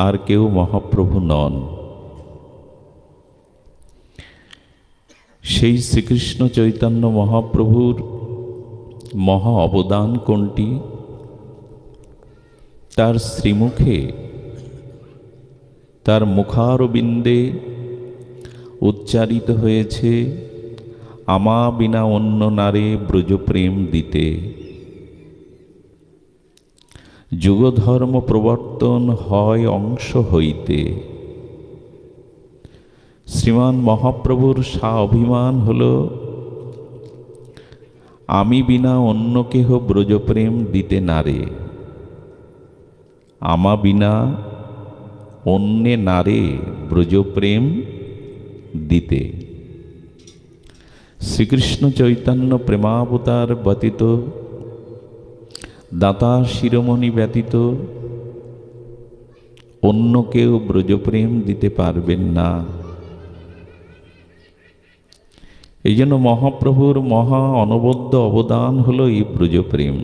আর কেউ মহাপ্রভু নন। সেই শ্রীকৃষ্ণ চৈতন্য মহাপ্রভুর মহা অবদান কোনটি? তার শ্রীমুখে, তার মুখারবিন্দে উচ্চারিত হয়েছে, আমা বিনা অন্য নারে ব্রজপ্রেম দিতে। যুগধর্ম প্রবর্তন হয় অংশ হইতে। শ্রীমান মহাপ্রভুর স্বাভিমান হল, আমি বিনা অন্য কেহ ব্রজপ্রেম দিতে নারে। আমা বিনা অন্যে নারে ব্রজপ্রেম দিতে। শ্রীকৃষ্ণ চৈতন্য প্রেমাবতার ব্যতীত, দাতা শিরোমণি ব্যতীত অন্য কেউ ব্রজপ্রেম দিতে পারবেন না। এই জন্য মহাপ্রভুর মহা অনবদ্য অবদান হল এই ব্রজপ্রেম।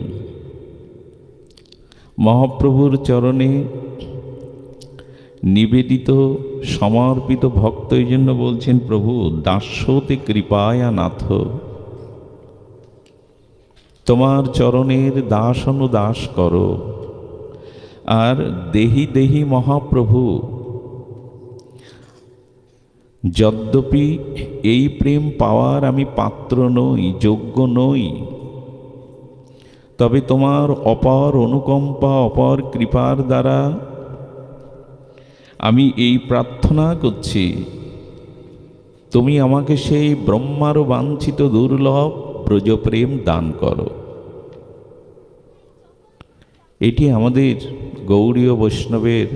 মহাপ্রভুর চরণে নিবেদিত সমর্পিত ভক্ত এই জন্য বলছেন, প্রভু দাস্যতে কৃপায়া নাথ, তোমার চরণের দাস অনুদাস করো। আর দেহি দেহি মহাপ্রভু, যদ্যপি এই প্রেম পাওয়ার আমি পাত্র নই, যোগ্য নই, তবে তোমার অপার অনুকম্পা, অপার কৃপার দ্বারা আমি এই প্রার্থনা করছি, তুমি আমাকে সেই ব্রহ্মার বাঞ্ছিত দুর্লভ ব্রজপ্রেম দান করো। এটি আমাদের গৌড়ীয় বৈষ্ণবের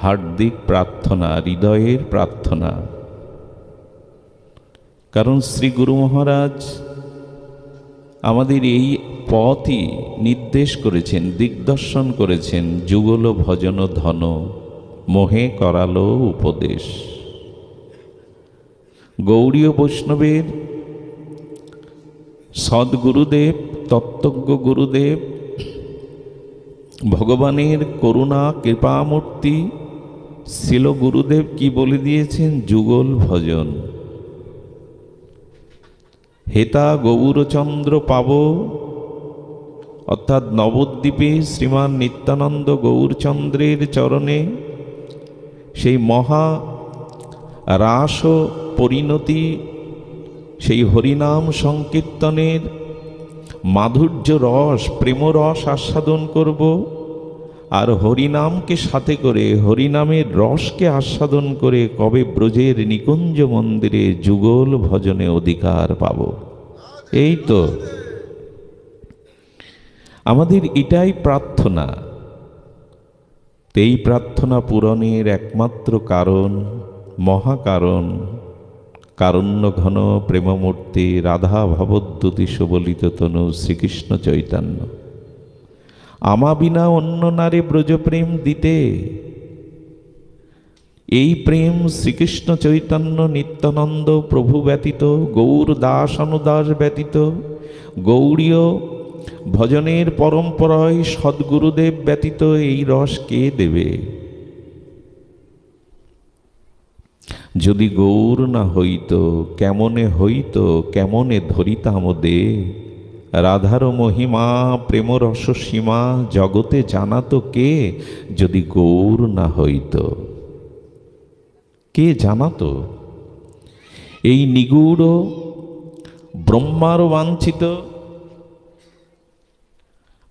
হার্দিক প্রার্থনা, হৃদয়ের প্রার্থনা। কারণ শ্রী গুরু মহারাজ আমাদের এই পথই নির্দেশ করেছেন, দিগদর্শন করেছেন। যুগল ভজন ধন, মোহে করালো উপদেশ। গৌড়ীয় বৈষ্ণবের সদ্গুরুদেব, তত্ত্বজ্ঞ গুরুদেব, ভগবানের করুণা কৃপামূর্তি শিল গুরুদেব কি বলে দিয়েছেন? যুগল ভজন। হেতা গৌরচন্দ্র পাব, অর্থাৎ নবদ্বীপে শ্রীমান নিত্যানন্দ গৌরচন্দ্রের চরণে সেই মহা রাস পরিণতি, সেই হরিনাম সংকীর্তনের মাধুর্য রস, প্রেমরস আস্বাদন করব। আর হরিনামকে সাথে করে, হরিনামের রসকে আস্বাদন করে কবে ব্রজের নিকুঞ্জ মন্দিরে যুগল ভজনে অধিকার পাব। এই তো আমাদের এটাই প্রার্থনা। এই প্রার্থনা পূরণের একমাত্র কারণ, মহাকারণ, কারণ্য ঘন প্রেমমূর্তি রাধা ভবদ্যুতি সুবলিত তনু শ্রীকৃষ্ণ চৈতন্য। আমা বিনা অন্য নারে ব্রজপ্রেম দিতে। এই প্রেম শ্রীকৃষ্ণ চৈতন্য নিত্যানন্দ প্রভু ব্যতীত, গৌর দাস অনুদাস ব্যতীত, গৌড়ীয় ভজনের পরম্পরায় সদ্গুরুদেব ব্যতীত এই রস কে দেবে? যদি গৌর না হইত, কেমনে হইত, কেমনে ধরিতাম দে। রাধার মহিমা প্রেম রস সীমা জগতে জানাতো কে? যদি গৌর না হইত, কে জানাতো? এই নিগূঢ়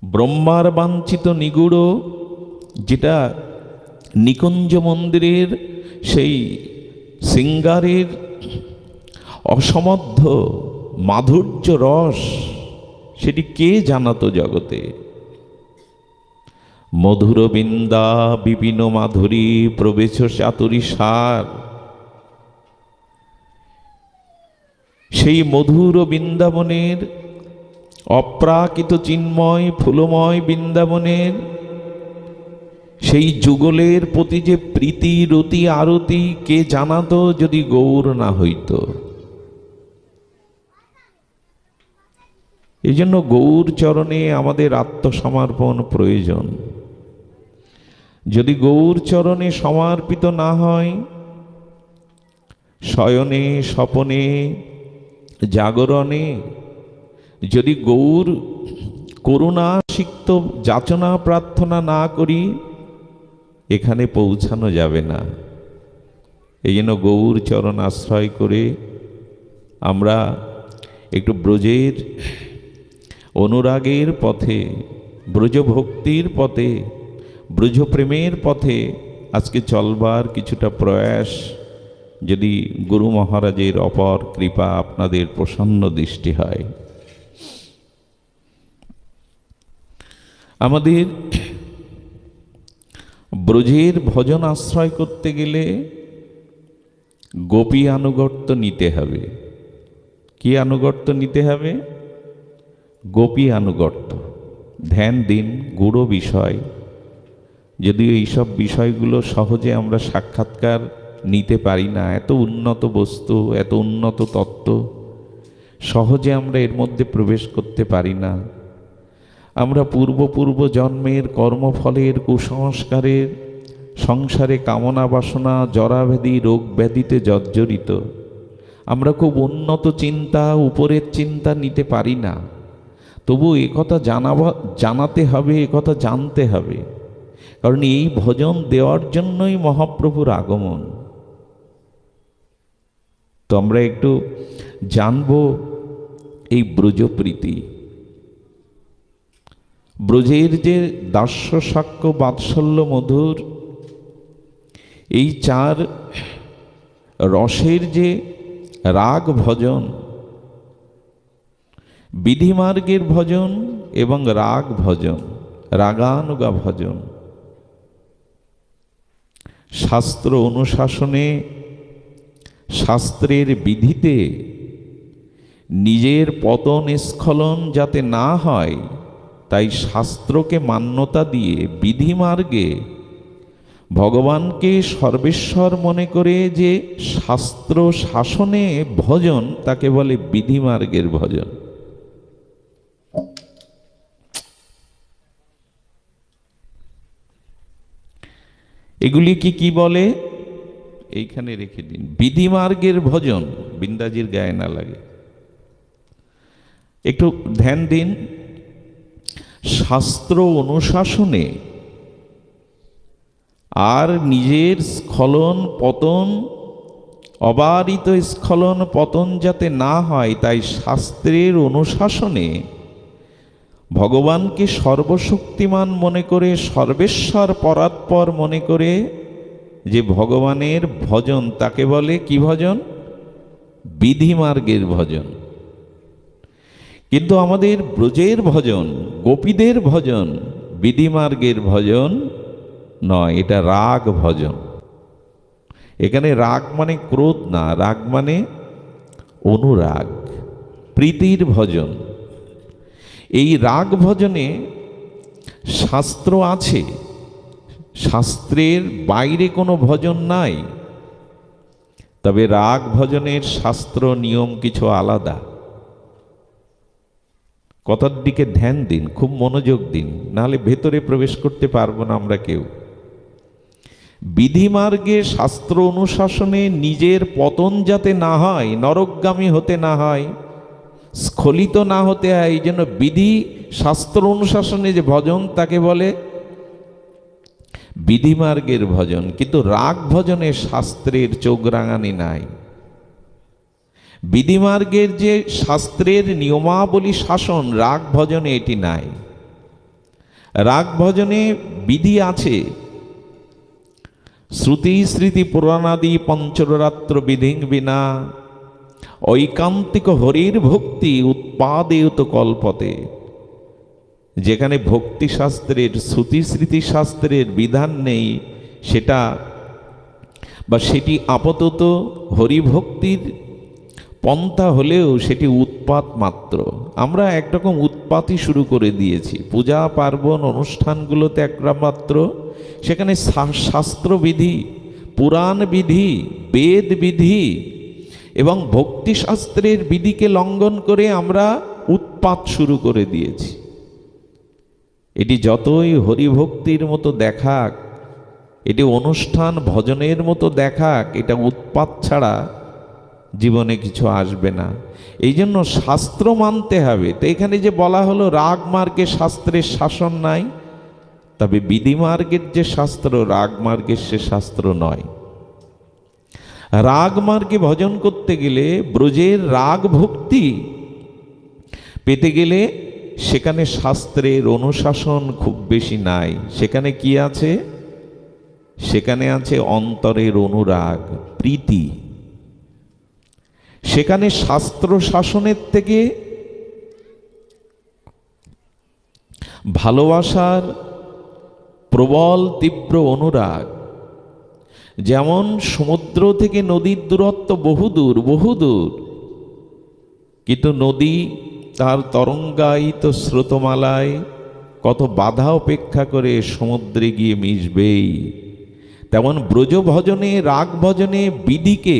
ব্রহ্মার বাঞ্ছিত নিগূঢ়, যেটা নিকুঞ্জ মন্দিরের সেই শৃঙ্গারের অসমর্থ মাধুর্য রস, সেটি কে জানাতো জগতে? মধুর বিন্দা বিপিন মাধুরী প্রবেশ চাতুরী সার, সেই মধুর বৃন্দাবনের অপ্রাকৃত চিন্ময় ফুলময় বৃন্দাবনের সেই যুগলের প্রতি যে প্রীতি রতি আরতি কে জানাতো যদি গৌর না হইত? এই জন্য গৌর চরণে আমাদের আত্মসমর্পণ প্রয়োজন। যদি গৌর চরণে সমর্পিত না হয়, শয়নে স্বপনে জাগরণে যদি গৌর করুণা সিক্ত যাচনা প্রার্থনা না করি, এখানে পৌঁছানো যাবে না। এই জন্য গৌর চরণ আশ্রয় করে আমরা একটু ব্রজের অনুরাগের পথে, ব্রজভক্তির পথে, ব্রজপ্রেমের পথে আজকে চলবার কিছুটা প্রয়াস, যদি গুরু মহারাজের অপর কৃপা আপনাদের প্রসন্ন দৃষ্টি হয়। আমাদের ব্রজের ভজন আশ্রয় করতে গেলে গোপী আনুগত্য নিতে হবে। কি আনুগত্য নিতে হবে? গোপী আনুগত্য। ধ্যান দিন, গূঢ় বিষয়। যদিও এইসব বিষয়গুলো সহজে আমরা সাক্ষাৎকার নিতে পারি না, এত উন্নত বস্তু, এত উন্নত তত্ত্ব সহজে আমরা এর মধ্যে প্রবেশ করতে পারি না। আমরা পূর্ব জন্মের কর্মফলের কুসংস্কারের সংসারে কামনা বাসনা জরাব্যাধি রোগ ব্যাধিতে জর্জরিত। আমরা খুব উন্নত চিন্তা, উপরের চিন্তা নিতে পারি না। তবু একথা জানাতে হবে, একথা জানতে হবে, কারণ এই ভজন দেওয়ার জন্যই মহাপ্রভুর আগমন। তো আমরা একটু জানব এই ব্রজপ্রীতি, ব্রজের যে দাস্য সাক্ষ্য বাৎসল্য মধুর, এই চার রসের যে রাগ ভজন, বিধিমার্গের ভজন এবং রাগ ভজন, রাগানুগা ভজন, শাস্ত্র অনুশাসনে, শাস্ত্রের বিধিতে নিজের পতন স্খলন যাতে না হয়, তাই শাস্ত্রকে মান্যতা দিয়ে বিধিমার্গে ভগবানকে সর্বেশ্বর মনে করে যে শাস্ত্র শাসনে ভজন, তাকে বলে বিধিমার্গের ভজন। এগুলি কি বলে? এইখানে রেখে দিন। বিধিমার্গের ভজন, বিন্দাজির গায়ে না লাগে, একটু ধ্যান দিন। শাস্ত্র অনুশাসনে আর নিজের স্খলন পতন, অবারিত স্খলন পতন যাতে না হয়, তাই শাস্ত্রের অনুশাসনে ভগবানকে সর্বশক্তিমান মনে করে, সর্বেশ্বর পরাৎপর মনে করে যে ভগবানের ভজন, তাকে বলে কি ভজন? বিধিমার্গের ভজন। কিন্তু আমাদের ব্রজের ভজন, গোপীদের ভজন বিধিমার্গের ভজন নয়, এটা রাগ ভজন। এখানে রাগ মানে ক্রোধ না, রাগ মানে অনুরাগ, প্রীতির ভজন। এই রাগ ভজনে শাস্ত্র আছে, শাস্ত্রের বাইরে কোনো ভজন নাই। তবে রাগ ভজনের শাস্ত্র নিয়ম কিছু আলাদা। কথার দিকে ধ্যান দিন, খুব মনোযোগ দিন, নাহলে ভেতরে প্রবেশ করতে পারবো না আমরা কেউ। বিধিমার্গে শাস্ত্র অনুশাসনে নিজের পতন যাতে না হয়, নরকগামী হতে না হয়, স্খলিত না হতে হয়, এই জন্য বিধি শাস্ত্র অনুশাসনে যে ভজন, তাকে বলে বিধিমার্গের ভজন। কিন্তু রাগ ভজনে শাস্ত্রের চোখ রাঙানি নাই। বিধিমার্গের যে শাস্ত্রের নিয়মাবলী শাসন, রাগ ভজনে এটি নাই। রাগ ভজনে বিধি আছে, শ্রুতি স্মৃতি পুরাণাদি পঞ্চরাত্র বিধিং বিনা ঐকান্তিক হরির ভক্তি উৎপাদেয়ত কল্পতে। যেখানে ভক্তি শাস্ত্রের, শ্রুতি স্মৃতি শাস্ত্রের বিধান নেই, সেটা বা সেটি আপাতত হরিভক্তির পন্থা হলেও সেটি উৎপাত মাত্র। আমরা একরকম উৎপাতই শুরু করে দিয়েছি। পূজা পার্বণ অনুষ্ঠানগুলোতে একমাত্র সেখানে শাস্ত্রবিধি, পুরাণ বিধি, বেদ বিধি এবং ভক্তিশাস্ত্রের বিধিকে লঙ্ঘন করে আমরা উৎপাত শুরু করে দিয়েছি। এটি যতই হরিভক্তির মতো দেখাক, এটি অনুষ্ঠান ভজনের মতো দেখাক, এটা উৎপাত ছাড়া জীবনে কিছু আসবে না। এই জন্য শাস্ত্র মানতে হবে। তো এখানে যে বলা হলো রাগ মার্গে শাস্ত্রের শাসন নাই, তবে বিধিমার্গের যে শাস্ত্র রাগ মার্গের সে শাস্ত্র নয়। রাগ মার্গে ভজন করতে গেলে, ব্রজের রাগ ভক্তি পেতে গেলে সেখানে শাস্ত্রের অনুশাসন খুব বেশি নাই। সেখানে কি আছে? সেখানে আছে অন্তরের অনুরাগ, প্রীতি। সেখানে শাস্ত্র শাসনের থেকে ভালোবাসার প্রবল তীব্র অনুরাগ। যেমন সমুদ্র থেকে নদীর দূরত্ব বহুদূর বহুদূর, কিন্তু নদী তার তরঙ্গায়িত স্রোতমালায় কত বাধা উপেক্ষা করে সমুদ্রে গিয়ে মিশবেই। তেমন ব্রজ ভজনে, রাগ ভজনে বিধিকে,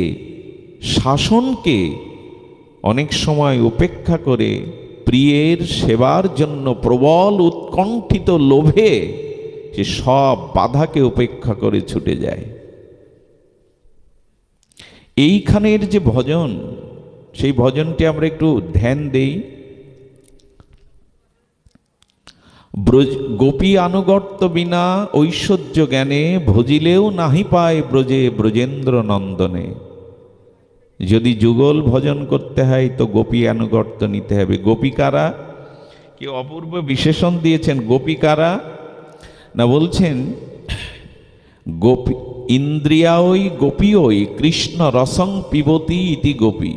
শাসনকে অনেক সময় উপেক্ষা করে প্রিয়ের সেবার জন্য প্রবল উৎকণ্ঠিত লোভে সে সব বাধাকে উপেক্ষা করে ছুটে যায়। এইখানের যে ভজন, সেই ভজনটি আমরা একটু ধ্যান দেই। গোপী আনুগত্য বিনা ঐশ্বর্য জ্ঞানে, ভজিলেও নাহি পায় ব্রজে ব্রজেন্দ্র নন্দনে। যদি যুগল ভজন করতে হয় তো গোপী আনুগত্য নিতে হবে। গোপিকারা, কি অপূর্ব বিশেষণ দিয়েছেন! গোপিকারা না, বলছেন গোপী ইন্দ্রিয়াই গোপীয়ই কৃষ্ণ রসং পিবতি ইতি গোপী।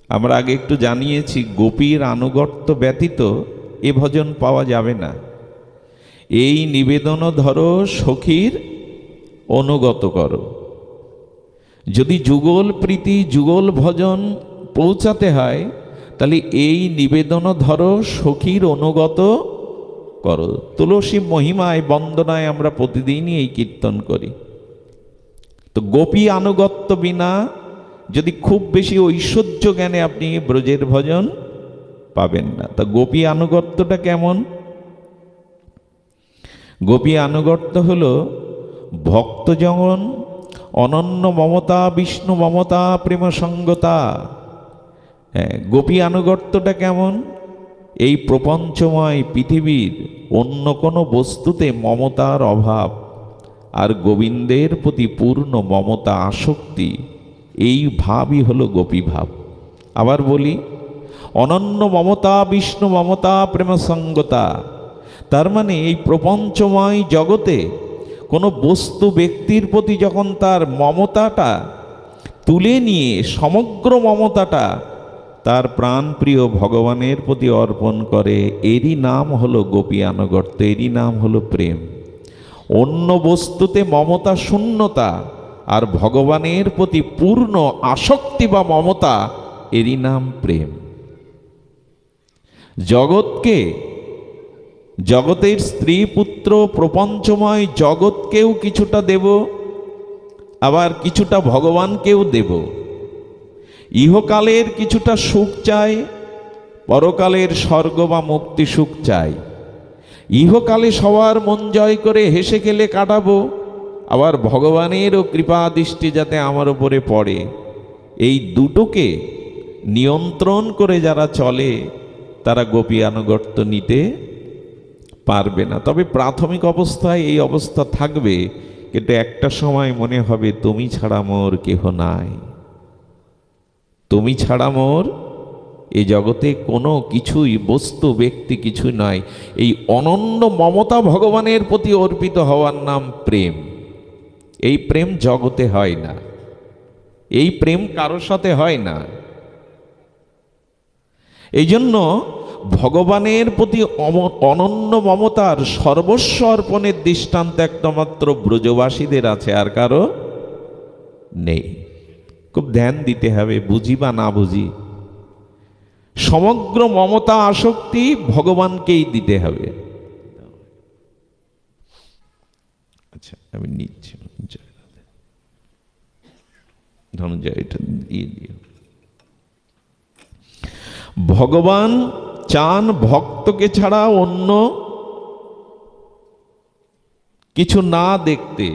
আমরা আগে একটু জানিয়েছি, গোপীর আনুগত্য ব্যতীত এ ভজন পাওয়া যাবে না। এই নিবেদন ধরো সখীর অনুগত করো। যদি যুগল প্রীতি, যুগল ভজন পৌঁছাতে হয়, তাহলে এই নিবেদন ধরো সখীর অনুগত করো। তুলসী মহিমায় বন্দনায় আমরা প্রতিদিনই এই কীর্তন করি। তো গোপী আনুগত্য বিনা যদি খুব বেশি ঐশ্বর্য জ্ঞানে আপনি ব্রজের ভজন পাবেন না। তা গোপী আনুগত্যটা কেমন? গোপী আনুগত্য হলো ভক্তজন অনন্য মমতা, বিষ্ণু মমতা, প্রেম সঙ্গতা। হ্যাঁ, গোপী আনুগত্যটা কেমন? এই প্রপঞ্চময় পৃথিবীর অন্য কোনো বস্তুতে মমতার অভাব আর গোবিন্দের প্রতি পূর্ণ মমতা, আসক্তি, এই ভাবই হলো গোপী ভাব। আবার বলি, অনন্য মমতা, বিষ্ণু মমতা, প্রেম সঙ্গতা। তার মানে এই প্রপঞ্চময় জগতে কোনো বস্তু ব্যক্তির প্রতি যখন তার মমতাটা তুলে নিয়ে সমগ্র মমতাটা তার প্রাণপ্রিয় ভগবানের প্রতি অর্পণ করে, এরই নাম হলো গোপী আনুগত্য, এরই নাম হলো প্রেম। অন্য বস্তুতে মমতা শূন্যতা আর ভগবানের প্রতি পূর্ণ আসক্তি বা মমতা, এরই নাম প্রেম। জগৎকে, জগতের স্ত্রী পুত্র প্রপঞ্চময় জগৎকেও কিছুটা দেব, আবার কিছুটা ভগবানকেও দেব। ইহকালের কিছুটা সুখ চাই, পরকালের স্বর্গ বা মুক্তি সুখ চাই। ইহকালে সবার মন জয় করে হেসে খেলে কাটাবো, আবার ভগবানেরও কৃপা দৃষ্টি যাতে আমার উপরে পড়ে। এই দুটোকে নিয়ন্ত্রণ করে যারা চলে, তারা গোপী আনুগত্য নিতে পারবে না। তবে প্রাথমিক অবস্থায় এই অবস্থা থাকবে, কিন্তু একটা সময় মনে হবে তুমি ছাড়া মোর কেহ নাই, তুমি ছাড়া মোর এই জগতে কোনো কিছুই, বস্তু ব্যক্তি কিছুই নয়। এই অনন্য মমতা ভগবানের প্রতি অর্পিত হওয়ার নাম প্রেম। এই প্রেম জগতে হয় না, এই প্রেম কারোর সাথে হয় না। এই জন্য ভগবানের প্রতি অনন্য মমতার সর্বস্ব অর্পণের দৃষ্টান্ত একমাত্র ব্রজবাসীদের আছে, আর কারো নেই। খুব ধ্যান দিতে হবে, বুঝি বা না বুঝি, সমগ্র মমতা আসক্তি ভগবানকেই দিতে হবে। আচ্ছা, আমি নিচ্ছি, ধনঞ্জয়টা দিয়ে দিও। ভগবান চান ভক্তকে ছাড়া অন্য কিছু না দেখতে।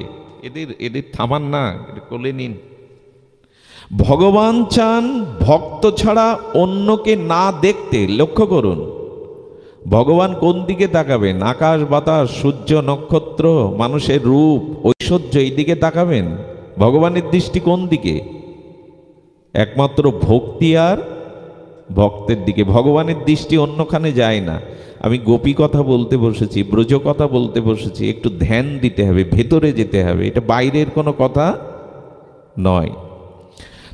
এদের এদের থামান না, এটা কোলে নিন। ভগবান চান ভক্ত ছাড়া অন্যকে না দেখতে। লক্ষ্য করুন, ভগবান কোন দিকে তাকাবেন? আকাশ বাতাস, সূর্য, নক্ষত্র, মানুষের রূপ, ঐশ্বর্য, এই দিকে তাকাবেন? ভগবানের দৃষ্টি কোন দিকে? একমাত্র ভক্তি আর ভক্তের দিকে। ভগবানের দৃষ্টি অন্যখানে যায় না। আমি গোপী কথা বলতে বসেছি, ব্রজ কথা বলতে বসেছি, একটু ধ্যান দিতে হবে, ভেতরে যেতে হবে, এটা বাইরের কোনো কথা নয়।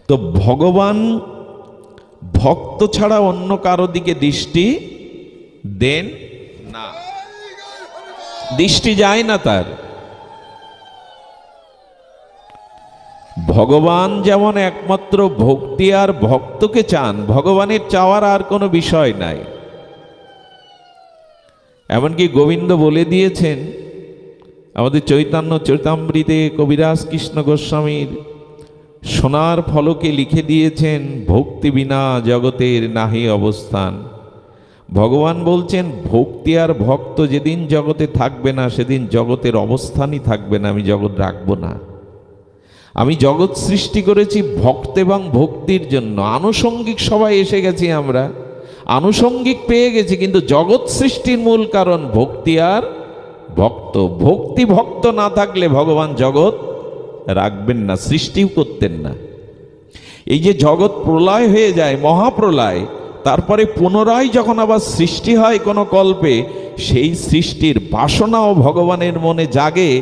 তো ভগবান ভক্ত ছাড়া অন্য কারো দিকে দৃষ্টি দেন না, দৃষ্টি যায় না তার। ভগবান যেমন একমাত্র ভক্তি আর ভক্তকে চান, ভগবানের চাওয়ার আর কোনো বিষয় নাই। এমনকি গোবিন্দ বলে দিয়েছেন, আমাদের চৈতন্য চরিতামৃতে কবিরাজ কৃষ্ণ গোস্বামীর সোনার ফলকে লিখে দিয়েছেন, ভক্তি বিনা জগতের নাহি অবস্থান। ভগবান বলছেন, ভক্তি আর ভক্ত যেদিন জগতে থাকবে না, সেদিন জগতের অবস্থানই থাকবে না, আমি জগৎ রাখবো না। আমি জগৎ সৃষ্টি করেছি ভক্ত এবং ভক্তির জন্য। আনুষঙ্গিক সবাই এসে গেছি, আমরা আনুষঙ্গিক পেয়ে গেছি, কিন্তু জগৎ সৃষ্টির মূল কারণ ভক্তি আর ভক্ত। ভক্তি ভক্ত না থাকলে ভগবান জগৎ রাখবেন না, সৃষ্টিও করতেন না। এই যে জগৎ প্রলয় হয়ে যায়, মহাপ্রলয়, তারপরে পুনরায় যখন আবার সৃষ্টি হয় কোনো কল্পে, সেই সৃষ্টির বাসনাও ভগবানের মনে জাগে।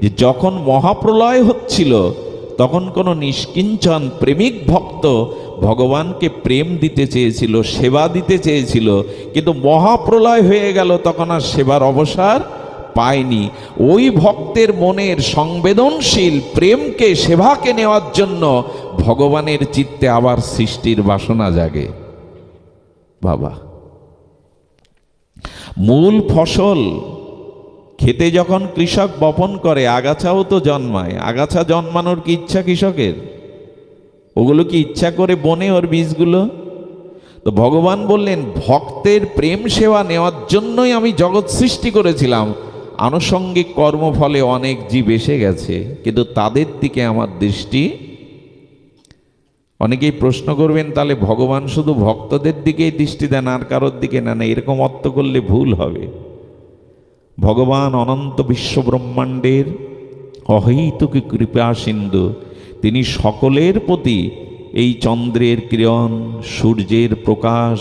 যে যখন মহাপ্রলয় হচ্ছিল, তখন কোনো নিষ্কিঞ্চন প্রেমিক ভক্ত ভগবানকে প্রেম দিতে চেয়েছিল, সেবা দিতে চেয়েছিল, কিন্তু মহাপ্রলয় হয়ে গেল, তখন আর সেবার অবসর পায়নি। ওই ভক্তের মনের সংবেদনশীল প্রেমকে, সেবাকে নেওয়ার জন্য ভগবানের চিত্তে আবার সৃষ্টির বাসনা জাগে। বাবা, মূল ফসল খেতে যখন কৃষক বপন করে, আগাছাও তো জন্মায়। আগাছা জন্মানোর কি ইচ্ছা কৃষকের? ওগুলো কি ইচ্ছা করে বনে ওর বীজগুলো? তো ভগবান বললেন, ভক্তের প্রেম সেবা নেওয়ার জন্যই আমি জগৎ সৃষ্টি করেছিলাম। আনুষঙ্গিক কর্মফলে অনেক জীব এসে গেছে, কিন্তু তাদের দিকে আমার দৃষ্টি। অনেকেই প্রশ্ন করবেন, তাহলে ভগবান শুধু ভক্তদের দিকেই দৃষ্টি দেন, আর কারোর দিকে না? এরকম অর্থ করলে ভুল হবে। ভগবান অনন্ত বিশ্ব ব্রহ্মাণ্ডের অহৈতুক কৃপা সিন্ধু। তিনি সকলের প্রতি এই চন্দ্রের কিরণ, সূর্যের প্রকাশ,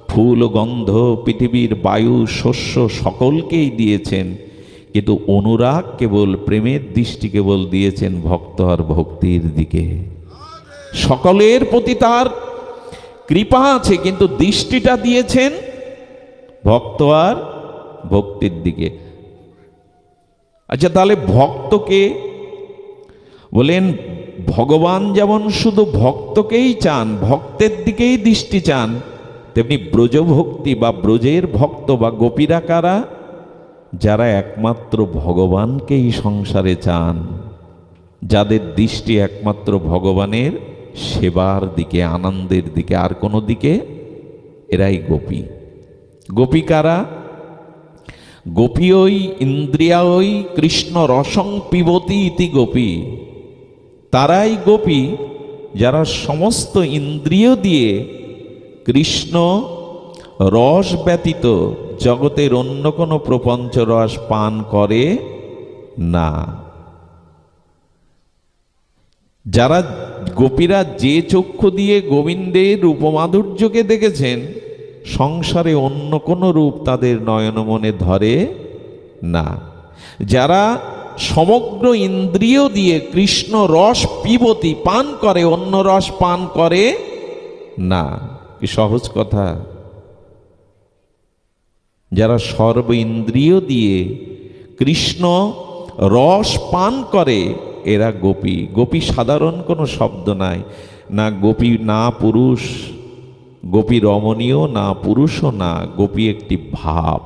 ফুল ও গন্ধ, পৃথিবীর বায়ু, শস্য সকলকেই দিয়েছেন, কিন্তু অনুরাগ কেবল, প্রেমের দৃষ্টি কেবল দিয়েছেন ভক্ত আর ভক্তির দিকে। সকলের প্রতি তার কৃপা আছে, কিন্তু দৃষ্টিটা দিয়েছেন ভক্ত আর ভক্তির দিকে। আচ্ছা, তাহলে ভক্তকে বলেন, ভগবান যেমন শুধু ভক্তকেই চান, ভক্তের দিকেই দৃষ্টি চান, তেমনি ব্রজভক্তি বা ব্রজের ভক্ত বা গোপীরা কারা? যারা একমাত্র ভগবানকেই সংসারে চান, যাদের দৃষ্টি একমাত্র ভগবানের সেবার দিকে, আনন্দের দিকে, আর কোনো দিকে। এরাই গোপী। গোপী কারা? গোপী ওই ইন্দ্রিয়াই কৃষ্ণ রসং পিবতি ইতি গোপী। তারাই গোপী যারা সমস্ত ইন্দ্রিয় দিয়ে কৃষ্ণ রস ব্যতীত জগতের অন্য কোনো প্রপঞ্চ রস পান করে না। যারা গোপীরা যে চক্ষু দিয়ে গোবিন্দের রূপমাধুর্যকে দেখেছেন, সংসারে অন্য কোনো রূপ তাদের নয়ন মনে ধরে না। যারা সমগ্র ইন্দ্রিয় দিয়ে কৃষ্ণ রস পিবতি পান করে, অন্য রস পান করে না। কি সহজ কথা! যারা সর্ব ইন্দ্রিয় দিয়ে কৃষ্ণ রস পান করে, এরা গোপী। গোপী সাধারণ কোনো শব্দ নাই, না গোপী না পুরুষ, গোপী রমণীয় না, পুরুষও না। গোপী একটি ভাব।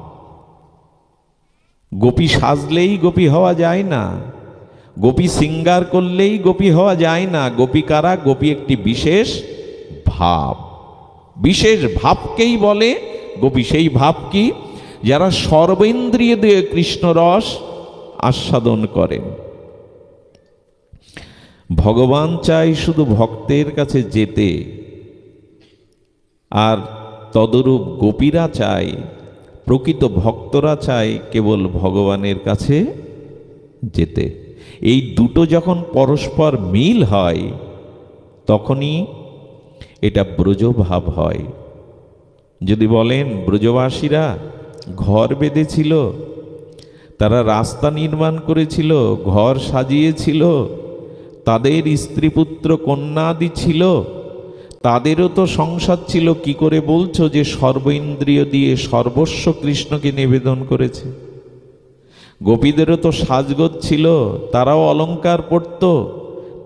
গোপী সাজলেই গোপী হওয়া যায় না, গোপী শৃঙ্গার করলেই গোপী হওয়া যায় না। গোপী কারা? গোপী একটি বিশেষ ভাব, বিশেষ ভাবকেই বলে গোপী। সেই ভাব কি? যারা সর্বেন্দ্রিয় দিয়ে কৃষ্ণ রস আস্বাদন করেন। ভগবান চাই শুধু ভক্তের কাছে যেতে, আর তদরূপ গোপীরা চায়, প্রকৃত ভক্তরা চায় কেবল ভগবানের কাছে যেতে। এই দুটো যখন পরস্পর মিল হয় তখনই এটা ব্রজভাব হয়। যদি বলেন ব্রজবাসীরা ঘর বেঁধেছিল, তারা রাস্তা নির্মাণ করেছিল, ঘর সাজিয়েছিল, তাদের স্ত্রী পুত্র কন্যাদি ছিল, তাদেরও তো সংসার ছিল, কি করে বলছো যে সর্বেন্দ্রিয় দিয়ে সর্বস্ব কৃষ্ণকে নিবেদন করেছে? গোপীদেরও তো সাজগোজ ছিল, তারাও অলংকার পরত,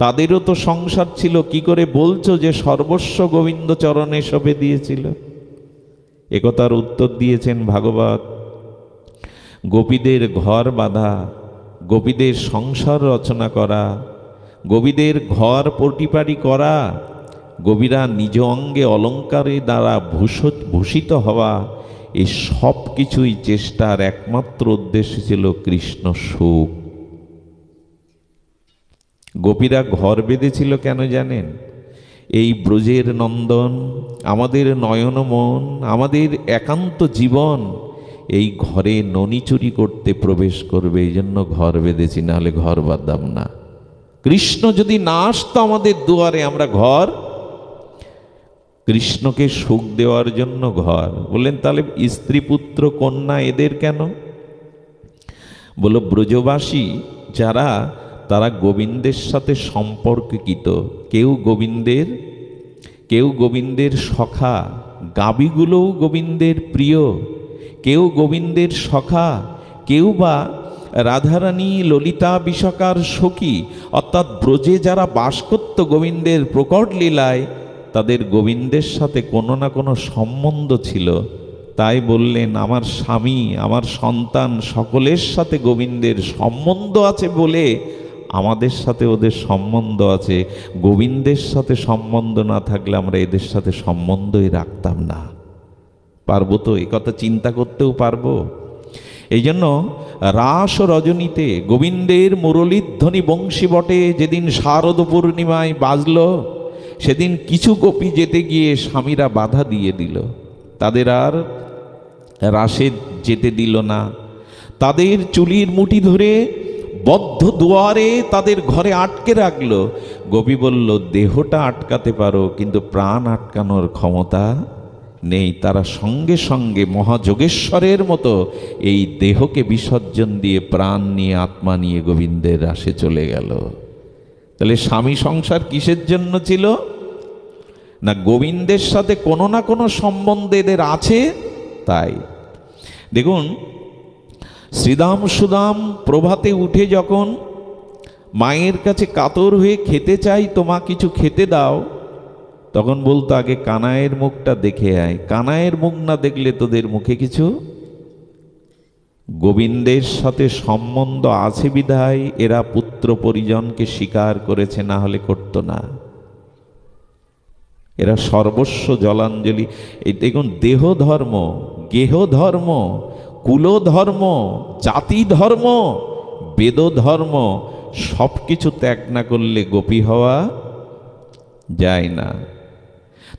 তাদেরও তো সংসার ছিল, কি করে বলছো যে সর্বস্ব গোবিন্দ চরণে সঁপে দিয়েছিল? একথার উত্তর দিয়েছেন ভাগবত। গোপীদের ঘর বাঁধা, গোপীদের সংসার রচনা করা, গোপীদের ঘর পরিপাটি করা, গোপীরা নিজ অঙ্গে অলঙ্কারে দ্বারা ভূষিত হওয়া, এই সব কিছুই চেষ্টার একমাত্র উদ্দেশ্য ছিল কৃষ্ণ সুখ। গোপীরা ঘর বেঁধেছিল কেন জানেন? এই ব্রজের নন্দন, আমাদের নয়নমন, আমাদের একান্ত জীবন এই ঘরে ননি চুরি করতে প্রবেশ করবে, এই জন্য ঘর বেঁধেছি, নাহলে ঘর বাঁধতাম না। কৃষ্ণ যদি না আসতো আমাদের দুয়ারে, আমরা ঘর, কৃষ্ণকে সুখ দেওয়ার জন্য ঘর। বললেন তাহলে স্ত্রী পুত্র কন্যা এদের কেন? বলো ব্রজবাসী যারা, তারা গোবিন্দের সাথে সম্পর্কিত। কেউ গোবিন্দের সখা, গাবিগুলোও গোবিন্দের প্রিয়, কেউ গোবিন্দের সখা, কেউ বা রাধারানী ললিতা বিশাখার সখী, অর্থাৎ ব্রজে যারা বাস করত গোবিন্দের প্রকট লীলায়, তাদের গোবিন্দের সাথে কোনো না কোনো সম্বন্ধ ছিল। তাই বললেন আমার স্বামী, আমার সন্তান সকলের সাথে গোবিন্দের সম্বন্ধ আছে বলে আমাদের সাথে ওদের সম্বন্ধ আছে। গোবিন্দের সাথে সম্বন্ধ না থাকলে আমরা এদের সাথে সম্বন্ধই রাখতাম না। পারবো তো? এ কথা চিন্তা করতেও পারবো? এই জন্য রাস রজনীতে গোবিন্দের মুরলীধ্বনি বংশী বটে যেদিন শারদ পূর্ণিমায় বাজল, সেদিন কিছু গোপী যেতে গিয়ে স্বামীরা বাধা দিয়ে দিল, তাদের আর রাসে যেতে দিল না। তাদের চুলির মুঠি ধরে বদ্ধ দুয়ারে তাদের ঘরে আটকে রাখলো। গোপী বলল দেহটা আটকাতে পারো, কিন্তু প্রাণ আটকানোর ক্ষমতা নেই। তারা সঙ্গে সঙ্গে মহাযোগেশ্বরের মতো এই দেহকে বিসর্জন দিয়ে প্রাণ নিয়ে আত্মা নিয়ে গোবিন্দের রাসে চলে গেল। তাহলে স্বামী সংসার কিসের জন্য ছিল? না গোবিন্দের সাথে কোনো না কোনো সম্বন্ধ এদের আছে। তাই দেখুন শ্রীদাম সুদাম প্রভাতে উঠে যখন মায়ের কাছে কাতর হয়ে খেতে চাই, তোমা কিছু খেতে দাও, তখন বলতো আগে কানাইয়ের মুখটা দেখে আয়, কানাইয়ের মুখ না দেখলে তোদের মুখে কিছু। গোবিন্দের সাথে সম্বন্ধ আছে বিধায় এরা পুত্র পরিজনকে স্বীকার করেছে, না হলে করত না। এরা সর্বস্ব জলাঞ্জলি। এই দেখুন দেহ ধর্ম, গেহ ধর্ম, কুল ধর্ম, জাতি ধর্ম, বেদ ধর্ম সব কিছু ত্যাগ না করলে গোপী হওয়া যায় না।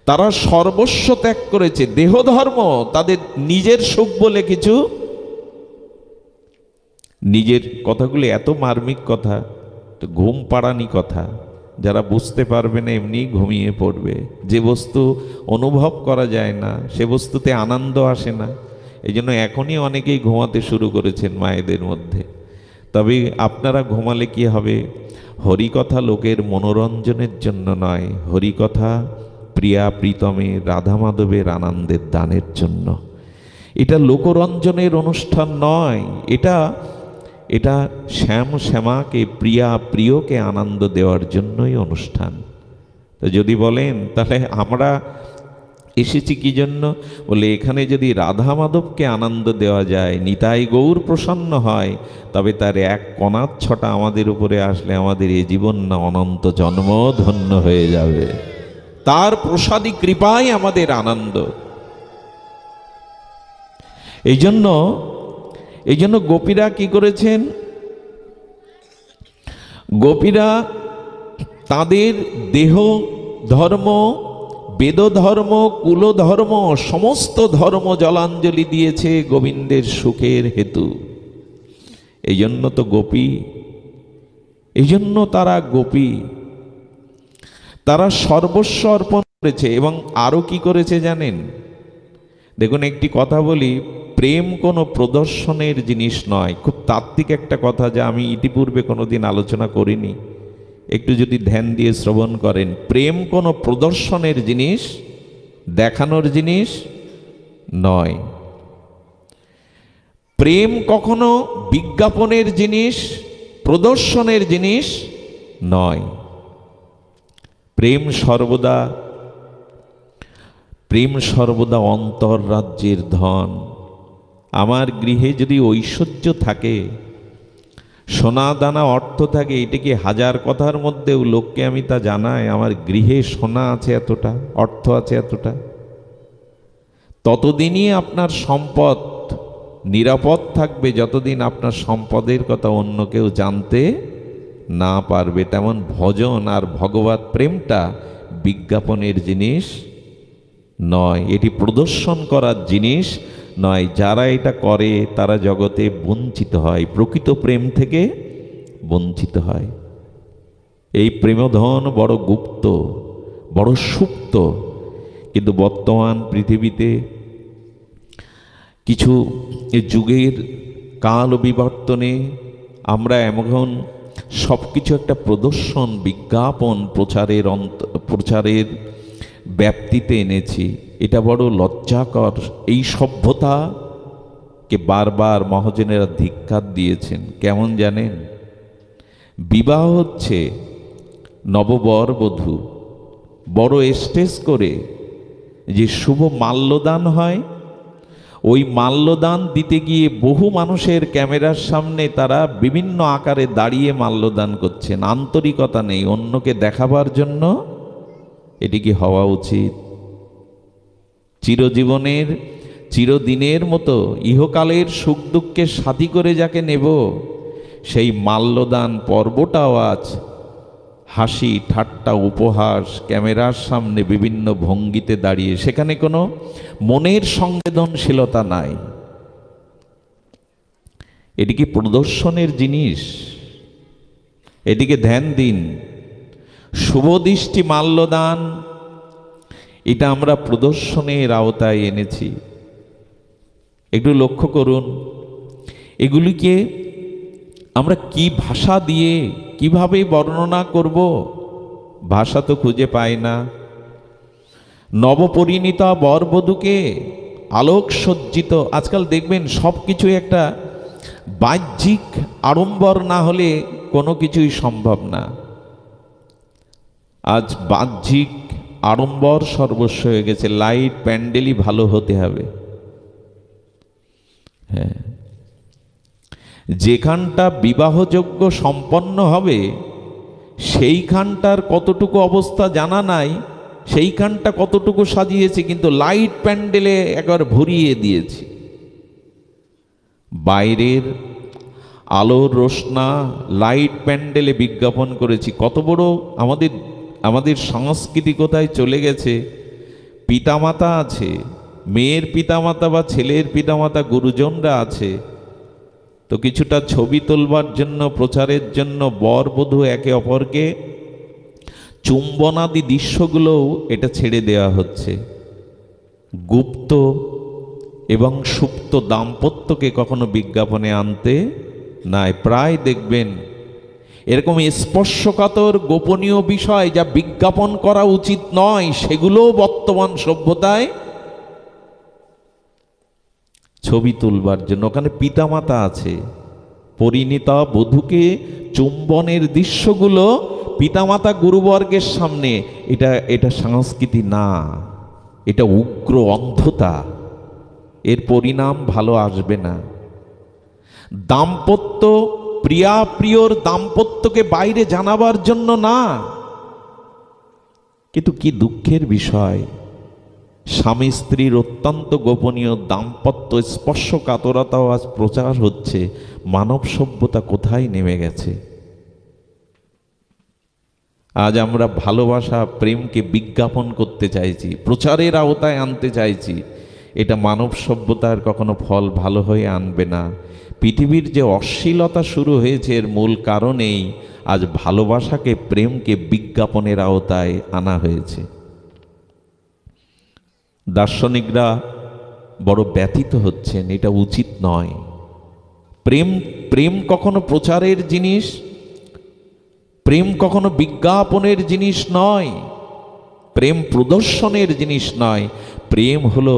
তারা সর্বস্ব ত্যাগ করেছে। দেহ ধর্ম তাদের নিজের সুখ বলে কিছু, নিজের কথাগুলি এত মার্মিক কথা, তো ঘুম পাড়ানি কথা, যারা বুঝতে পারবে না এমনি ঘুমিয়ে পড়বে। যে বস্তু অনুভব করা যায় না সে বস্তুতে আনন্দ আসে না। এই জন্য এখনই অনেকেই ঘুমাতে শুরু করেছেন মায়েদের মধ্যে। তবে আপনারা ঘুমালে কি হবে? হরিকথা লোকের মনোরঞ্জনের জন্য নয়, হরিকথা প্রিয়া প্রীতমে রাধা মাধবের আনন্দের দানের জন্য। এটা লোকরঞ্জনের অনুষ্ঠান নয়, এটা শ্যাম শ্যামাকে, প্রিয়া প্রিয়কে আনন্দ দেওয়ার জন্যই অনুষ্ঠান। তো যদি বলেন তাহলে আমরা এসেছি কি জন্য? বলে এখানে যদি রাধা মাধবকে আনন্দ দেওয়া যায়, নিতাই গৌর প্রসন্ন হয়, তবে তার এক কণার ছটা আমাদের উপরে আসলে আমাদের এ জীবন না অনন্ত জন্ম ধন্য হয়ে যাবে। তার প্রসাদী কৃপায় আমাদের আনন্দ। এই জন্য গোপীরা কি করেছেন? গোপীরা তাদের দেহ ধর্ম, বেদধর্ম, কুলধর্ম, সমস্ত ধর্ম জলাঞ্জলি দিয়েছে গোবিন্দের সুখের হেতু। এই জন্য তো গোপী, এই জন্য তারা গোপী। তারা সর্বস্ব অর্পণ করেছে। এবং আরো কি করেছে জানেন? দেখুন, একটি কথা বলি, প্রেম কোনো প্রদর্শনের জিনিস নয়। খুব তাত্ত্বিক একটা কথা, যা আমি ইতিপূর্বে কোনোদিন আলোচনা করিনি, একটু যদি ধ্যান দিয়ে শ্রবণ করেন। প্রেম কোনো প্রদর্শনের জিনিস, দেখানোর জিনিস নয়। প্রেম কখনো বিজ্ঞাপনের জিনিস, প্রদর্শনের জিনিস নয়। প্রেম সর্বদা অন্তররাজ্যের ধন। আমার গৃহে যদি ঐশ্বর্য থাকে, সোনা দানা অর্থ থাকে, এটা কি হাজার কথার মধ্যেও লোককে আমি তা জানাই আমার গৃহে সোনা আছে এতটা, অর্থ আছে এতটা, ততদিনই আপনার সম্পদ নিরাপদ থাকবে যতদিন আপনার সম্পদের কথা অন্য কেউ জানতে না পারবে। তেমন ভজন আর ভগবত প্রেমটা বিজ্ঞাপনের জিনিস নয়, এটি প্রদর্শন করার জিনিস নয়। যারা এটা করে তারা জগতে বঞ্চিত হয়, প্রকৃত প্রেম থেকে বঞ্চিত হয়। এই প্রেমধন বড় গুপ্ত, বড় সুপ্ত। কিন্তু বর্তমান পৃথিবীতে কিছু যুগের কাল বিবর্তনে আমরা এমন সব কিছু একটা প্রদর্শন, বিজ্ঞাপন, প্রচারের ব্যাপ্তিতে এনেছি। এটা বড় লজ্জাকর। এই সভ্যতাকে বারবার মহাজনেরা ধিক্কার দিয়েছেন। কেমন জানেন? বিবাহ হচ্ছে, নববর বধূ বড় স্টেজ করে যে শুভ মাল্যদান হয়, ওই মাল্যদান দিতে গিয়ে বহু মানুষের ক্যামেরার সামনে তারা বিভিন্ন আকারে দাঁড়িয়ে মাল্যদান করছেন। আন্তরিকতা নেই, অন্যকে দেখাবার জন্য। এটি কি হওয়া উচিত? চিরজীবনের, চিরদিনের মতো ইহকালের সুখ দুঃখের সাথী করে যাকে নেব, সেই মাল্যদান পর্বটাও আজ হাসি ঠাট্টা উপহাস, ক্যামেরার সামনে বিভিন্ন ভঙ্গিতে দাঁড়িয়ে, সেখানে কোনো মনের সংবেদনশীলতা নাই। এটি কি প্রদর্শনের জিনিস? এটিকে ধ্যান দিন। শুভদৃষ্টি মাল্যদান, এটা আমরা প্রদর্শনের আওতায় এনেছি। একটু লক্ষ্য করুন, এগুলিকে আমরা কি ভাষা দিয়ে কিভাবে বর্ণনা করব? ভাষা তো খুঁজে পাই না। নবপরিণীতা বরবধূকে আলোকসজ্জিত, আজকাল দেখবেন সব কিছু একটা বাহ্যিক আড়ম্বর না হলে কোনো কিছুই সম্ভব না। আজ বাহ্যিক আড়ম্বর সর্বস্ব হয়ে গেছে। লাইট প্যান্ডেলই ভালো হতে হবে। হ্যাঁ, যেখানটা বিবাহযোগ্য সম্পন্ন হবে সেইখানটার কতটুকু অবস্থা জানা নাই, সেইখানটা কতটুকু সাজিয়েছে, কিন্তু লাইট প্যান্ডেলে একবার ভরিয়ে দিয়েছে। বাইরের আলোর রোশনা লাইট প্যান্ডেলে বিজ্ঞাপন করেছি। কত বড় আমাদের সংস্কৃতি কোথায় চলে গেছে। পিতামাতা আছে, মেয়ের পিতামাতা বা ছেলের পিতামাতা, গুরুজনরা আছে, তো কিছুটা ছবি তোলবার জন্য, প্রচারের জন্য বর বধূ একে অপরকে চুম্বনাদি দৃশ্যগুলোও এটা ছেড়ে দেওয়া হচ্ছে। গুপ্ত এবং সুপ্ত দাম্পত্যকে কখনো বিজ্ঞাপনে আনতে নাই। প্রায় দেখবেন এরকম স্পর্শকাতর গোপনীয় বিষয় যা বিজ্ঞাপন করা উচিত নয়, সেগুলোও বর্তমান সভ্যতায় ছবি তুলবার জন্য। ওখানে পিতামাতা আছে, পরিণীতা বধূকে চুম্বনের দৃশ্যগুলো পিতামাতা গুরুবর্গের সামনে। এটা সংস্কৃতি না, এটা উগ্র অন্ধতা। এর পরিণাম ভালো আসবে না। দাম্পত্য, প্রিয়া প্রিয়র দাম্পত্যকে বাইরে জানাবার জন্য না। কিন্তু কি দুঃখের বিষয়, স্বামী স্ত্রীর অত্যন্ত গোপনীয় দাম্পত্য স্পর্শকাতরতাও আজ প্রচার হচ্ছে। মানব সভ্যতা কোথায় নেমে গেছে? আজ আমরা ভালোবাসা প্রেমকে বিজ্ঞাপন করতে চাইছি, প্রচারের আওতায় আনতে চাইছি। এটা মানব সভ্যতার কখনো ফল ভালো হয়ে আনবে না। পৃথিবীর যে অশ্লীলতা শুরু হয়েছে এর মূল কারণেই আজ ভালোবাসাকে, প্রেমকে বিজ্ঞাপনের আওতায় আনা হয়েছে। দার্শনিকরা বড় ব্যথিত হচ্ছেন, এটা উচিত নয়। প্রেম প্রেম কখনো প্রচারের জিনিস, প্রেম কখনো বিজ্ঞাপনের জিনিস নয়, প্রেম প্রদর্শনের জিনিস নয়। প্রেম হলো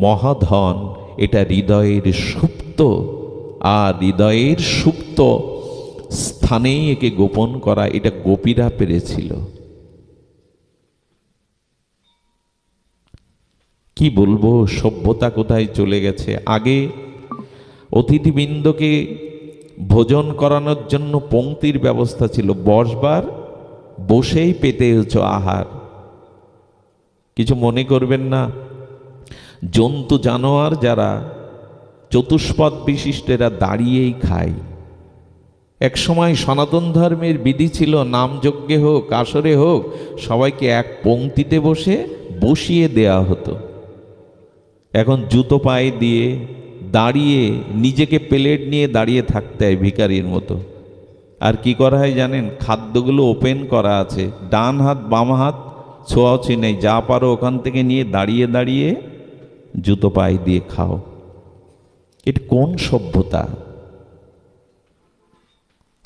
মহাধন, এটা হৃদয়ের সুপ্ত, আর হৃদয়ের সুপ্ত স্থানেই একে গোপন করা, এটা গোপীরা পেরেছিল। কি বলবো, সভ্যতা কোথায় চলে গেছে। আগে অতিথিবৃন্দকে ভোজন করানোর জন্য পংক্তির ব্যবস্থা ছিল, বসবার বসেই পেতে হচ্ছে আহার। কিছু মনে করবেন না, জন্তু জানোয়ার যারা চতুষ্পদ বিশিষ্টেরা দাঁড়িয়েই খায়। এক সময় সনাতন ধর্মের বিধি ছিল, নামযজ্ঞে হোক আসরে হোক সবাইকে এক পংক্তিতে বসিয়ে দেয়া হতো। এখন জুতো পায়ে দিয়ে দাঁড়িয়ে নিজেকে প্লেট নিয়ে দাঁড়িয়ে থাকতে হয় ভিখারির মতো। আর কি করা হয় জানেন, খাদ্যগুলো ওপেন করা আছে, ডান হাত বাম হাত ছোঁয়াছুঁই নেই, যা পারো ওখান থেকে নিয়ে দাঁড়িয়ে দাঁড়িয়ে জুতো পায়ে দিয়ে খাও। এটা কোন সভ্যতা?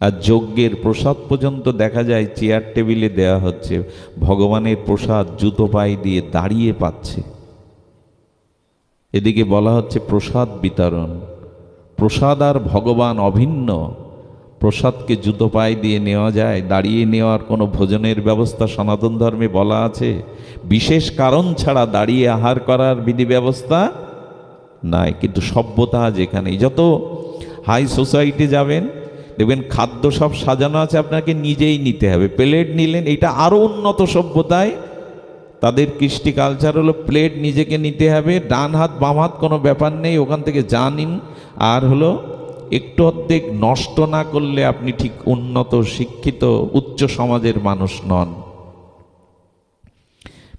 আর যজ্ঞের প্রসাদ পর্যন্ত দেখা যায় চেয়ার টেবিলে দেয়া হচ্ছে, ভগবানের প্রসাদ জুতো পায়ে দিয়ে দাঁড়িয়ে পাচ্ছে। এদিকে বলা হচ্ছে প্রসাদ বিতরণ, প্রসাদ আর ভগবান অভিন্ন। প্রসাদকে জুতো পায়ে দিয়ে নেওয়া যায়, দাঁড়িয়ে নেওয়ার কোনো ভোজনের ব্যবস্থা সনাতন ধর্মে বলা আছে? বিশেষ কারণ ছাড়া দাঁড়িয়ে আহার করার বিধি ব্যবস্থা নাই। কিন্তু সভ্যতা যেখানে, যত হাই সোসাইটি যাবেন দেখবেন খাদ্য সব সাজানো আছে, আপনাকে নিজেই নিতে হবে। প্লেট নিলেন, এটা আরও উন্নত সভ্যতায় তাদের কৃষ্টি কালচার হলো প্লেট নিজেকে নিতে হবে, ডান হাত বাম হাত কোনো ব্যাপার নেই, ওখান থেকে যা নিন। আর হলো একটু অর্ধেক নষ্ট না করলে আপনি ঠিক উন্নত শিক্ষিত উচ্চ সমাজের মানুষ নন।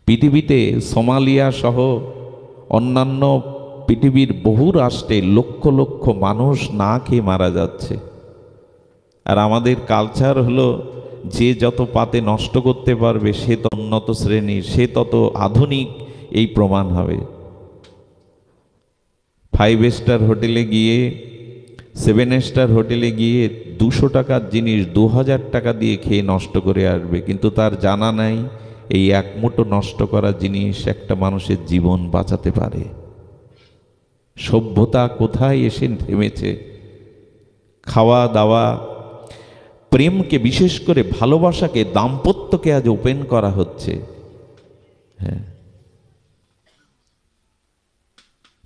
পৃথিবীতে সোমালিয়া সহ অন্যান্য পৃথিবীর বহু রাষ্ট্রে লক্ষ লক্ষ মানুষ না খেয়ে মারা যাচ্ছে। আর আমাদের কালচার হলো যে যত পাতে নষ্ট করতে পারবে সে তত উন্নত শ্রেণীর, সে তত আধুনিক, এই প্রমাণ হবে। 5 স্টার হোটেলে গিয়ে, 7 স্টার হোটেলে গিয়ে 200 টাকার জিনিস 2000 টাকা দিয়ে খেয়ে নষ্ট করে আসবে, কিন্তু তার জানা নাই এই এক মুঠো নষ্ট করা জিনিস একটা মানুষের জীবন বাঁচাতে পারে। সভ্যতা কোথায় এসে থেমেছে। খাওয়া দাওয়া, প্রেমকে, বিশেষ করে ভালোবাসাকে, দাম্পত্যকে আজ ওপেন করা হচ্ছে। হ্যাঁ,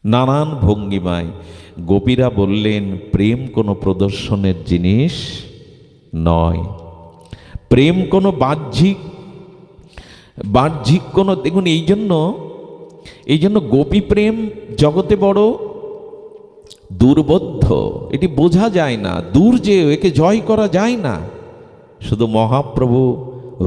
নানান ভঙ্গিমায়। গোপীরা বললেন প্রেম কোনো প্রদর্শনের জিনিস নয়, প্রেম কোনো বাহ্যিক কোনো, দেখুন এই জন্য গোপী প্রেম জগতে বড় দুর্বোধ্য, এটি বোঝা যায় না, দূর যে একে জয় করা যায় না। শুধু মহাপ্রভু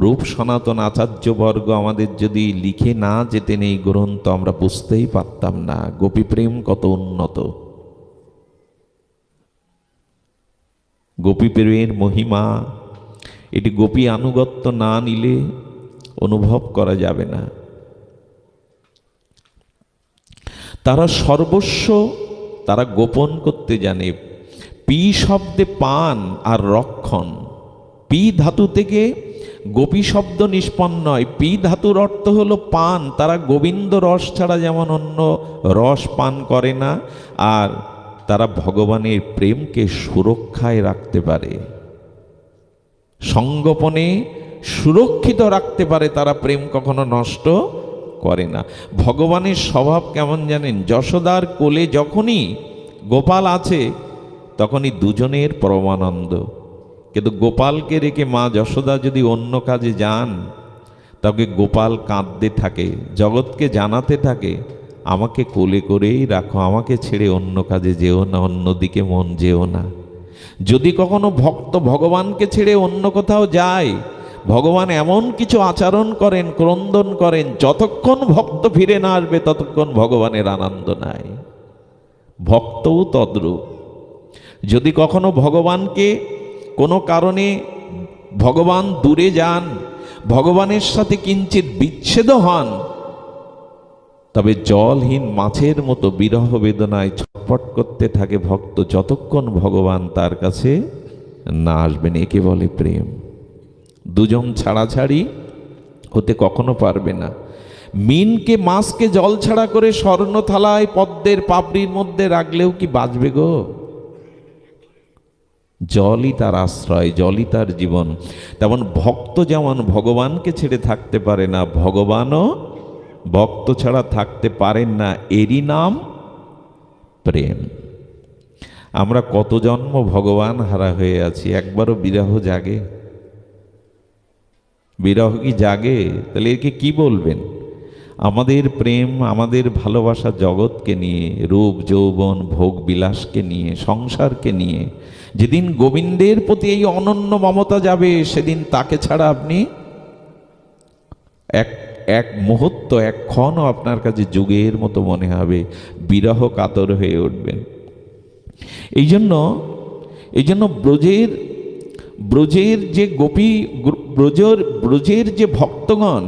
রূপ সনাতন আচার্যবর্গ আমাদের যদি লিখে না যেতেন এই গ্রন্থ, আমরা বুঝতেই পারতাম না গোপী প্রেম কত উন্নত। গোপী প্রেমের মহিমা, এটি গোপী আনুগত্য না নিলে অনুভব করা যাবে না। তারা সর্বস্ব তারা গোপন করতে জানে। পি শব্দে পান আর রক্ষণ, পি ধাতু থেকে গোপী শব্দ নিষ্পন্ন হয়। পি ধাতুর অর্থ হলো পান। তারা গোবিন্দ রস ছাড়া যেমন অন্য রস পান করে না, আর তারা ভগবানের প্রেমকে সুরক্ষায় রাখতে পারে, সংগোপনে সুরক্ষিত রাখতে পারে। তারা প্রেম কখনো নষ্ট করে না। ভগবানের স্বভাব কেমন জানেন? যশোদার কোলে যখনই গোপাল আছে তখনই দুজনের পরমানন্দ। কিন্তু গোপালকে রেখে মা যশোদা যদি অন্য কাজে যান, তবে গোপাল কাঁদতে থাকে, জগৎকে জানাতে থাকে আমাকে কোলে করেই রাখো, আমাকে ছেড়ে অন্য কাজে যেও না, অন্যদিকে মন যেও না। যদি কখনো ভক্ত ভগবানকে ছেড়ে অন্য কোথাও যায়, ভগবান এমন কিছু আচরণ করেন, ক্রন্দন করেন, যতক্ষণ ভক্ত ফিরে না আসবে ততক্ষণ ভগবানের আনন্দ নাই। ভক্তও তদ্রূপ। যদি কখনো ভগবানকে কোনো কারণে ভগবান দূরে যান, ভগবানের সাথে কিঞ্চিত বিচ্ছেদ হন, তবে জলহীন মাছের মতো বিরহ বেদনায় ছটফট করতে থাকে ভক্ত, যতক্ষণ ভগবান তার কাছে না আসবেন। একে বলে প্রেম। দুজন ছাড়াছাড়ি হতে কখনো পারবে না। মিনকে মাছকে জল ছাড়া করে স্বর্ণ থালায় পদ্মের পাপড়ির মধ্যে রাখলেও কি বাঁচবে গো? জলই তার আশ্রয়, জলই তার জীবন। তেমন ভক্ত যেমন ভগবানকে ছেড়ে থাকতে পারে না, ভগবানও ভক্ত ছাড়া থাকতে পারেন না। এরই নাম প্রেম। আমরা কত জন্ম ভগবান হারা হয়ে আছি, একবারও বিরহ জাগে? বিরহ কি জাগে? তাহলে একে কি বলবেন? আমাদের প্রেম, আমাদের ভালোবাসা জগৎকে নিয়ে, রূপ যৌবন ভোগ বিলাসকে নিয়ে, সংসারকে নিয়ে। যেদিন গোবিন্দের প্রতি এই অনন্য মমতা যাবে, সেদিন তাকে ছাড়া আপনি এক মুহূর্ত, এক ক্ষণও আপনার কাছে যুগের মতো মনে হবে, বিরহ কাতর হয়ে উঠবেন। এই জন্য ব্রজের যে গোপী, ব্রজের যে ভক্তগণ,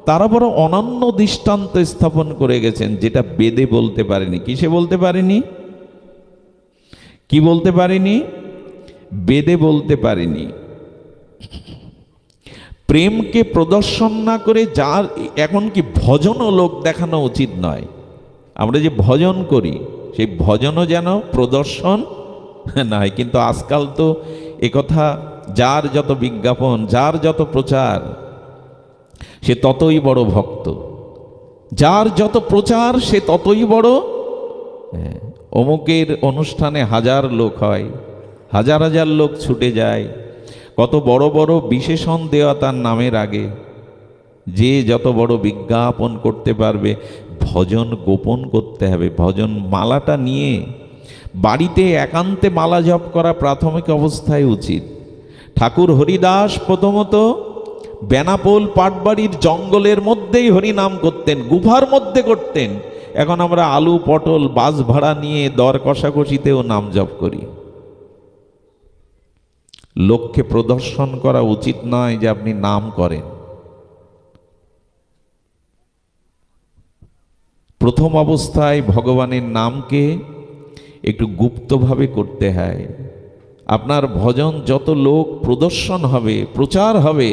তারা বড় অনন্য দৃষ্টান্ত স্থাপন করে গেছেন, যেটা বেদে বলতে পারেনি। কিসে বলতে পারেনি? কি বলতে পারেনি? বেদে বলতে পারেনি। প্রেমকে প্রদর্শন না করে, যার এখন কি ভজনও লোক দেখানো উচিত নয়। আমরা যে ভজন করি, সেই ভজনও যেন প্রদর্শন নয়। কিন্তু আজকাল তো একথা, যার যত বিজ্ঞাপন, যার যত প্রচার, সে ততই বড় ভক্ত। যার যত প্রচার, সে ততই বড়। অমুকের অনুষ্ঠানে হাজার লোক হয়, হাজার হাজার লোক ছুটে যায়, কত বড় বড় বিশেষণ দেওয়া তার নামের আগে। যে যত বড় বিজ্ঞাপন করতে পারবে, ভজন গোপন করতে হবে। ভজন মালাটা নিয়ে বাড়িতে একান্তে মালা জপ করা প্রাথমিক অবস্থায় উচিত। ঠাকুর হরিদাস প্রথমত বেনাপোল পাটবাড়ির জঙ্গলের মধ্যেই হরিনাম করতেন, গুফার মধ্যে করতেন। এখন আমরা আলু পটল বাস ভাড়া নিয়ে দর কষাকষিতেও নাম জপ করি। লোককে প্রদর্শন করা উচিত নয় যে আপনি নাম করেন। প্রথম অবস্থায় ভগবানের নামকে একটু গুপ্তভাবে করতে হয়। আপনার ভজন যত লোক প্রদর্শন হবে, প্রচার হবে,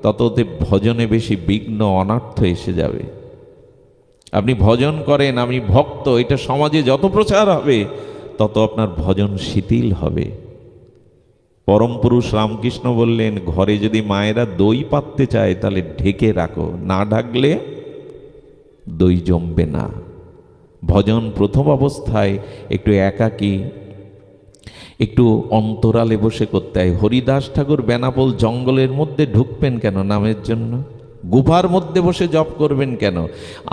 তততে ভজনে বেশি বিঘ্ন অনার্থ এসে যাবে। আপনি ভজন করেন, আমি ভক্ত, এটা সমাজে যত প্রচার হবে, তত আপনার ভজন শিথিল হবে। পরম পুরুষ রামকৃষ্ণ বললেন, ঘরে যদি মায়েরা দই পাততে চায় তাহলে ঢেকে রাখো, না ঢাকলে দই জমবে না। ভজন প্রথম অবস্থায় একটু একাকী, একটু অন্তরালে বসে করতে হয়। হরিদাস ঠাকুর বেনাপোল জঙ্গলের মধ্যে ঢুকবেন কেন নামের জন্য? গুফার মধ্যে বসে জপ করবেন কেন?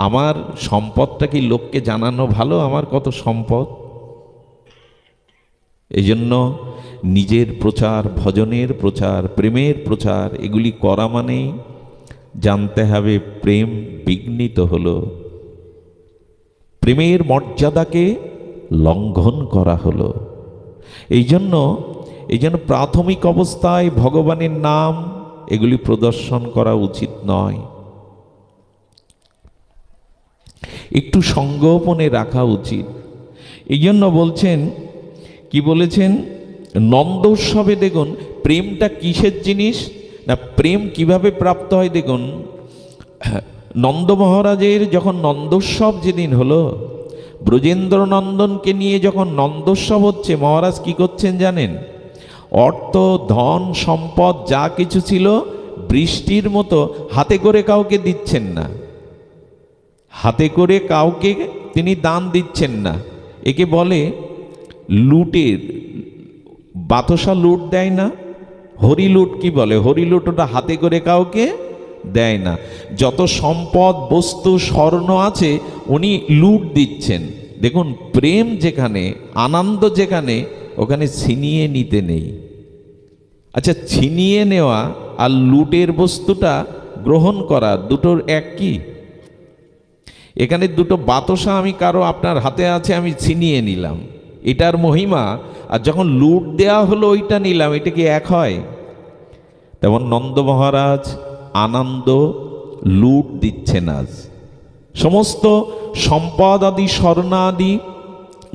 আমার সম্পদটা কি লোককে জানানো ভালো আমার কত সম্পদ? এই জন্য নিজের প্রচার, ভজনের প্রচার, প্রেমের প্রচার, এগুলি করা মানেই জানতে হবে প্রেম বিঘ্নিত হলো, প্রেমের মর্যাদাকে লঙ্ঘন করা হলো। এই জন্য প্রাথমিক অবস্থায় ভগবানের নাম এগুলি প্রদর্শন করা উচিত নয়, একটু সংগোপনে রাখা উচিত। এই জন্য বলছেন, কি বলেছেন, নন্দোৎসবে দেখুন প্রেমটা কিসের জিনিস না, প্রেম কিভাবে প্রাপ্ত হয়। দেখুন, নন্দ মহারাজের যখন নন্দোৎসব যেদিন হলো, ব্রজেন্দ্র নন্দনকে নিয়ে যখন নন্দোৎসব হচ্ছে, মহারাজ কি করছেন জানেন? অর্থ ধন সম্পদ যা কিছু ছিল বৃষ্টির মতো হাতে করে কাউকে দিচ্ছেন না, হাতে করে কাউকে তিনি দান দিচ্ছেন না। একে বলে লুটের, বাতসা লুট দেয় না, হরি লুট কি বলে, হরি লুট, ওটা হাতে করে কাউকে দেয় না। যত সম্পদ বস্তু স্বর্ণ আছে উনি লুট দিচ্ছেন। দেখুন, প্রেম যেখানে, আনন্দ যেখানে, ওখানে ছিনিয়ে নিতে নেই। আচ্ছা, ছিনিয়ে নেওয়া আর লুটের বস্তুটা গ্রহণ করা, দুটোর এক কি? এখানে দুটো বাতাসা আমি কারো আপনার হাতে আছে, আমি ছিনিয়ে নিলাম, এটার মহিমা, আর যখন লুট দেয়া হলো ওইটা নিলাম, এটা কি এক হয়? তেমন নন্দ মহারাজ আনন্দ লুট দিচ্ছেন আজ, সমস্ত সম্পদ আদি স্বর্ণাদি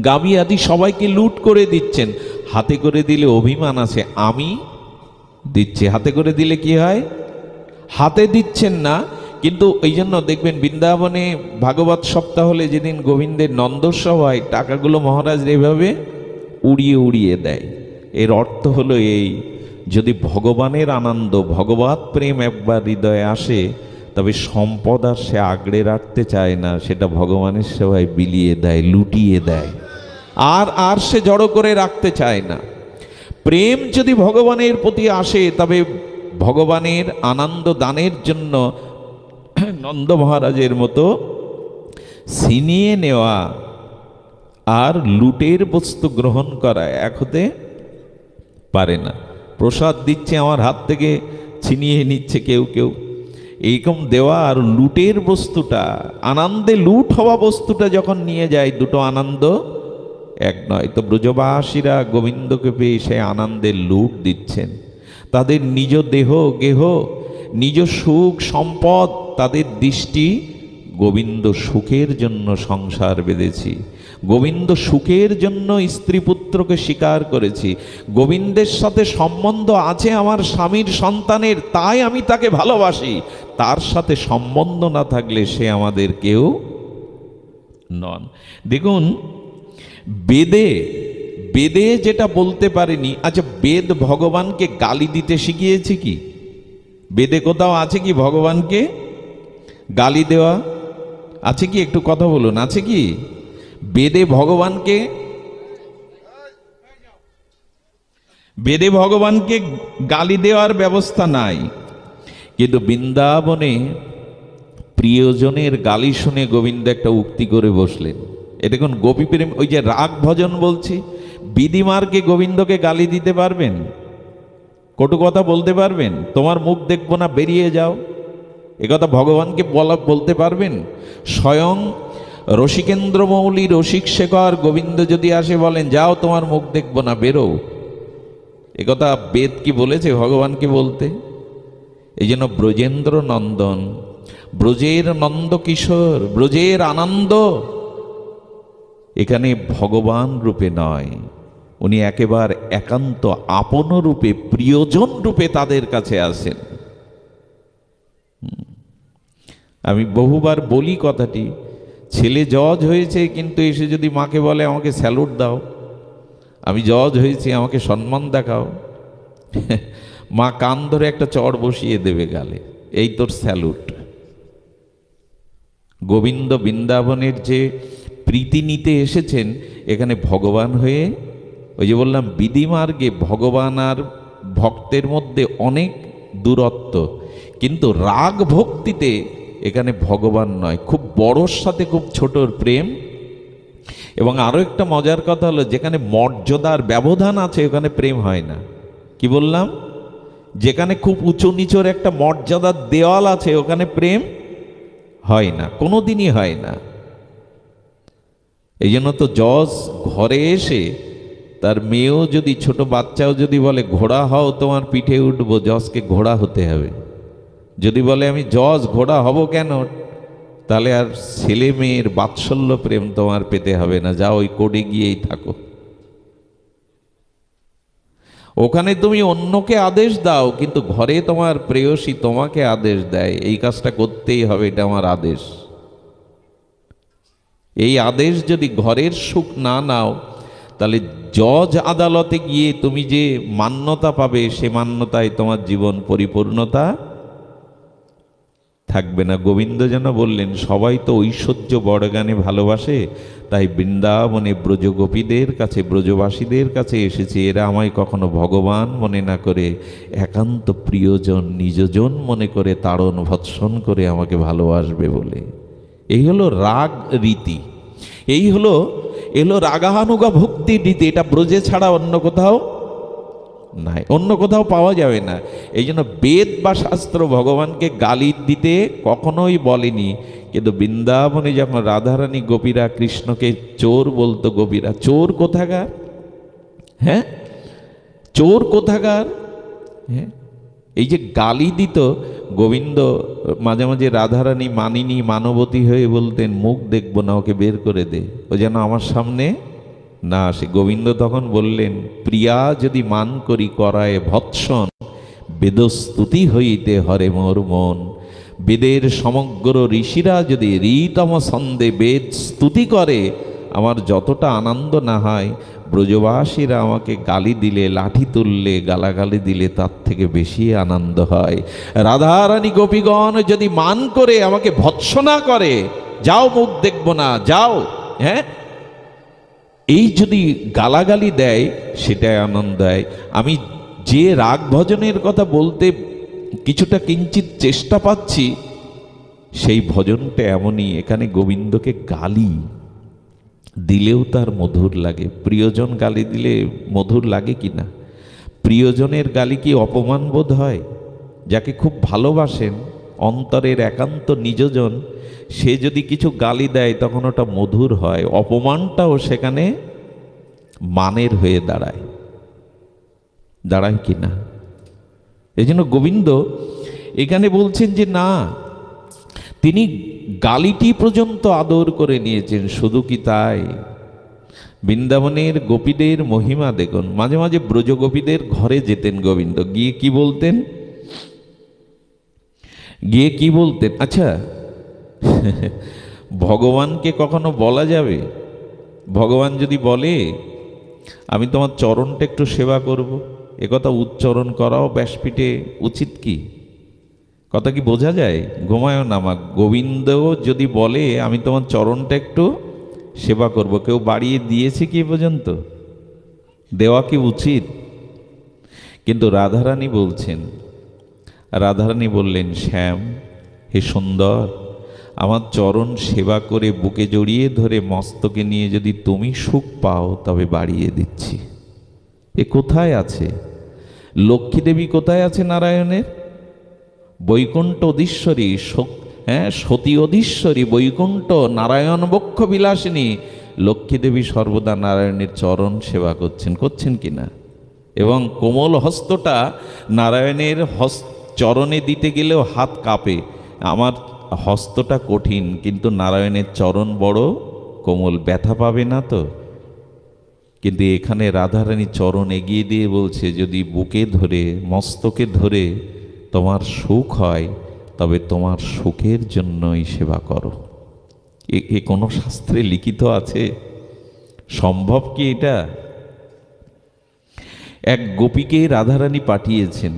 গাভী আদি সবাইকে লুট করে দিচ্ছেন। হাতে করে দিলে অভিমান আছে, আমি দিচ্ছি, হাতে করে দিলে কি হয়? হাতে দিচ্ছেন না। কিন্তু এই জন্য দেখবেন বৃন্দাবনে ভাগবত সপ্তাহ হলে যেদিন গোবিন্দের নন্দোৎসব হয়, টাকাগুলো মহারাজ এভাবে উড়িয়ে উড়িয়ে দেয়। এর অর্থ হলো এই, যদি ভগবানের আনন্দ ভগবত প্রেম একবার হৃদয়ে আসে, তবে সম্পদ আর সে আগড়ে রাখতে চায় না, সেটা ভগবানের সেবায় বিলিয়ে দেয়, লুটিয়ে দেয়, আর সে জড়ো করে রাখতে চায় না। প্রেম যদি ভগবানের প্রতি আসে, তবে ভগবানের আনন্দ দানের জন্য নন্দ মহারাজের মতো ছিনিয়ে নেওয়া আর লুটের বস্তু গ্রহণ করা এক হতে পারে না। প্রসাদ দিচ্ছে, আমার হাত থেকে ছিনিয়ে নিচ্ছে কেউ কেউ, এইরকম দেওয়া আর লুটের বস্তুটা, আনন্দে লুট হওয়া বস্তুটা যখন নিয়ে যায়, দুটো আনন্দ এক নয়। তো ব্রজবাসীরা গোবিন্দকে পেয়ে সে আনন্দের লুট দিচ্ছেন। তাদের নিজ দেহ গেহ, নিজ সুখ সম্পদ, তাদের দৃষ্টি গোবিন্দ সুখের জন্য সংসার বেঁধেছি, গোবিন্দ সুখের জন্য স্ত্রী পুত্রকে স্বীকার করেছি, গোবিন্দের সাথে সম্বন্ধ আছে আমার স্বামীর সন্তানের, তাই আমি তাকে ভালোবাসি। তার সাথে সম্বন্ধ না থাকলে সে আমাদের কেউ নন। দেখুন বেদে যেটা বলতে পারেনি, আচ্ছা বেদ ভগবানকে গালি দিতে শিখিয়েছে কি? বেদে কোথাও আছে কি ভগবানকে গালি দেওয়া? আছে কি? একটু কথা বলুন, আছে কি বেদে ভগবানকে গালি দেওয়ার ব্যবস্থা নাই। কিন্তু বৃন্দাবনে প্রিয়জনের গালি শুনে গোবিন্দ একটা উক্তি করে বসলেন। এ দেখুন গোপী প্রেম, ওই যে রাগ ভজন বলছি, বিধিমার্গে গোবিন্দকে গালি দিতে পারবেন? কটু কথা বলতে পারবেন? তোমার মুখ দেখবো না, বেরিয়ে যাও, একথা ভগবানকে বলতে পারবেন? স্বয়ং রসিকেন্দ্র মৌলি রসিক শেখর গোবিন্দ যদি আসে বলেন যাও তোমার মুখ দেখবো না, বেরো, একথা বেদ কি বলেছে ভগবানকে বলতে? এই জন্য ব্রজেন্দ্র নন্দন, ব্রজের নন্দ কিশোর, ব্রজের আনন্দ এখানে ভগবান রূপে নয়, উনি একেবারে একান্ত আপন রূপে, প্রিয়জন রূপে তাদের কাছে আসেন। আমি বহুবার বলি কথাটি, ছেলে জজ হয়েছে কিন্তু এসে যদি মাকে বলে আমাকে স্যালুট দাও, আমি জজ হয়েছি আমাকে সম্মান দেখাও, মা কান ধরে একটা চড় বসিয়ে দেবে গালে, এই তোর স্যালুট। গোবিন্দ বৃন্দাবনের যে প্রীতি নিতে এসেছেন, এখানে ভগবান হয়ে, ওই যে বললাম বিধিমার্গে ভগবান আর ভক্তের মধ্যে অনেক দূরত্ব, কিন্তু রাগ ভক্তিতে এখানে ভগবান নয়, খুব বড়োর সাথে খুব ছোটর প্রেম। এবং আরও একটা মজার কথা হলো, যেখানে মর্যাদার ব্যবধান আছে ওখানে প্রেম হয় না। কি বললাম? যেখানে খুব উঁচু নিচুর একটা মর্যাদার দেওয়াল আছে ওখানে প্রেম হয় না, কোনোদিনই হয় না। এই জন্য তো জজ ঘরে এসে তার মেয়েও যদি, ছোট বাচ্চাও যদি বলে ঘোড়া হও তোমার পিঠে উঠবো, জজকে ঘোড়া হতে হবে। যদি বলে আমি জজ ঘোড়া হব কেন, তাহলে আর ছেলে মেয়ের বাৎসল্য প্রেম তোমার পেতে হবে না, যা ওই কোডে গিয়েই থাকো। ওখানে তুমি অন্যকে আদেশ দাও, কিন্তু ঘরে তোমার প্রেয়সী তোমাকে আদেশ দেয়, এই কাজটা করতেই হবে, এটা আমার আদেশ। এই আদেশ যদি ঘরের সুখ না নাও, তাহলে জজ আদালতে গিয়ে তুমি যে মান্যতা পাবে, সে মান্যতায় তোমার জীবন পরিপূর্ণতা থাকবে না। গোবিন্দ যেন বললেন সবাই তো ঐশ্বর্য বড়গানে ভালোবাসে, তাই বৃন্দাবনে ব্রজগোপীদের কাছে, ব্রজবাসীদের কাছে এসেছি, এরা আমায় কখনো ভগবান মনে না করে একান্ত প্রিয়জন, নিজজন মনে করে তাড়ন ভৎসন করে আমাকে ভালোবাসবে বলে। এই হলো রাগ রীতি, এই হলো রাগানুগা ভক্তি রীতি। এটা ব্রজে ছাড়া অন্য কোথাও নাই, অন্য কোথাও পাওয়া যাবে না। এই জন্য বেদ বা শাস্ত্র ভগবানকে গালি দিতে কখনোই বলেনি। কিন্তু বৃন্দাবনে যখন রাধারানী গোপীরা কৃষ্ণকে চোর বলতো, গোপীরা চোর কোথাকার, হ্যাঁ চোর কোথাকার, হ্যাঁ এই যে গালি দিত গোবিন্দ, মাঝে মাঝে রাধারানী মানিনী মানবতী হয়ে বলতেন মুখ দেখবো না, ওকে বের করে দে, ও যেন আমার সামনে না আসে। গোবিন্দ তখন বললেন, প্রিয়া যদি মান করি করায় ভৎসন, বেদস্তুতি হইতে হরে মোর মন। বেদের সমগ্র ঋষিরা যদি ঋতম ছন্দে বেদ স্তুতি করে, আমার যতটা আনন্দ না হয়, ব্রজবাসীরা আমাকে গালি দিলে, লাঠি তুললে, গালাগালি দিলে তার থেকে বেশি আনন্দ হয়। রাধারানী গোপীগণ যদি মান করে আমাকে ভৎসনা করে, যাও মুখ দেখব না, যাও, হ্যাঁ এই যদি গালাগালি দেয় সেটাই আনন্দ দেয়। আমি যে রাগ ভজনের কথা বলতে কিছুটা কিঞ্চিত চেষ্টা পাচ্ছি, সেই ভজনটা এমনই, এখানে গোবিন্দকে গালি দিলেও তার মধুর লাগে। প্রিয়জন গালি দিলে মধুর লাগে কি না? প্রিয়জনের গালি কি অপমান বোধ হয়? যাকে খুব ভালোবাসেন, অন্তরের একান্ত নিজজন, সে যদি কিছু গালি দেয় তখন ওটা মধুর হয়, অপমানটাও সেখানে মানের হয়ে দাঁড়ায়, দাঁড়ায় কি না? এই জন্য গোবিন্দ এখানে বলছেন যে না, তিনি গালিটি পর্যন্ত আদর করে নিয়েছেন। শুধু কি তাই, বৃন্দাবনের গোপীদের মহিমা দেখুন। মাঝে মাঝে ব্রজগোপীদের ঘরে যেতেন গোবিন্দ, গিয়ে কি বলতেন, গিয়ে কি বলতেন? আচ্ছা ভগবানকে কখনো বলা যাবে? ভগবান যদি বলে আমি তোমার চরণটা একটু সেবা করব, একথা উচ্চারণ করাও ব্যাসপীঠে উচিত কি? কথা কি বোঝা যায়? ঘুমায়ও না মা, গোবিন্দ যদি বলে আমি তোমার চরণটা একটু সেবা করব, কেউ বাড়িয়ে দিয়েছে কি পর্যন্ত? দেওয়া কি উচিত? কিন্তু রাধারানী বলছেন, রাধারানী বললেন, শ্যাম হে সুন্দর, আমার চরণ সেবা করে বুকে জড়িয়ে ধরে মস্তকে নিয়ে যদি তুমি সুখ পাও তবে বাড়িয়ে দিচ্ছি। এ কোথায় আছে? লক্ষ্মী দেবী কোথায় আছে নারায়ণের? বৈকুণ্ঠ অধীশ্বরী, হ্যাঁ সতী অধীশ্বরী, বৈকুণ্ঠ নারায়ণ বক্ষ বিলাসিনী লক্ষ্মী দেবী সর্বদা নারায়ণের চরণ সেবা করছেন, করছেন কিনা? এবং কোমল হস্তটা নারায়ণের চরণে দিতে গেলেও হাত কাঁপে। আমার হস্তটা কঠিন, কিন্তু নারায়ণের চরণ বড় কোমল, ব্যথা পাবে না তো? কিন্তু এখানে রাধারানী চরণ এগিয়ে দিয়ে বলছে, যদি বুকে ধরে মস্তকে ধরে তোমার সুখ হয় তবে তোমার সুখের জন্যই সেবা করো। এ কোনো শাস্ত্রে লিখিত আছে? সম্ভব কি এটা? এক গোপীকে রাধারানী পাঠিয়েছেন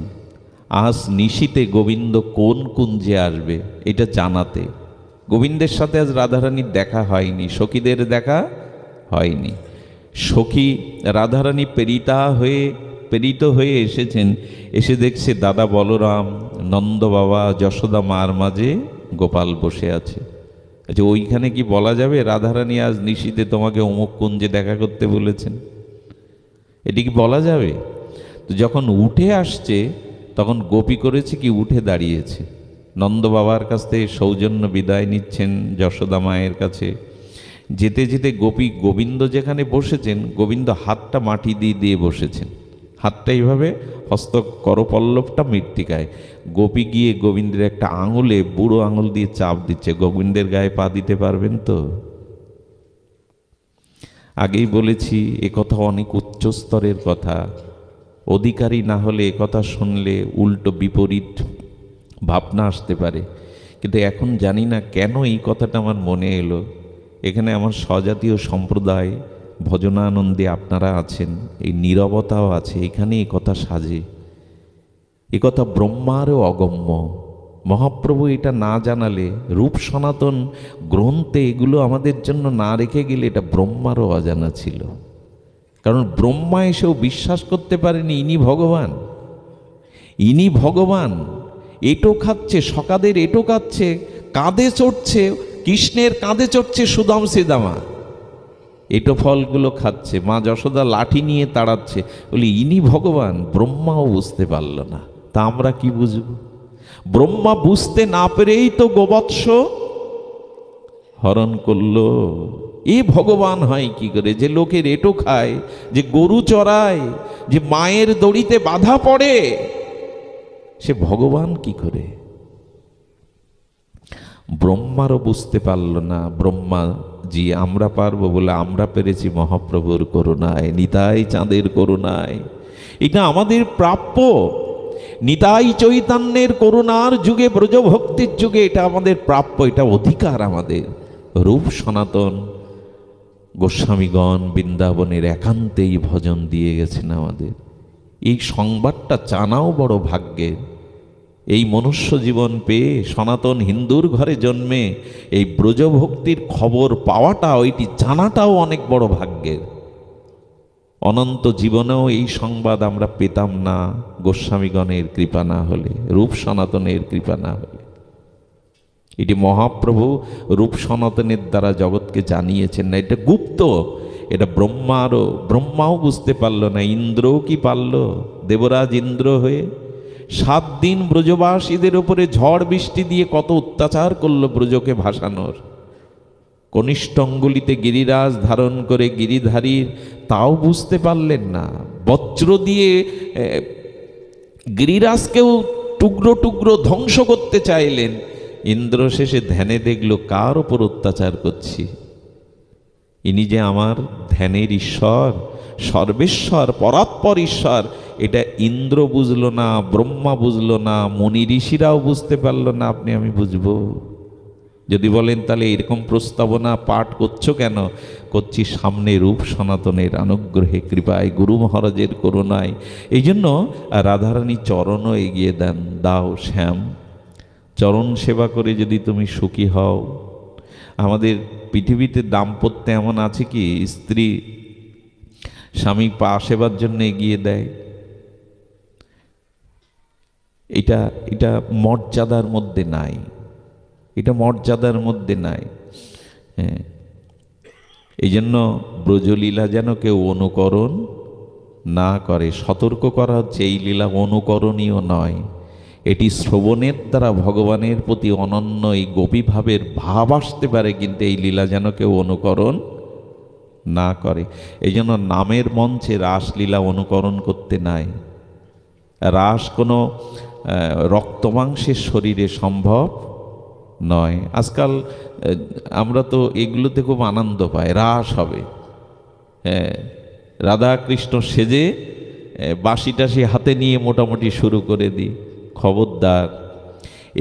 আজ নিশীতে গোবিন্দ কোন কুঞ্জে আসবে এটা জানাতে। গোবিন্দের সাথে আজ রাধারানীর দেখা হয়নি, সখীদের দেখা হয়নি। সখী রাধারানী প্রেরিত হয়ে এসেছেন, এসে দেখছে দাদা বলরাম, নন্দ বাবা, যশোদা মার মাঝে গোপাল বসে আছে। আচ্ছা ওইখানে কি বলা যাবে রাধারানী আজ নিশীতে তোমাকে অমুক কুঞ্জে দেখা করতে বলেছেন? এটি কি বলা যাবে? তো যখন উঠে আসছে তখন গোপী করেছে কি, উঠে দাঁড়িয়েছে। নন্দ বাবার কাছ থেকে সৌজন্য বিদায় নিচ্ছেন যশোদা মায়ের কাছে। যেতে যেতে গোপী, গোবিন্দ যেখানে বসেছেন, গোবিন্দ হাতটা মাটি দিয়ে দিয়ে বসেছেন, হাতটা এইভাবে, হস্ত করপল্লবটা মৃত্তিকায়। গোপী গিয়ে গোবিন্দের একটা আঙুলে, বুড়ো আঙুল দিয়ে চাপ দিচ্ছে। গোবিন্দের গায়ে পা দিতে পারবেন তো? আগেই বলেছি এ কথা অনেক উচ্চ স্তরের কথা, অধিকারী না হলে এ কথা শুনলে উল্টো বিপরীত ভাবনা আসতে পারে। কিন্তু এখন জানি না কেন এই কথাটা আমার মনে এলো। এখানে আমার স্বজাতীয় সম্প্রদায় ভজনানন্দে আপনারা আছেন, এই নীরবতাও আছে, এখানে এই কথা সাজে। এ কথা ব্রহ্মারও অগম্য। মহাপ্রভু এটা না জানালে, রূপ সনাতন গ্রন্থে এগুলো আমাদের জন্য না রেখে গেলে এটা ব্রহ্মারও অজানা ছিল। কারণ ব্রহ্মা এসেও বিশ্বাস করতে পারেনি ইনি ভগবান, ইনি ভগবান। এটো খাচ্ছে, সকাদের এটো খাচ্ছে, কাঁধে চড়ছে, কৃষ্ণের কাঁধে চড়ছে সুদাম শ্রীদামা। এটো ফলগুলো খাচ্ছে, মা যশোদা লাঠি নিয়ে তাড়াচ্ছে, বলি ইনি ভগবান। ব্রহ্মাও বুঝতে পারল না, তা আমরা কি বুঝব? ব্রহ্মা বুঝতে না পেরেই তো গোবৎস হরণ করলো। এ ভগবান হয় কি করে? যে লোকের এটো খায়, যে গরু চড়ায়, যে মায়ের দড়িতে বাধা পড়ে, সে ভগবান কি করে? ব্রহ্মারও বুঝতে পারল না। ব্রহ্মা জি আমরা পারবো বলে আমরা পেরেছি মহাপ্রভুর করুণায়, নিতাই চাঁদের করুণায়। এটা আমাদের প্রাপ্য। নিতাই চৈতন্যের করুণার যুগে, ব্রজভক্তির যুগে এটা আমাদের প্রাপ্য, এটা অধিকার আমাদের। রূপ সনাতন গোস্বামীগণ বৃন্দাবনের একান্তেই ভজন দিয়ে গেছেন আমাদের। এই সংবাদটা জানাও বড় ভাগ্যের। এই মনুষ্য জীবন পেয়ে, সনাতন হিন্দুর ঘরে জন্মে এই ব্রজভক্তির খবর পাওয়াটা, ওইটি জানাটাও অনেক বড় ভাগ্যের। অনন্ত জীবনেও এই সংবাদ আমরা পেতাম না গোস্বামীগণের কৃপা না হলে, রূপ সনাতনের কৃপা না হলে। এটি মহাপ্রভু রূপ সনাতনের দ্বারা জগৎকে জানিয়েছেন না, এটা গুপ্ত। এটা ব্রহ্মাও বুঝতে পারল না, ইন্দ্রও কি পারল? দেবরাজ ইন্দ্র হয়ে 7 দিন ব্রজবাসীদের উপরে ঝড় বৃষ্টি দিয়ে কত অত্যাচার করলো ব্রজকে ভাসানোর। কনিষ্ঠ অঙ্গুলিতে গিরিরাজ ধারণ করে গিরিধারীর তাও বুঝতে পারলেন না। বজ্র দিয়ে গিরিরাজকেও টুকরো টুকরো ধ্বংস করতে চাইলেন। ইন্দ্র শেষে ধ্যানে দেখল কার ওপর অত্যাচার করছি, ইনি যে আমার ধ্যানের ঈশ্বর, সর্বেশ্বর, পরাৎপর ঈশ্বর। এটা ইন্দ্র বুঝলো না, ব্রহ্মা বুঝলো না, মুনি ঋষিরাও বুঝতে পারল না। আপনি আমি বুঝবো? যদি বলেন তাহলে এরকম প্রস্তাবনা পাঠ করছো কেন? করছি সামনে রূপ সনাতনের অনুগ্রহে, কৃপায়, গুরু মহারাজের করুণায়। এই জন্য রাধারানী চরণও এগিয়ে দেন, দাও শ্যাম, চরণ সেবা করে যদি তুমি সুখী হও। আমাদের পৃথিবীতে দাম্পত্যে এমন আছে কি স্ত্রী স্বামী পা সেবার জন্য এগিয়ে দেয়? এটা মর্যাদার মধ্যে নাই, এটা মর্যাদার মধ্যে নাই। হ্যাঁ, এই জন্য ব্রজলীলা যেন কেউ অনুকরণ না করে। সতর্ক করা হচ্ছে এই লীলা অনুকরণীয় নয়। এটি শ্রবণের দ্বারা ভগবানের প্রতি অনন্য এই গোপীভাবের ভাব আসতে পারে, কিন্তু এই লীলা যেন কেউ অনুকরণ না করে। এই জন্য নামের মঞ্চে রাসলীলা অনুকরণ করতে নাই। রাস কোনো রক্তমাংসের শরীরে সম্ভব নয়। আজকাল আমরা তো এগুলোতে খুব আনন্দ পাই, রাস হবে, হ্যাঁ, রাধা কৃষ্ণ সেজে বাঁশি টাশি হাতে নিয়ে মোটামুটি শুরু করে দিই। খবরদার,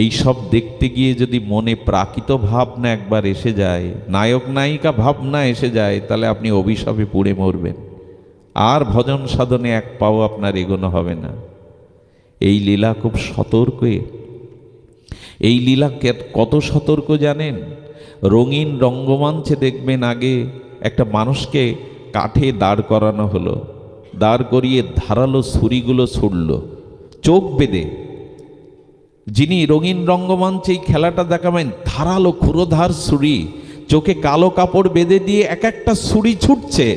এই সব দেখতে গিয়ে যদি মনে প্রাকৃত ভাবনা একবার এসে যায়, নায়ক নায়িকা ভাবনা এসে যায়, তাহলে আপনি অভিশাপে পুড়ে মরবেন। আর ভজন সাধনে এক পাও আপনার এগোনো হবে না। এই লীলা খুব সতর্ক। এই লীলা কত সতর্ক জানেন? রঙিন রঙ্গমঞ্চে দেখবেন আগে একটা মানুষকে কাঠে দাঁড় করানো হলো, দাঁড় করিয়ে ধারালো ছুরিগুলো ছুড়ল চোখ বেঁধে। যিনি রঙিন রঙ্গমঞ্চে এই খেলাটা দেখাবেন, ধারালো ক্ষুরোধার ছুরি, চোখে কালো কাপড় বেঁধে দিয়ে এক একটা ছুরি ছুটছে,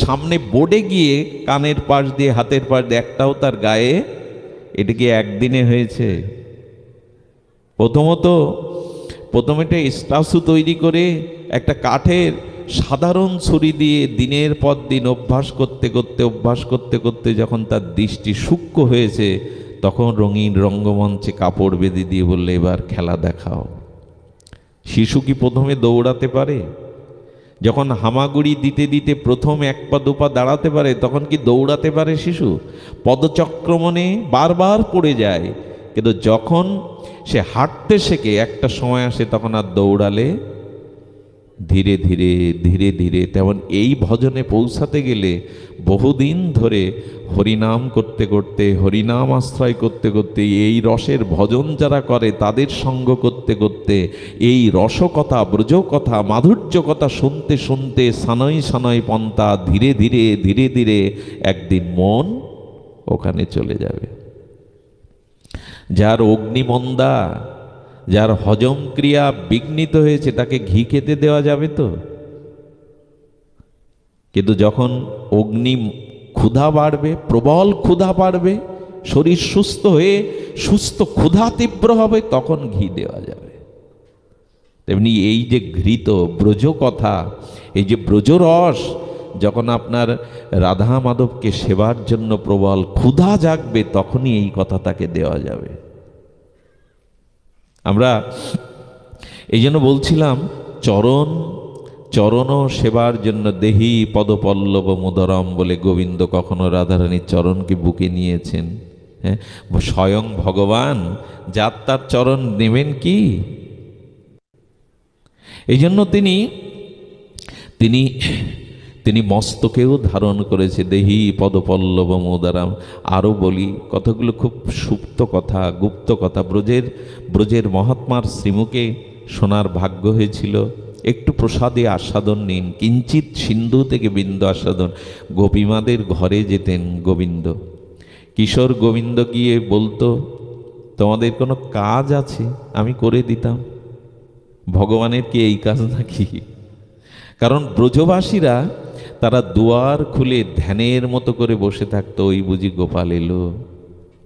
সামনে বোর্ডে গিয়ে কানের পাশ দিয়ে হাতের পাশ দিয়ে একটাও তার গায়ে। এটা কি একদিনে হয়েছে? প্রথমে একটা স্ট্যাচু তৈরি করে একটা কাঠের সাধারণ ছুরি দিয়ে দিনের পর দিন অভ্যাস করতে করতে যখন তার দৃষ্টি সূক্ষ্ম হয়েছে, তখন রঙিন রঙ্গমঞ্চে কাপড় বেঁধে দিয়ে বললে এবার খেলা দেখাও। শিশু কি প্রথমে দৌড়াতে পারে? যখন হামাগুড়ি দিতে দিতে প্রথম 1 পা 2 পা দাঁড়াতে পারে, তখন কি দৌড়াতে পারে শিশু? পদচক্রমণে বারবার পড়ে যায়। কিন্তু যখন সে হাঁটতে শেখে, একটা সময় আসে তখন আর দৌড়ালে ধীরে ধীরে ধীরে ধীরে। তেমন এই ভজনে পৌঁছাতে গেলে বহুদিন ধরে হরিনাম করতে করতে, হরিনাম আশ্রয় করতে করতে, এই রসের ভজন যারা করে তাদের সঙ্গ করতে করতে, এই রসকথা, ব্রজকথা, মাধুর্য কথা শুনতে শুনতে সানয় সানয় পন্থা ধীরে ধীরে ধীরে ধীরে একদিন মন ওখানে চলে যাবে। যার অগ্নিমন্দা, যার হজম ক্রিয়া বিঘ্নিত হয়েছে, তাকে ঘি খেতে দেওয়া যাবে তো? কিন্তু যখন অগ্নি ক্ষুধা বাড়বে, প্রবল ক্ষুধা বাড়বে, শরীর সুস্থ হয়ে সুস্থ ক্ষুধা তীব্র হবে, তখন ঘি দেওয়া যাবে। তেমনি এই যে ঘৃত ব্রজ কথা, এই যে ব্রজরস, যখন আপনার রাধা মাধবকে সেবার জন্য প্রবল ক্ষুধা জাগবে, তখনই এই কথা তাকে দেওয়া যাবে। আমরা এই জন্য বলছিলাম, চরণ সেবার জন্য দেহি পদপল্লব মুদরম বলে গোবিন্দ কখনো রাধারানীর চরণকে বুকে নিয়েছেন। হ্যাঁ, স্বয়ং ভগবান যার তার চরণ নেবেন কি? এই জন্য তিনি মস্তকেও ধারণ করেছে দেহি পদপল্লব মুদরম। আরও বলি, কথাগুলো খুব সুপ্ত কথা, গুপ্ত কথা, ব্রজের মহাত্মার শ্রীমুখে শোনার ভাগ্য হয়েছিল। একটু প্রসাদে আস্বাদন নিন, কিঞ্চিত সিন্ধু থেকে বিন্দু আস্বাদন। গোপীমাদের ঘরে যেতেন গোবিন্দ, কিশোর গোবিন্দ গিয়ে বলতো, তোমাদের কোনো কাজ আছে আমি করে দিতাম। ভগবানের কি এই কাজ নাকি? কারণ ব্রজবাসীরা তারা দুয়ার খুলে ধ্যানের মতো করে বসে থাকতো, ওই বুঝি গোপাল এলো,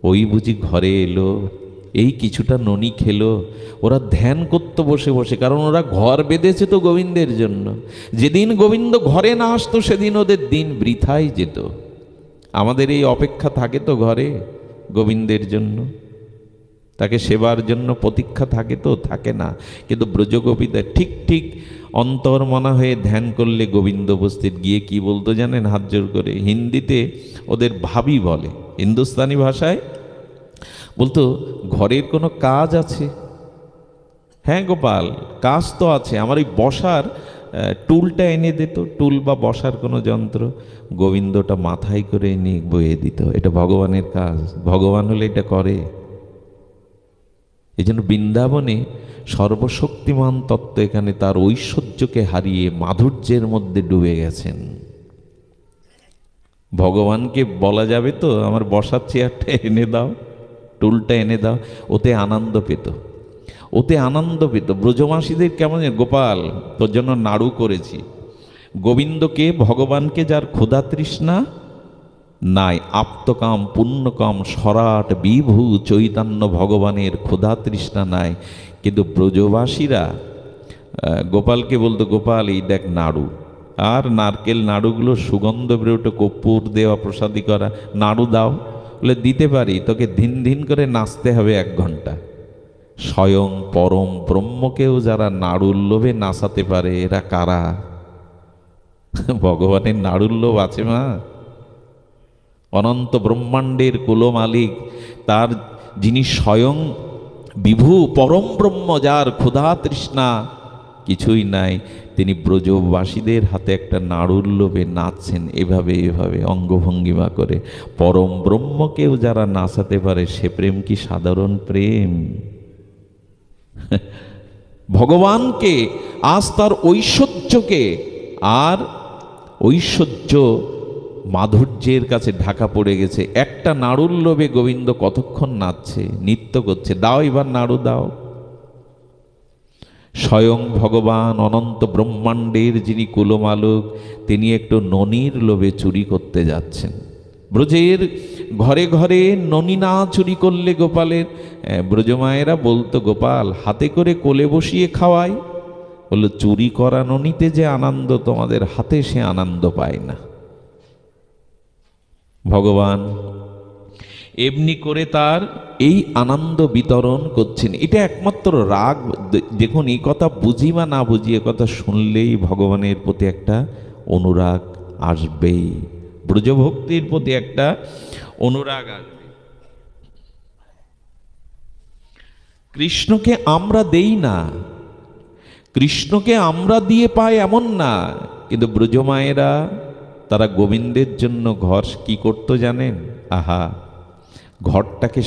ওই বুঝি ঘরে এলো, এই কিছুটা ননি খেলো। ওরা ধ্যান করতো বসে বসে, কারণ ওরা ঘর বেঁধেছে তো গোবিন্দের জন্য। যেদিন গোবিন্দ ঘরে না আসতো সেদিন ওদের দিন বৃথাই যেত। আমাদের এই অপেক্ষা থাকে তো ঘরে গোবিন্দের জন্য, তাকে সেবার জন্য প্রতীক্ষা থাকে তো? থাকে না। কিন্তু ব্রজগোপীদের ঠিক অন্তর্মনা হয়ে ধ্যান করলে গোবিন্দ উপস্থিত। গিয়ে কি বলতো জানেন? হাত জোর করে, হিন্দিতে ওদের ভাবি বলে, হিন্দুস্তানি ভাষায় বলতো, ঘরের কোনো কাজ আছে? হ্যাঁ গোপাল, কাজ তো আছে, আমার ওই বসার টুলটা এনে দিত, টুল বা বসার কোনো যন্ত্র। গোবিন্দটা মাথায় করে এনে বয়ে দিত। এটা ভগবানের কাজ, ভগবান হলে এটা করে। এই জন্য বৃন্দাবনে সর্বশক্তিমান তত্ত্ব এখানে তার ঐশ্বর্যকে হারিয়ে মাধুর্যের মধ্যে ডুবে গেছেন। ভগবানকে বলা যাবে তো, আমার বসার চেয়ারটা এনে দাও, টুলটা এনে দাও, ওতে আনন্দ পেত, ওতে আনন্দ পেত। ব্রজমাসীদের কেমন, গোপাল তোর জন্য নাড়ু করেছি। গোবিন্দকে, ভগবানকে যার ক্ষুধা তৃষ্ণা নাই, আপ্তকাম পুণ্যকাম সরাট বিভু চৈতন্য ভগবানের ক্ষুধা তৃষ্ণা নাই। কিন্তু ব্রজবাসীরা গোপালকে বলতো, গোপাল এই দেখ নাড়ু, আর নারকেল নাড়ুগুলো সুগন্ধ বেরোটো, কর্পূর দেওয়া, প্রসাদী করা, নাড়ু দাও। বলে দিতে পারি, তোকে ধিন ধিন করে নাচতে হবে 1 ঘন্টা। স্বয়ং পরম ব্রহ্মকেও যারা নাড়ুর লোভে নাচাতে পারে, এরা কারা? ভগবানের নাড়ুর লোভ আছে মা? অনন্ত ব্রহ্মাণ্ডের কুল মালিক, তার যিনি স্বয়ং বিভু পরম ব্রহ্ম, যার ক্ষুধা তৃষ্ণা কিছুই নাই, তিনি ব্রজবাসীদের হাতে একটা নাড়ুর লোভে নাচছেন, এভাবে অঙ্গভঙ্গিমা করে। পরম ব্রহ্মকেও যারা নাচাতে পারে, সে প্রেম কি সাধারণ প্রেম? ভগবানকে আজ তার ঐশ্বর্যকে, আর ঐশ্বর্য মাধুর্যের কাছে ঢাকা পড়ে গেছে। একটা নাড়ুর লোভে গোবিন্দ কতক্ষণ নাচছে, নৃত্য করছে। দাও এবার নাড়ু দাও। স্বয়ং ভগবান অনন্ত ব্রহ্মাণ্ডের যিনি কুলমালক, তিনি একটু ননির লোভে চুরি করতে যাচ্ছেন। ব্রজের ঘরে ঘরে ননি না চুরি করলে গোপালের, ব্রজমায়েরা বলতো, গোপাল হাতে করে কোলে বসিয়ে খাওয়াই। বললো, চুরি করা ননিতে যে আনন্দ, তোমাদের হাতে সে আনন্দ পায় না। ভগবান এমনি করে তার এই আনন্দ বিতরণ করছেন। এটা একমাত্র রাগ। দেখুন, এই কথা বুঝি বা না বুঝি, এ কথা শুনলেই ভগবানের প্রতি একটা অনুরাগ আসবেই, ব্রজভক্তির প্রতি একটা অনুরাগ আসবে। কৃষ্ণকে আমরা দেই না, কৃষ্ণকে আমরা দিয়ে পাই এমন না, কিন্তু ব্রজমায়েরা তারা গোবিন্দের জন্য ঘর কি করতো জানেন? আহা, ঘরটাকে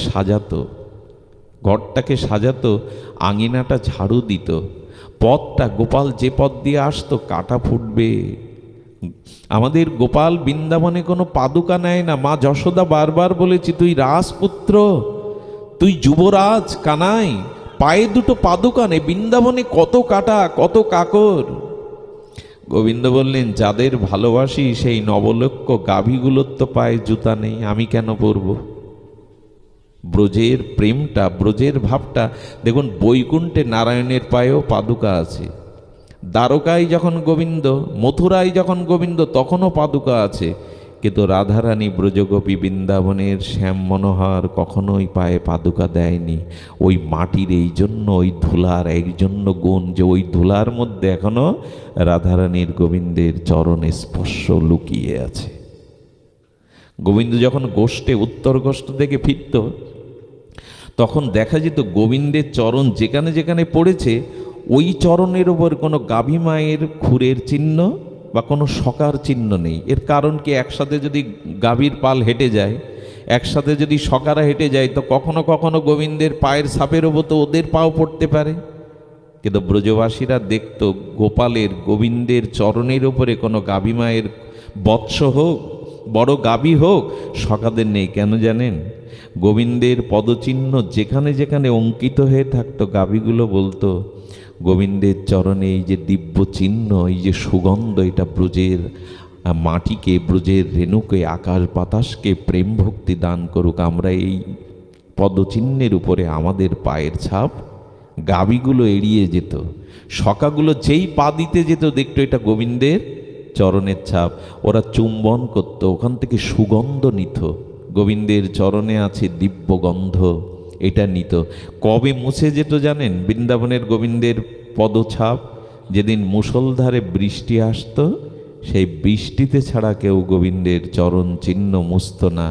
সাজাতো, আঙিনাটা ঝাড়ু দিত, পথটা, গোপাল যে পথ দিয়ে আসতো, কাটা ফুটবে। আমাদের গোপাল বৃন্দাবনে কোনো পাদুকা নেয় না। মা যশোদা বারবার বলেছি, তুই রাজপুত্র, তুই যুবরাজ কানাই, পায়ে দুটো পাদুকা নে। বৃন্দাবনে কত কাটা, কত কাকর। গোবিন্দ বললেন, যাদের ভালোবাসি সেই নবলক্ষ গাভীগুলোর তো পায়ে জুতা নেই, আমি কেন পরব? ব্রজের প্রেমটা, ব্রজের ভাবটা দেখুন। বৈকুণ্ঠে নারায়ণের পায়েও পাদুকা আছে, দ্বারকায় যখন গোবিন্দ, মথুরায় যখন গোবিন্দ, তখনও পাদুকা আছে। কিন্তু রাধারানী ব্রজগোপী বৃন্দাবনের শ্যাম মনোহর কখনোই পায়ে পাদুকা দেয়নি। ওই মাটির এই জন্য, ওই ধুলার এই জন্য গুণ যে ওই ধুলার মধ্যে এখনো রাধারানীর গোবিন্দের চরণ স্পর্শ লুকিয়ে আছে। গোবিন্দ যখন গোষ্ঠে, উত্তর গোষ্ঠ থেকে ফিরত, তখন দেখা যেত গোবিন্দের চরণ যেখানে যেখানে পড়েছে ওই চরণের ওপর কোনো গাভী মায়ের খুরের চিহ্ন বা কোনো সকার চিহ্ন নেই। এর কারণ কি, একসাথে যদি গাভীর পাল হেঁটে যায়, একসাথে যদি সকারা হেঁটে যায়, তো কখনো কখনো গোবিন্দের পায়ের ছাপের ওপর তো ওদের পাও পড়তে পারে। কিন্তু ব্রজবাসীরা দেখত গোপালের, গোবিন্দের চরণের ওপরে কোনো গাভী মায়ের বৎস হোক, বড় গাভী হোক, সকাদের নেই। কেন জানেন? গোবিন্দের পদচিহ্ন যেখানে যেখানে অঙ্কিত হয়ে থাকতো, গাভীগুলো বলতো গোবিন্দের চরণে এই যে দিব্য চিহ্ন, এই যে সুগন্ধ, এটা ব্রজের মাটিকে, ব্রজের রেণুকে, আকাশ বাতাসকে প্রেম ভক্তি দান করুক। আমরা এই পদচিহ্নের উপরে আমাদের পায়ের ছাপ। গাভীগুলো এড়িয়ে যেত, সকাগুলো যেই পা দিতে যেত দেখতো এটা গোবিন্দের চরণের ছাপ। ওরা চুম্বন করত, ওখান থেকে সুগন্ধ নিত। গোবিন্দের চরণে আছে দিব্য গন্ধ, এটা নিত। কবে মুছে যেত জানেন? বৃন্দাবনের গোবিন্দের পদছাপ যেদিন মুষলধারে বৃষ্টি আসতো, সেই বৃষ্টিতে ছাড়া কেউ গোবিন্দের চরণ চিহ্ন মুছত না।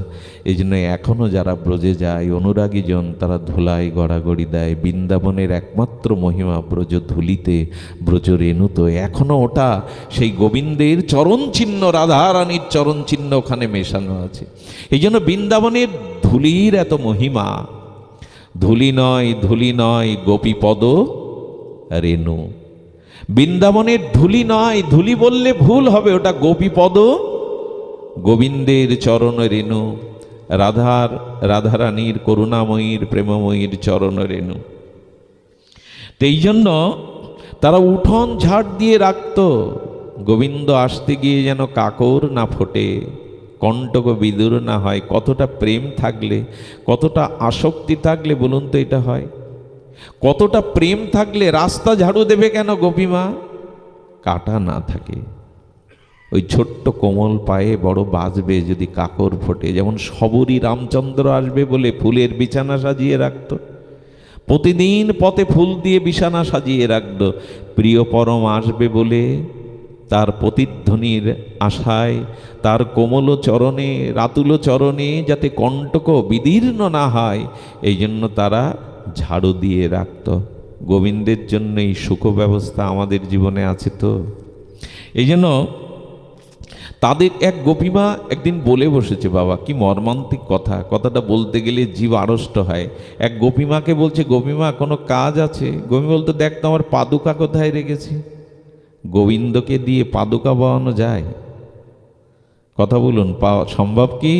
এই জন্য এখনও যারা ব্রজে যায় অনুরাগীজন, তারা ধুলায় গড়াগড়ি দেয়। বৃন্দাবনের একমাত্র মহিমা ব্রজ ধুলিতে, ব্রজ রেণুতে এখনও ওটা সেই গোবিন্দের চরণ চিহ্ন, রাধারানীর চরণ চিহ্ন ওখানে মেশানো আছে। এই জন্য বৃন্দাবনের ধুলির এত মহিমা। ধুলি নয়, ধুলি নয়, গোপীপদ রেণু। বৃন্দাবনের ধুলি নয়, ধুলি বললে ভুল হবে, ওটা গোপীপদ, গোবিন্দের চরণ রেণু, রাধারানীর করুণাময়ীর প্রেমময়ীর চরণ রেণু। তো এই জন্য তারা উঠোন ঝাড় দিয়ে রাখত, গোবিন্দ আসতে গিয়ে যেন কাকর না ফোটে, কণ্টক বিদুর না হয়। কতটা প্রেম থাকলে, কতটা আসক্তি থাকলে বলুন তো এটা হয়? কতটা প্রেম থাকলে রাস্তা ঝাড়ু দেবে কেন গোপীমা? কাটা না থাকে, ওই ছোট্ট কোমল পায়ে বড় বাজবে যদি কাকর ফোটে। যেমন সবরী রামচন্দ্র আসবে বলে ফুলের বিছানা সাজিয়ে রাখত, প্রতিদিন পথে ফুল দিয়ে বিছানা সাজিয়ে রাখত। প্রিয় পরম আসবে বলে তার প্রতিধ্বনির আশায়, তার কোমল চরণে, রাতুল চরণে যাতে কণ্টক বিদীর্ণ না হয়, এই জন্য তারা ঝাড়ু দিয়ে রাখত। গোবিন্দের জন্য এই সুখ ব্যবস্থা আমাদের জীবনে আছে তো। এই জন্য তাদের এক গোপীমা একদিন বলে বসেছে, বাবা কি মর্মান্তিক কথা, কথাটা বলতে গেলে জীব আড়ষ্ট হয়। এক গোপীমাকে বলছে, গোপীমা কোনো কাজ আছে? গোপীমা বলতো, দেখ তো আমার পাদুকা কোথায় রেখেছি। গোবিন্দকে দিয়ে পাদুকা বওয়ানো যায়? কথা বলুন, সম্ভব কি?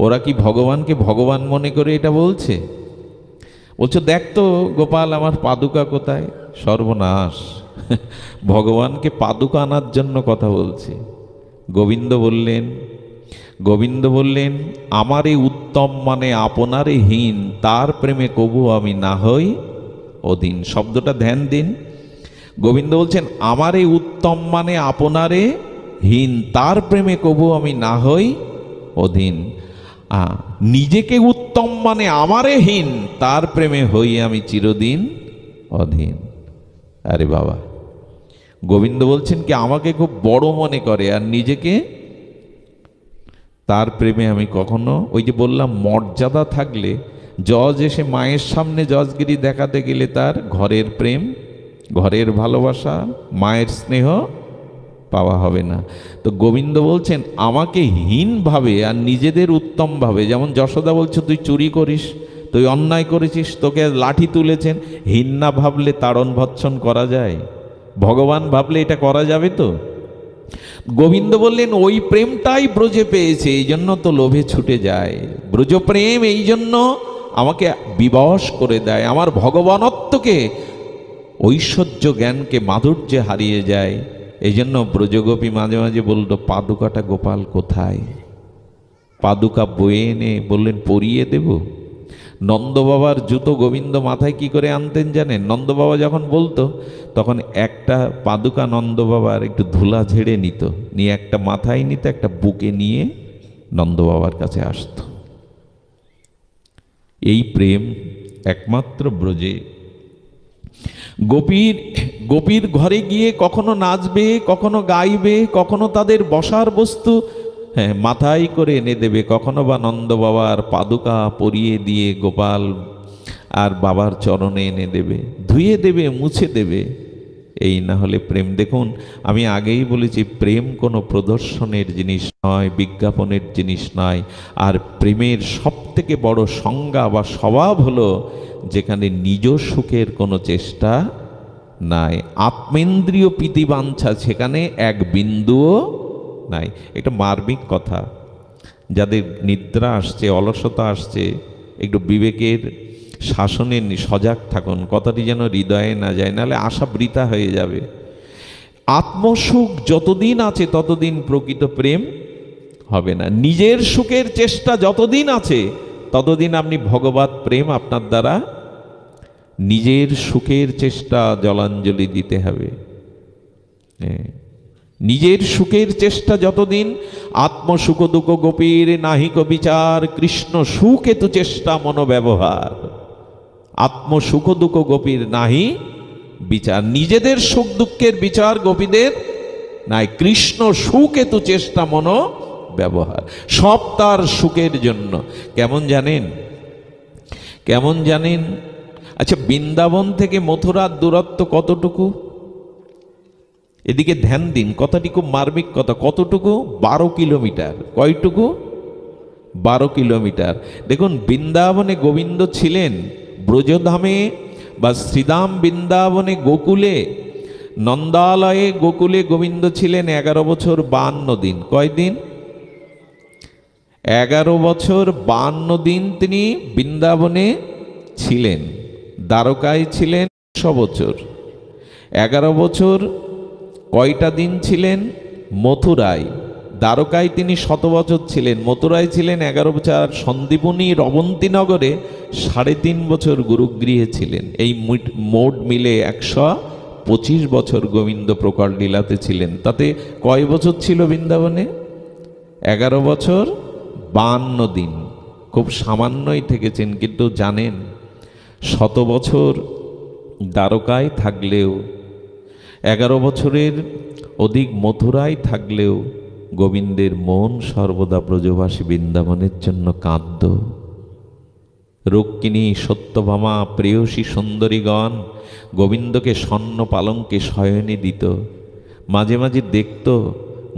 ওরা কি ভগবানকে ভগবান মনে করে এটা বলছে? বলছো দেখ তো গোপাল আমার পাদুকা কোথায়। সর্বনাশ, ভগবানকে পাদুকা আনার জন্য কথা বলছে। গোবিন্দ বললেন আমারে উত্তম মানে আপনারে হীন, তার প্রেমে কবু আমি না হই অধীন। শব্দটা ধ্যান দিন। গোবিন্দ বলছেন আমারে উত্তম মানে আপনারে হীন, তার প্রেমে কবু আমি না হই অধীন। নিজেকে উত্তম মানে আমারে হীন, তার প্রেমে হই আমি চিরদিন অধীন। আরে বাবা, গোবিন্দ বলছেন কি আমাকে খুব বড় মনে করে আর নিজেকে, তার প্রেমে আমি কখনো, ওই যে বললাম মর্যাদা থাকলে, জজ এসে মায়ের সামনে জজগিরি দেখাতে গেলে তার ঘরের প্রেম, ঘরের ভালোবাসা, মায়ের স্নেহ পাওয়া হবে না। তো গোবিন্দ বলছেন আমাকে হীন ভাবে আর নিজেদের উত্তম ভাবে। যেমন যশোদা বলছে তুই চুরি করিস, তুই অন্যায় করেছিস, তোকে লাঠি তুলেছেন। হীন না ভাবলে তাড়ন ভৎসন করা যায়? ভগবান ভাবলে এটা করা যাবে তো? গোবিন্দ বললেন ওই প্রেমটাই ব্রজে পেয়েছে, এই জন্য তো লোভে ছুটে যায়। ব্রজ প্রেম এই জন্য আমাকে বিবশ করে দেয়, আমার ভগবানত্বকে, ঐশ্বর্য জ্ঞানকে, মাধুর্যে হারিয়ে যায়। এই জন্য ব্রজগোপী মাঝে মাঝে বলতো, পাদুকাটা গোপাল কোথায়? পাদুকা বয়ে এনে বললেন পরিয়ে দেব। নন্দবাবার জুতো গোবিন্দ মাথায় কি করে আনতেন জানেন? নন্দবাবা যখন বলতো তখন একটা পাদুকা নন্দবাবার একটু ধুলা ঝেড়ে নিত, নিয়ে একটা মাথায় নিত, একটা বুকে নিয়ে নন্দবাবার কাছে আসতো। এই প্রেম একমাত্র ব্রজে। গোপীর ঘরে গিয়ে কখনো নাচবে, কখনো গাইবে, কখনো তাদের বসার বস্তু মাথায় করে এনে দেবে, কখনো বা নন্দ বাবার পাদুকা পরিয়ে দিয়ে গোপাল আর বাবার চরণে এনে দেবে, ধুয়ে দেবে, মুছে দেবে। এই না হলে প্রেম। দেখুন, আমি আগেই বলেছি, প্রেম কোনো প্রদর্শনের জিনিস নয়, বিজ্ঞাপনের জিনিস নয়। আর প্রেমের সবথেকে বড় সংজ্ঞা বা স্বভাব হলো যেখানে নিজ সুখের কোনো চেষ্টা নাই, আত্মেন্দ্রিয় প্রীতিবাঞ্ছা সেখানে এক বিন্দুও নাই। এটা মার্মিক কথা। যাদের নিদ্রা আসছে, অলসতা আসছে, একটু বিবেকের শাসনে সজাগ থাকুন, কথাটি যেন হৃদয়ে না যায়, নাহলে আশা বৃথা হয়ে যাবে। আত্মসুখ যতদিন আছে ততদিন প্রকৃত প্রেম হবে না। নিজের সুখের চেষ্টা যতদিন আছে ততদিন আপনি ভগবৎ প্রেম আপনার দ্বারা, নিজের সুখের চেষ্টা জলাঞ্জলি দিতে হবে। নিজের সুখের চেষ্টা যতদিন, আত্মসুখ দুঃখ গোপীর নাহিক বিচার, কৃষ্ণ সুখেতু চেষ্টা মনোব্যবহার। আত্মসুখ দুঃখ গোপীর নাহি বিচার, নিজেদের সুখ দুঃখের বিচার গোপীদের নাই, কৃষ্ণ সুখেতু চেষ্টা মনো ব্যবহার, সব তার সুখের জন্য। কেমন জানেন? কেমন জানেন? আচ্ছা, বৃন্দাবন থেকে মথুরার দূরত্ব কতটুকু? এদিকে ধ্যান দিন, কথাটি খুব মার্মিক কথা। কতটুকু? 12 কিলোমিটার। কয়টুকু? 12 কিলোমিটার। দেখুন, বৃন্দাবনে গোবিন্দ ছিলেন, ব্রজধামে বা শ্রীধাম বৃন্দাবনে গোকুলে, নন্দালয়ে গোকুলে গোবিন্দ ছিলেন 11 বছর 52 দিন। কয়দিন? 11 বছর 52 দিন তিনি বৃন্দাবনে ছিলেন। দ্বারকায় ছিলেন 100 বছর। 11 বছর কয়টা দিন ছিলেন? মথুরায়। দ্বারকায় তিনি 100 বছর ছিলেন, মথুরায় ছিলেন 11 বছর। সন্দীপনী রবন্তীনগরে 3.5 বছর গুরুগৃহে ছিলেন। এই মোট মিলে 125 বছর গোবিন্দ প্রকট লীলাতে ছিলেন। তাতে কয় বছর ছিল বৃন্দাবনে? 11 বছর 52 দিন। খুব সামান্যই থেকেছেন। কিন্তু জানেন, 100 বছর দ্বারকায় থাকলেও, 11 বছরের অধিক মথুরায় থাকলেও গোবিন্দের মন সর্বদা ব্রজবাসী বৃন্দাবনের জন্য কাঁদত। রুক্মিণী, সত্যভামা, প্রেয়সী সুন্দরীগণ গোবিন্দকে স্বর্ণ পালঙ্কে শয়নে দিত। মাঝে মাঝে দেখত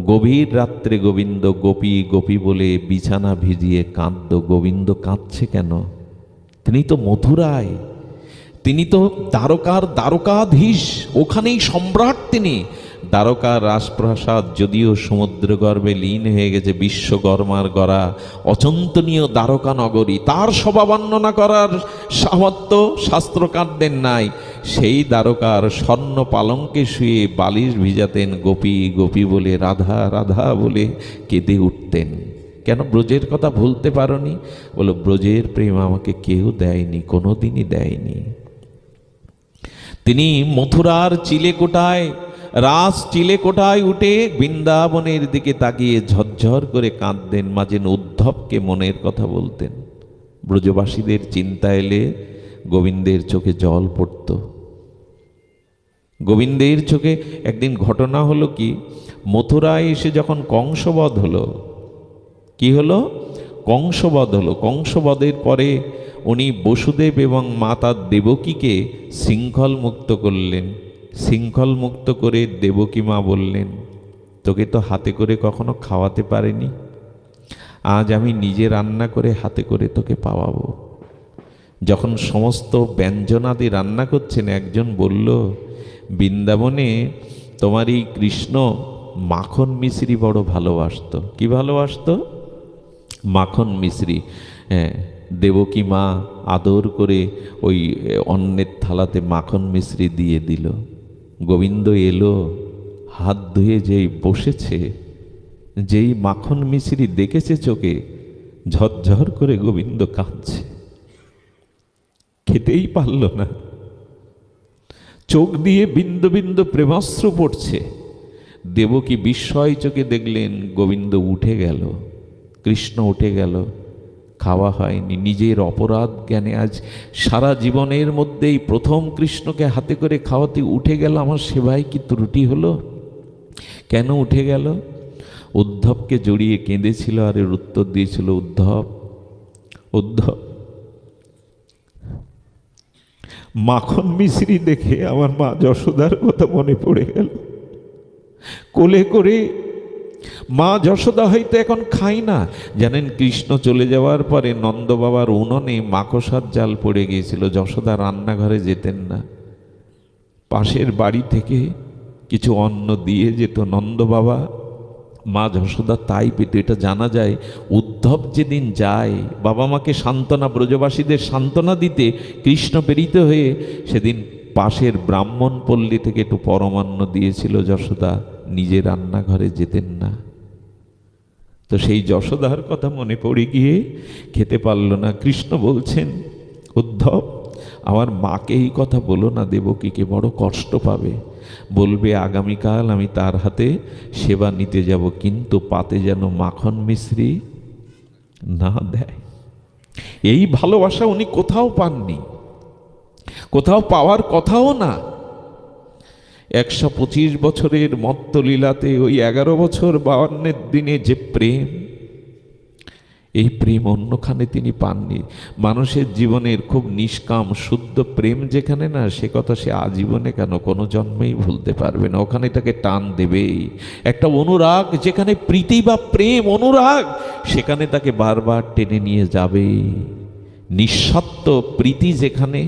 গভীর রাত্রে গোবিন্দ গোপী গোপী বলে বিছানা ভিজিয়ে কাঁদত। গোবিন্দ কাঁদছে কেন? তিনি তো মথুরায়, তিনি তো দ্বারকাধীশ, ওখানেই সম্রাট তিনি। দ্বারকার রাজপ্রাসাদ যদিও সমুদ্রগর্ভে লীন হয়ে গেছে, বিশ্বকর্মার গড়া অচন্তনীয় দ্বারকা নগরী, তার শোভা বর্ণনা করার সামর্থ্য শাস্ত্রকারদের নাই। সেই দ্বারকার স্বর্ণ পালঙ্কে শুয়ে বালিশ ভিজাতেন গোপী গোপী বলে, রাধা রাধা বলে কেঁদে উঠতেন। কেন? ব্রজের কথা ভুলতে পারোনি? বলো, ব্রজের প্রেম আমাকে কেউ দেয়নি, কোনোদিনই দেয়নি। তিনি মথুরার চিলেকোঠায়, রাস চিলেকোঠায় উঠে বৃন্দাবনের দিকে তাকিয়ে ঝরঝর করে কাঁদতেন। মাঝে উদ্ধবকে মনের কথা বলতেন। ব্রজবাসীদের চিন্তা এলে গোবিন্দের চোখে জল পড়ত। গোবিন্দের চোখে একদিন ঘটনা হলো কি, মথুরায় এসে যখন কংসবধ হলো, কি হলো? কংসবধ হলো। কংসবধের পরে উনি বসুদেব এবং মাতা দেবকীকে শৃঙ্খল মুক্ত করলেন। শৃঙ্খল মুক্ত করে দেবকী মা বললেন, তোকে তো হাতে করে কখনো খাওয়াতে পারিনি, আজ আমি নিজে রান্না করে হাতে করে তোকে পাওয়াবো। যখন সমস্ত ব্যঞ্জনাদি রান্না করছেন, একজন বলল, বৃন্দাবনে তোমার এই কৃষ্ণ মাখন মিশ্রি বড় ভালোবাসত। কি ভালোবাসত? মাখন মিশ্রি। হ্যাঁ, দেবকী মা আদর করে ওই অন্নের থালাতে মাখন মিশ্রি দিয়ে দিল। গোবিন্দ এলো, হাত ধুয়ে যেই বসেছে, যেই মাখন মিশ্রি দেখেছে চোখে, ঝরঝর করে গোবিন্দ কাঁদছে। খেতেই পারল না, চোখ দিয়ে বিন্দু বিন্দু প্রেমাশ্রু পড়ছে। দেবকী বিস্ময় চোখে দেখলেন গোবিন্দ উঠে গেল, কৃষ্ণ উঠে গেল, খাওয়া হয়নি। নিজের অপরাধ জ্ঞানে আজ সারা জীবনের মধ্যেই প্রথম কৃষ্ণকে হাতে করে খাওয়াতে উঠে গেল। আমার সেবায় কি ত্রুটি হলো? কেন উঠে গেল? উদ্ধবকে জড়িয়ে কেঁদেছিল আর এর উত্তর দিয়েছিল, উদ্ধব, উদ্ধব, মাখন মিশ্রি দেখে আমার মা যশোদার কথা মনে পড়ে গেল। কোলে করে মা যশোদা হয়তো এখন খাই না। জানেন, কৃষ্ণ চলে যাওয়ার পরে নন্দ বাবার উনুনে মাকড়সার জাল পড়ে গিয়েছিল। যশোদা রান্নাঘরে যেতেন না, পাশের বাড়ি থেকে কিছু অন্ন দিয়ে যেত নন্দ বাবা, মা যশোদা তাই পেত। এটা জানা যায় উদ্ধব যেদিন যায় বাবা মাকে সান্ত্বনা, ব্রজবাসীদের সান্ত্বনা দিতে কৃষ্ণ প্রেরিত হয়ে, সেদিন পাশের ব্রাহ্মণ পল্লী থেকে একটু পরমান্ন দিয়েছিল যশোদা, নিজে রান্নাঘরে যেতেন না। তো সেই যশোদার কথা মনে পড়ে গিয়ে খেতে পারল না। কৃষ্ণ বলছেন, উদ্ধব, আমার মাকে এই কথা বলো না, দেবকীকে বড় কষ্ট পাবে। বলবে আগামীকাল আমি তার হাতে সেবা নিতে যাব, কিন্তু পাতে যেন মাখন মিশ্রি না দেয়। এই ভালোবাসা উনি কোথাও পাননি, কোথাও পাওয়ার কথাও না। 125 বছরের মত্তলীলাতে ওই 11 বছর 52 দিনে যে প্রেম, এই প্রেম অন্যখানে তিনি পাননি। মানুষের জীবনের খুব নিষ্কাম শুদ্ধ প্রেম যেখানে না, সে কথা সে আজীবনে কেন কোনো জন্মেই ভুলতে পারবে না। ওখানে তাকে টান দেবেই। একটা অনুরাগ যেখানে প্রীতি বা প্রেম, অনুরাগ, সেখানে তাকে বারবার টেনে নিয়ে যাবে। নিঃস্বার্থ প্রীতি যেখানে,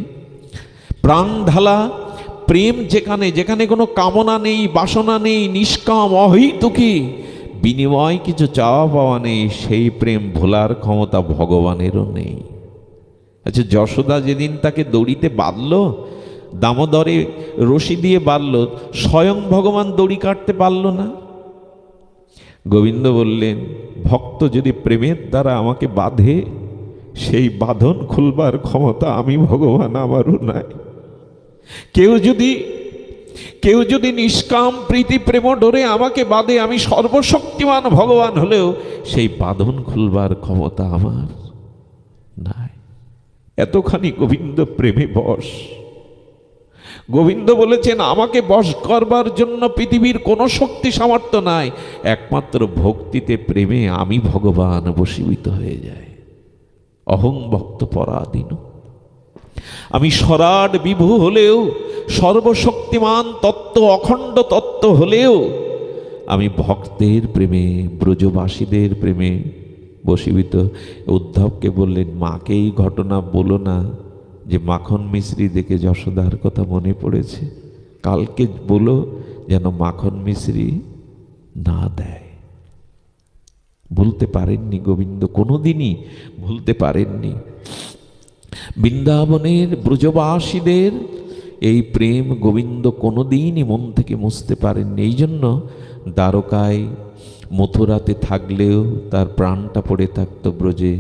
প্রাণ ঢালা প্রেম যেখানে, যেখানে কোনো কামনা নেই, বাসনা নেই, নিষ্কাম অহৈতুকী, বিনিময় কিছু চাওয়া পাওয়া নেই, সেই প্রেম ভোলার ক্ষমতা ভগবানেরও নেই। আচ্ছা, যশোদা যেদিন তাকে দড়িতে বাঁধল, দামোদরে রশি দিয়ে বাঁধল, স্বয়ং ভগবান দড়ি কাটতে পারল না। গোবিন্দ বললেন, ভক্ত যদি প্রেমের দ্বারা আমাকে বাঁধে, সেই বাঁধন খুলবার ক্ষমতা আমি ভগবান আমারও নাই। কেউ যদি নিষ্কাম প্রীতি প্রেম ডোরে আমাকে বাঁধে, আমি সর্বশক্তিমান ভগবান হলেও সেই বাঁধন খুলবার ক্ষমতা আমার নাই। এতখানি গোবিন্দ প্রেমে বশ। গোবিন্দ বলেছেন, আমাকে বশ করবার জন্য পৃথিবীর কোনো শক্তি সামর্থ্য নাই, একমাত্র ভক্তিতে প্রেমে আমি ভগবান বশীভূত হয়ে যায়। অহং ভক্ত পরাধীন। আমি সরাট বিভু হলেও, সর্বশক্তিমান তত্ত্ব, অখণ্ড তত্ত্ব হলেও আমি ভক্তের প্রেমে, ব্রজবাসীদের প্রেমে বশীভূত। উদ্ধবকে বললেন, মাকে এই ঘটনা বলো না যে মাখন মিশ্রি দেখে যশোদার কথা মনে পড়েছে। কালকে বলো যেন মাখন মিশ্রি না দেয়। ভুলতে পারেননি গোবিন্দ, কোনোদিনই ভুলতে পারেননি। বৃন্দাবনের ব্রজবাসীদের এই প্রেম গোবিন্দ কোনোদিনই মন থেকে মুছতে পারেননি। এই জন্য দ্বারকায় মথুরাতে থাকলেও তার প্রাণটা পড়ে থাকতো ব্রজে।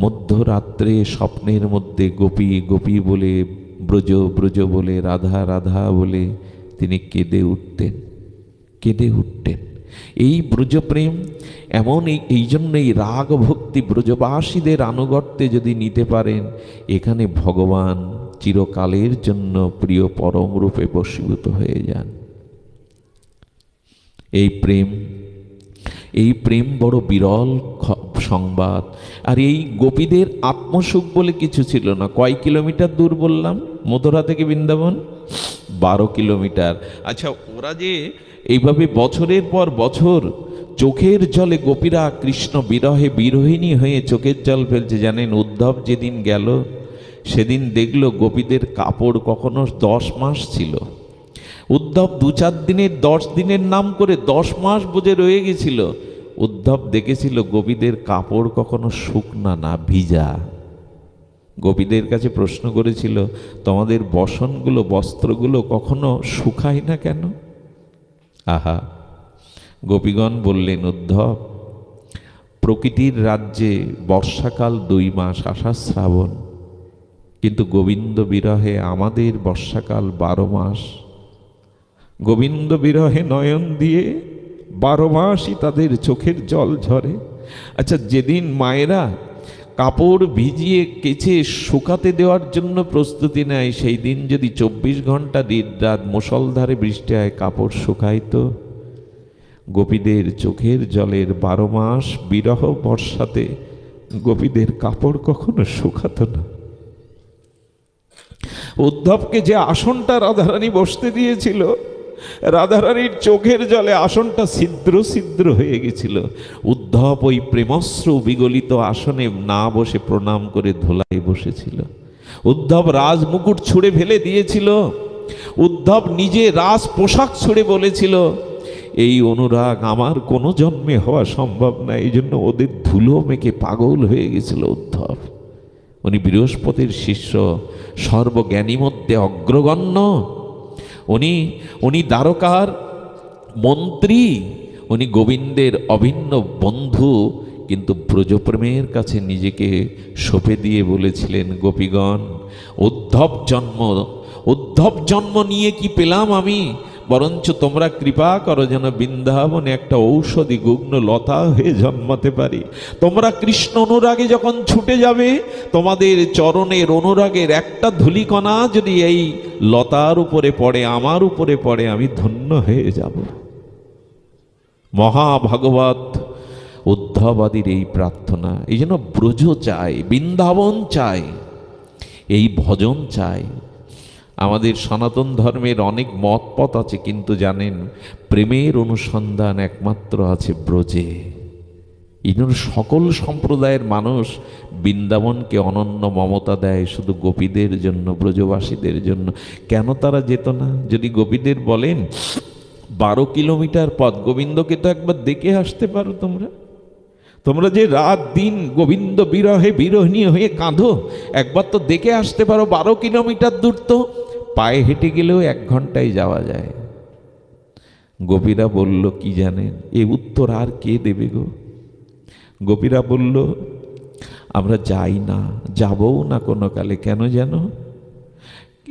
মধ্যরাত্রে স্বপ্নের মধ্যে গোপী গোপী বলে, ব্রজ ব্রজ বলে, রাধা রাধা বলে তিনি কেঁদে উঠতেন, কেঁদে উঠতেন। এই ব্রজপ্রেম এমন, এই জন্যই রাগ ভক্তি ব্রজবাসীদের আনুগত্যে যদি নিতে পারেন, এখানে ভগবান চিরকালের জন্য প্রিয় পরম রূপে বশীভূত হয়ে যান। এই প্রেম বড় বিরল সংবাদ। আর এই গোপীদের আত্মসুখ বলে কিছু ছিল না। কয় কিলোমিটার দূর বললাম মথুরা থেকে বৃন্দাবন? 12 কিলোমিটার। আচ্ছা, ওরা যে এইভাবে বছরের পর বছর চোখের জলে গোপীরা কৃষ্ণ বিরহে বিরহিণী হয়ে চোখের জল ফেলছে, জানেন? উদ্ধব যেদিন গেল সেদিন দেখলো গোপীদের কাপড় কখনো 10 মাস ছিল। উদ্ধব 2-4 দিনের 10 দিনের নাম করে 10 মাস বুঝে রয়ে গেছিল। উদ্ধব দেখেছিল গোপীদের কাপড় কখনো শুকনা না, ভিজা। গোপীদের কাছে প্রশ্ন করেছিল, তোমাদের বসনগুলো, বস্ত্রগুলো কখনো শুকায় না কেন? আহা, গোপীগণ বললেন, উদ্ধব, প্রকৃতির রাজ্যে বর্ষাকাল 2 মাস, আষাঢ় শ্রাবণ, কিন্তু গোবিন্দ বিরহে আমাদের বর্ষাকাল 12 মাস। গোবিন্দ বিরহে নয়ন দিয়ে 12 মাসই তাদের চোখের জল ঝরে। আচ্ছা, যেদিন মায়েরা কাপড় ভিজিয়ে কেচে শুকাতে দেওয়ার জন্য প্রস্তুতি নেয়, সেই দিন যদি 24 ঘন্টা দিন রাত মুষলধারে বৃষ্টি হয়, কাপড় শুকাইতো? গোপীদের চোখের জলের 12 মাস বিরহ বর্ষাতে গোপীদের কাপড় কখনো শুকাতো না। উদ্ধবকে যে আসনটা রাধারানী বসতে দিয়েছিল, রাধারানীর চোখের জলে আসনটা ছিদ্র ছিদ্র হয়ে গেছিল। উদ্ধব ওই প্রেমশ্রু বিগলিত আসনে না বসে প্রণাম করে ধুলায় বসেছিল। উদ্ধব রাজ মুকুট ছুঁড়ে ফেলে দিয়েছিল। উদ্ধব নিজে রাজ পোশাক ছুঁড়ে বলেছিল, এই অনুরাগ আমার কোনো জন্মে হওয়া সম্ভব না। এই জন্য ওদের ধুলো মেখে পাগল হয়ে গেছিল উদ্ধব। উনি বৃহস্পতির শিষ্য, সর্বজ্ঞানী মধ্যে অগ্রগণ্য। উনি দ্বারকার মন্ত্রী, উনি গোবিন্দের অভিন্ন বন্ধু, কিন্তু ব্রজপ্রেমের কাছে নিজেকে সঁপে দিয়ে বলেছিলেন, গোপীগণ, উদ্ধব জন্ম নিয়ে কি পেলাম আমি? বরঞ্চ তোমরা কৃপা করো যেন বৃন্দাবনে একটা ঔষধি গুগ্ন লতা হয়ে জন্মাতে পারি। তোমরা কৃষ্ণ অনুরাগে যখন ছুটে যাবে, তোমাদের চরণের অনুরাগের একটা ধূলিকণা যদি এই লতার উপরে পড়ে, আমার উপরে পড়ে, আমি ধন্য হয়ে যাব। মহাভাগবত উদ্ধবাদীর এই প্রার্থনা। এই জন্য ব্রজ চাই, বৃন্দাবন চাই, এই ভজন চাই। আমাদের সনাতন ধর্মের অনেক মত পথ আছে, কিন্তু জানেন, প্রেমের অনুসন্ধান একমাত্র আছে ব্রজে। এই জন্য সকল সম্প্রদায়ের মানুষ বৃন্দাবনকে অনন্য মমতা দেয় শুধু গোপীদের জন্য, ব্রজবাসীদের জন্য। কেন তারা যেত না? যদি গোপীদের বলেন 12 কিলোমিটার পথ, গোবিন্দকে তো একবার দেখে আসতে পারো তোমরা যে রাত দিন গোবিন্দ বিরহে বিরহিণী হয়ে কাঁদো, একবার তো দেখে আসতে পারো। 12 কিলোমিটার দূর তো পায়ে হেঁটে গেলেও 1 ঘন্টায় যাওয়া যায়। গোপীরা বলল, কি জানেন, এ উত্তর আর কে দেবে গো? গোপীরা বলল, আমরা যাই না, যাবও না কোনো কালে। কেন জানো?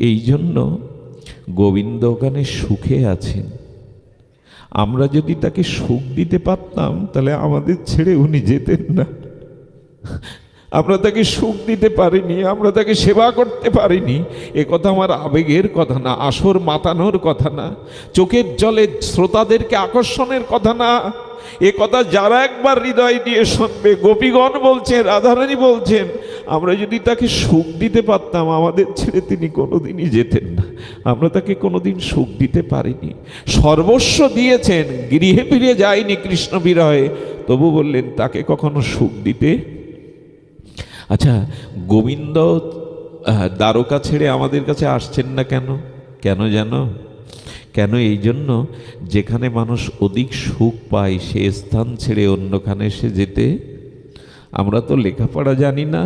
এই জন্য গোবিন্দ ওখানে সুখে আছেন। আমরা যদি তাকে সুখ দিতে পারতাম, তাহলে আমাদের ছেড়ে উনি যেতেন না। আমরা তাকে সুখ দিতে পারিনি, আমরা তাকে সেবা করতে পারিনি। এ কথা আমার আবেগের কথা না, আসর মাতানোর কথা না, চোখের জলে শ্রোতাদেরকে আকর্ষণের কথা না। এ কথা যারা একবার হৃদয় দিয়ে শুনবে, গোপীগণ বলছেন, রাধারানী বলছেন, আমরা যদি তাকে সুখ দিতে পারতাম, আমাদের ছেড়ে তিনি কোনোদিনই যেতেন না। আমরা তাকে কোনোদিন সুখ দিতে পারিনি। সর্বস্ব দিয়েছেন, গৃহে ফিরে যায়নি কৃষ্ণ বিরহে, তবু বললেন তাকে কখনো সুখ দিতে। আচ্ছা, গোবিন্দ দ্বারকা ছেড়ে আমাদের কাছে আসছেন না কেন? কেন জানো? কেন? এই জন্য, যেখানে মানুষ অধিক সুখ পায় সে স্থান ছেড়ে অন্যখানে সে যেতে। আমরা তো লেখাপড়া জানি না।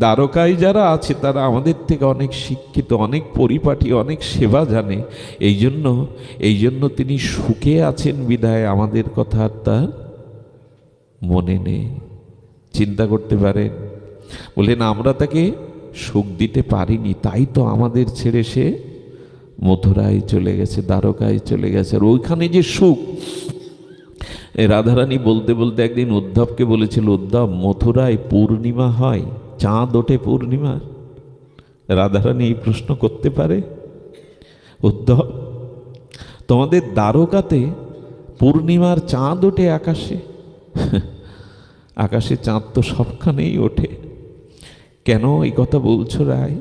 দ্বারকায় যারা আছে তারা আমাদের থেকে অনেক শিক্ষিত, অনেক পরিপাটি, অনেক সেবা জানে। এই জন্য তিনি সুখে আছেন বিধায় আমাদের কথা আর তার মনে নেই। চিন্তা করতে পারেন, বললেন আমরা তাকে সুখ দিতে পারিনি, তাই তো আমাদের ছেড়ে সে মথুরায় চলে গেছে, দ্বারকায় চলে গেছে। আর ওইখানে যে সুখ, রাধারানী বলতে বলতে একদিন উদ্ধবকে বলেছিল, উদ্ধব, মথুরায় পূর্ণিমা হয়, চাঁদ ওঠে পূর্ণিমার? রাধারানী এই প্রশ্ন করতে পারে? উদ্ধব, তোমাদের দ্বারকাতে পূর্ণিমার চাঁদ ওঠে আকাশে? আকাশে চাঁদ তো সবখানেই ওঠে, কেন এই কথা বলছো রায়?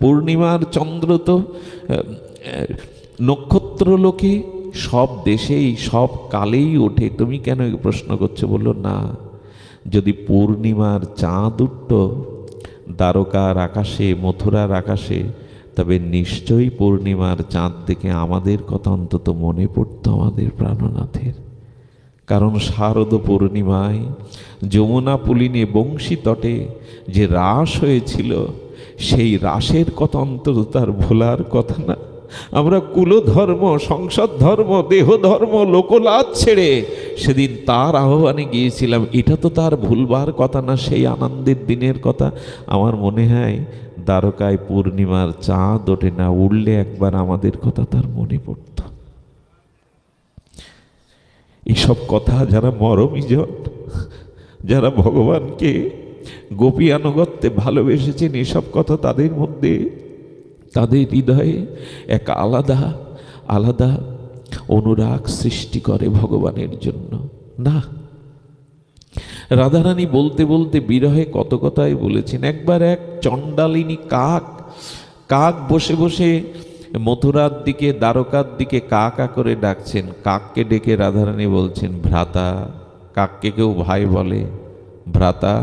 পূর্ণিমার চন্দ্র তো নক্ষত্র লোকে সব দেশেই সব কালেই ওঠে, তুমি কেন এই প্রশ্ন করছো? বললো, না, যদি পূর্ণিমার চাঁদ উঠত দ্বারকার আকাশে, মথুরার আকাশে, তবে নিশ্চয়ই পূর্ণিমার চাঁদ দেখে আমাদের কথা অন্তত মনে পড়তো আমাদের প্রাণনাথের। কারণ শারদ পূর্ণিমায় যমুনা পুলিনে বংশী তটে যে রাস হয়েছিল, সেই রাসের কথা অন্তত তার ভোলার কথা না। আমরা কুলধর্ম, সংসার ধর্ম, দেহ ধর্ম, লোকলাজ ছেড়ে সেদিন তার আহ্বানে গিয়েছিলাম। এটা তো তার ভুলবার কথা না, সেই আনন্দের দিনের কথা। আমার মনে হয় দ্বারকায় পূর্ণিমার চাঁদ ওঠে না, উঠলে একবার আমাদের কথা তার মনে পড়ত। এইসব কথা যারা মরমীজন, যারা ভগবানকে গোপী আনুগত্যে ভালোবেসেছেন, এসব কথা তাদের মধ্যে, তাদের হৃদয়ে এক আলাদা আলাদা অনুরাগ সৃষ্টি করে ভগবানের জন্য। না, রাধারানী বলতে বলতে বিরহে কত কথাই বলেছেন। একবার এক চণ্ডালিনী কাক বসে বসে মথুরার দিকে, দ্বারকার দিকে কা কা করে ডাকছেন। কাককে ডেকে রাধারানী বলছেন, ভ্রাতা। কাককে কেউ ভাই বলে। ভ্রাতা,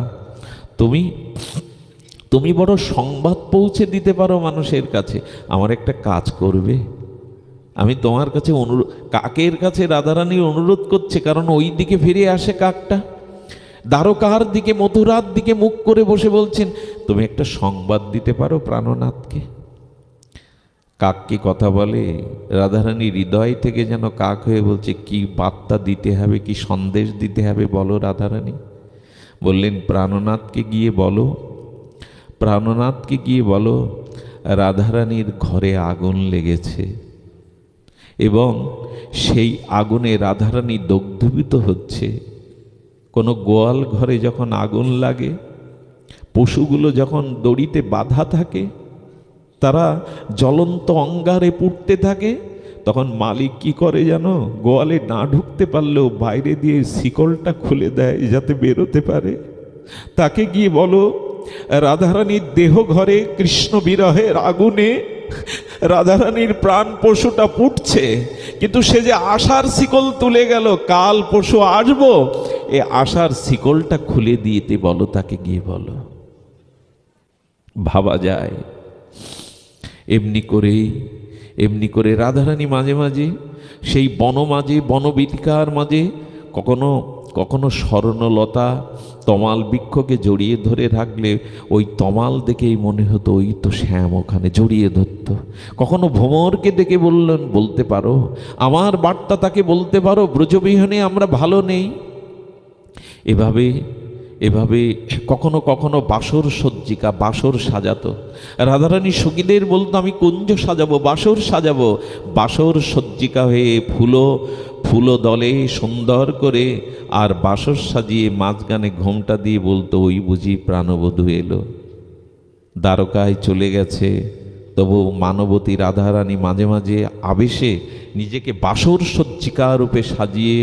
তুমি বড় সংবাদ পৌঁছে দিতে পারো মানুষের কাছে, আমার একটা কাজ করবে? আমি তোমার কাছে কাকের কাছে রাধারানী অনুরোধ করছে, কারণ ওই দিকে ফিরে আসে কাকটা, দ্বারকার দিকে, মথুরার দিকে মুখ করে বসে বলছেন, তুমি একটা সংবাদ দিতে পারো প্রাণনাথকে? কাক কি কথা বলে? রাধারানী হৃদয় থেকে যেন কাক হয়ে বলছে, কি বার্তা দিতে হবে, কি সন্দেশ দিতে হবে বলো রাধারানী। বললেন, প্রাণনাথকে গিয়ে বলো, প্রাণনাথকে গিয়ে বলো রাধারানীর ঘরে আগুন লেগেছে এবং সেই আগুনে রাধারানী দগ্ধীভূত হচ্ছে। কোনো গোয়াল ঘরে যখন আগুন লাগে, পশুগুলো যখন দড়িতে বাঁধা থাকে, তারা জ্বলন্ত অঙ্গারে পুড়তে থাকে, তখন মালিক কি করে জানো? গোয়ালে না ঢুকতে পারলেও বাইরে দিয়ে শিকলটা খুলে দেয় যাতে বেরোতে পারে। তাকে গিয়ে বলো রাধারানীর দেহ ঘরে কৃষ্ণ বিরহের আগুনে রাধারানীর প্রাণ পশুটা পুড়ছে, কিন্তু সে যে আশার শিকল তুলে গেল, কাল পশু আসবো, এ আশার শিকলটা খুলে দিতে বলো, তাকে গিয়ে বলো। ভাবা যায় এমনি করে রাধারানী মাঝে মাঝে সেই বনবীথিকার মাঝে কখনো স্বর্ণলতা তমাল বৃক্ষকে জড়িয়ে ধরে রাখলে ওই তমাল দেখেই মনে হতো ওই তো শ্যাম, ওখানে জড়িয়ে ধরত। কখনো ভ্রমরকে দেখে বলতে পারো, আমার বার্তা তাকে বলতে পারো, ব্রজবিহনে আমরা ভালো নেই। এভাবে কখনো বাসর সজ্জিকা, বাসর সাজাতো। রাধারানী সখীদের বলতো, আমি কুঞ্জ সাজাবো, বাসর সাজাবো। বাসর সজ্জিকা হয়ে ফুলো দলে সুন্দর করে আর বাসর সাজিয়ে মাঝখানে ঘোমটা দিয়ে বলতো, ওই বুঝি প্রাণবধূ এলো। দ্বারকায় চলে গেছে, তবু মানবতী রাধারানী মাঝে মাঝে আবেশে নিজেকে বাসর সজ্জিকা রূপে সাজিয়ে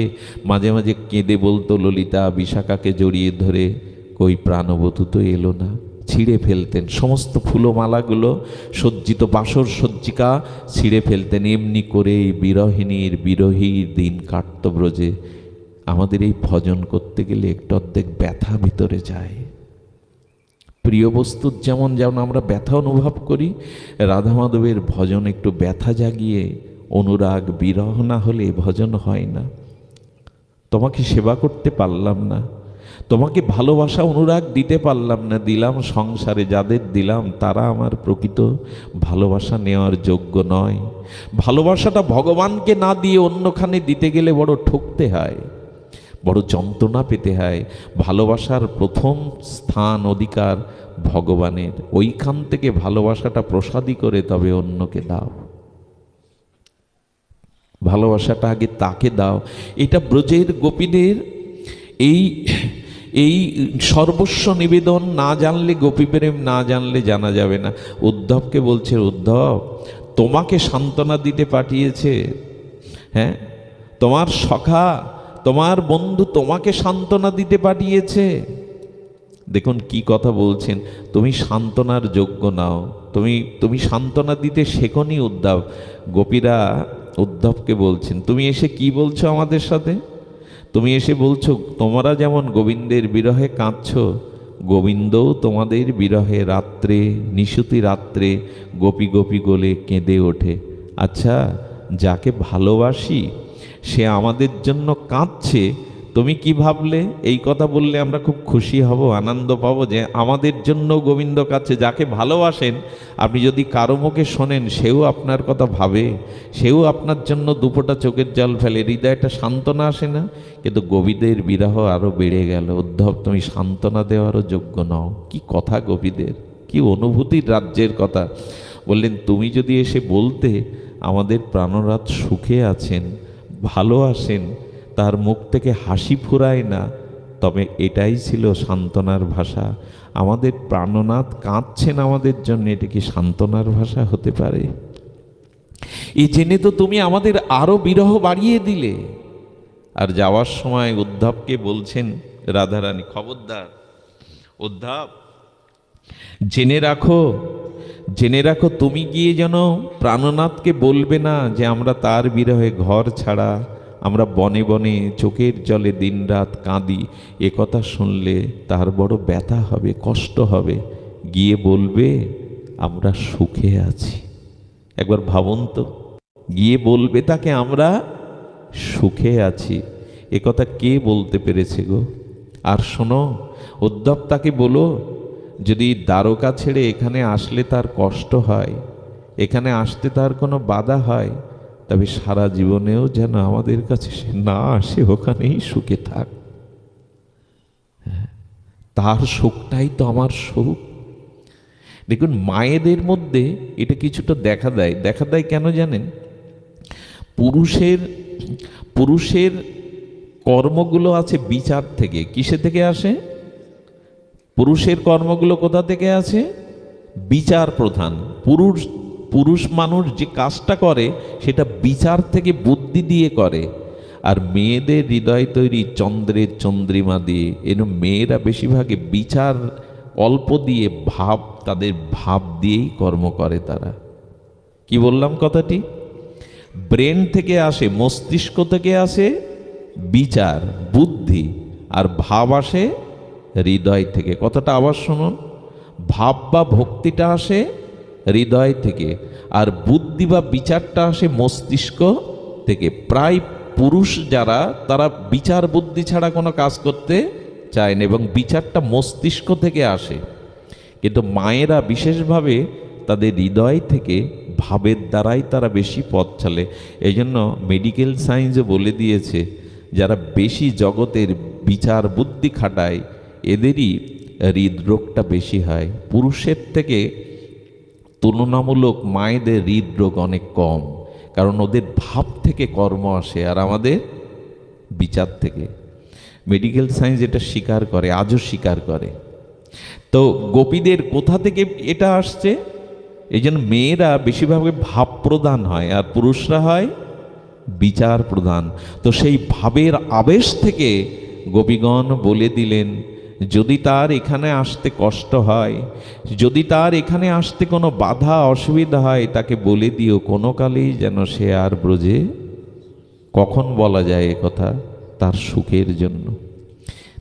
মাঝে মাঝে কেঁদে বলতো ললিতা বিশাখাকে জড়িয়ে ধরে, কই প্রাণবধূ তো এলো না। ছিঁড়ে ফেলতেন সমস্ত ফুলমালাগুলো, সজ্জিত বাসর সজ্জিকা ছিঁড়ে ফেলতেন। এমনি করে বিরহীর দিন কাটত ব্রজে। আমাদের এই ভজন করতে গেলে একটু অর্ধেক ব্যথা ভিতরে যায়। প্রিয় বস্তুর যেমন আমরা ব্যথা অনুভব করি, রাধা মাধবের ভজন একটু ব্যথা জাগিয়ে অনুরাগ বিরহ না হলে ভজন হয় না। তোমাকে সেবা করতে পারলাম না, তোমাকে ভালোবাসা অনুরাগ দিতে পারলাম না, দিলাম সংসারে যাদের দিলাম তারা আমার প্রকৃত ভালোবাসা নেওয়ার যোগ্য নয়। ভালোবাসাটা ভগবানকে না দিয়ে অন্যখানে দিতে গেলে বড় ঠকতে হয়, বড় যন্ত্রণা পেতে হয়। ভালোবাসার প্রথম স্থান অধিকার ভগবানের, ওইখান থেকে ভালোবাসাটা প্রসাদী করে তবে অন্যকে দাও। ভালোবাসাটা আগে তাকে দাও। এটা ব্রজের গোপীদের এই সর্বস্ব নিবেদন না জানলে, গোপী প্রেম না জানলে জানা যাবে না। উদ্ধবকে বলছে, উদ্ধব তোমাকে সান্ত্বনা দিতে পাঠিয়েছে, হ্যাঁ, তোমার সখা তোমার বন্ধু তোমাকে সান্ত্বনা দিতে পাঠিয়েছে। দেখুন কি কথা বলছেন, তুমি সান্ত্বনার যোগ্য নাও, তুমি সান্ত্বনা দিতে শেখনি উদ্ধব। গোপীরা উদ্ধবকে বলছেন, তুমি এসে কি বলছো আমাদের সাথে? তুমি এসে বলছো তোমরা যেমন গোবিন্দের বিরহে কাঁদছ, গোবিন্দও তোমাদের বিরহে রাত্রে, নিশুতি রাত্রে গোপী গোপী গোলে কেঁদে ওঠে। আচ্ছা, যাকে ভালোবাসি সে আমাদের জন্য কাঁদছে, তুমি কি ভাবলে? এই কথা বললে আমরা খুব খুশি হব, আনন্দ পাবো যে আমাদের জন্য গোবিন্দ কাছে যাকে ভালোবাসেন আপনি যদি কারো মুখে শোনেন সেও আপনার কথা ভাবে, সেও আপনার জন্য দুপোটা চোখের জল ফেলে, হৃদয়টা সান্ত্বনা আসে না? কিন্তু গোপীদের বিরহ আরো বেড়ে গেল। উদ্ধব, তুমি সান্ত্বনা দেওয়ারও যোগ্য নও। কি কথা গোপীদের, কি অনুভূতির রাজ্যের কথা! বললেন তুমি যদি এসে বলতে আমাদের প্রাণনাথ সুখে আছেন, ভালো আছেন, তার মুখ থেকে হাসি ফুরায় না, তবে এটাই ছিল সান্ত্বনার ভাষা। আমাদের প্রাণনাথ কাঁদছেন আমাদের জন্য, এটা কি সান্ত্বনার ভাষা হতে পারে? এই জেনে তো তুমি আমাদের আরো বিরহ বাড়িয়ে দিলে। আর যাওয়ার সময় উদ্ধবকে বলছেন রাধারানী, খবরদার উদ্ধব, জেনে রাখো, জেনে রাখো, তুমি গিয়ে যেন প্রাণনাথকে বলবে না যে আমরা তার বিরহে ঘর ছাড়া আমরা বনে বনে চোখের জলে দিনরাত কাঁদি। এ কথা শুনলে তার বড় ব্যথা হবে, কষ্ট হবে। গিয়ে বলবে আমরা সুখে আছি। একবার ভাবুন তো, গিয়ে বলবে তাকে আমরা সুখে আছি। এ কথা কে বলতে পেরেছে গো? আর শোনো, উদ্ধব তাকে বলো যদি দ্বারকা ছেড়ে এখানে আসলে তার কষ্ট হয়, এখানে আসতে তার কোনো বাধা হয়, তবে সারা জীবনেও যেন আমাদের কাছে সে না আসে, ওখানেই সুখে থাক। তার সুখটাই তো আমার সুখ। দেখুন, মায়েদের মধ্যে এটা কিছুটা দেখা দেয়। দেখা দেয় কেন জানেন? পুরুষের কর্মগুলো আছে বিচার থেকে। কিসে থেকে আসে? পুরুষের কর্মগুলো কোথা থেকে আছে? বিচার প্রধান। পুরুষ মানুষ যে কাজটা করে সেটা বিচার থেকে, বুদ্ধি দিয়ে করে। আর মেয়েদের হৃদয় তৈরি চন্দ্রের চন্দ্রিমা দিয়ে। মেয়েরা বেশিরভাগে বিচার অল্প দিয়ে, তাদের ভাব দিয়েই কর্ম করে তারা। কি বললাম কথাটি? ব্রেন থেকে আসে, মস্তিষ্ক থেকে আসে বিচার, বুদ্ধি, আর ভাব আসে হৃদয় থেকে। কথাটা আবার শুনুন, ভাব বা ভক্তিটা আসে হৃদয় থেকে, আর বুদ্ধি বা বিচারটা আসে মস্তিষ্ক থেকে। প্রায় পুরুষ যারা, তারা বিচার বুদ্ধি ছাড়া কোনো কাজ করতে চায় না, এবং বিচারটা মস্তিষ্ক থেকে আসে। কিন্তু মায়েরা বিশেষভাবে তাদের হৃদয় থেকে, ভাবের দ্বারাই তারা বেশি পথ চলে। এই জন্য মেডিকেল সায়েন্সে বলে দিয়েছে যারা বেশি জগতের বিচার বুদ্ধি খাটায় এদেরই হৃদরোগটা বেশি হয়। পুরুষের থেকে তুলনামূলক মায়েদের হৃদরোগ অনেক কম, কারণ ওদের ভাব থেকে কর্ম আসে, আর আমাদের বিচার থেকে। মেডিকেল সায়েন্স এটা স্বীকার করে, আজও স্বীকার করে। তো গোপীদের কোথা থেকে এটা আসছে? এই জন্য মেয়েরা বেশিরভাগ ভাব প্রধান হয়, আর পুরুষরা হয় বিচার প্রধান। তো সেই ভাবের আবেশ থেকে গোপীগণ বলে দিলেন যদি তার এখানে আসতে কষ্ট হয়, যদি তার এখানে আসতে কোনো বাধা অসুবিধা হয়, তাকে বলে দিও কোনো কালেই যেন সে আর ব্রজে। কখন বলা যায় এ কথা? তার সুখের জন্য।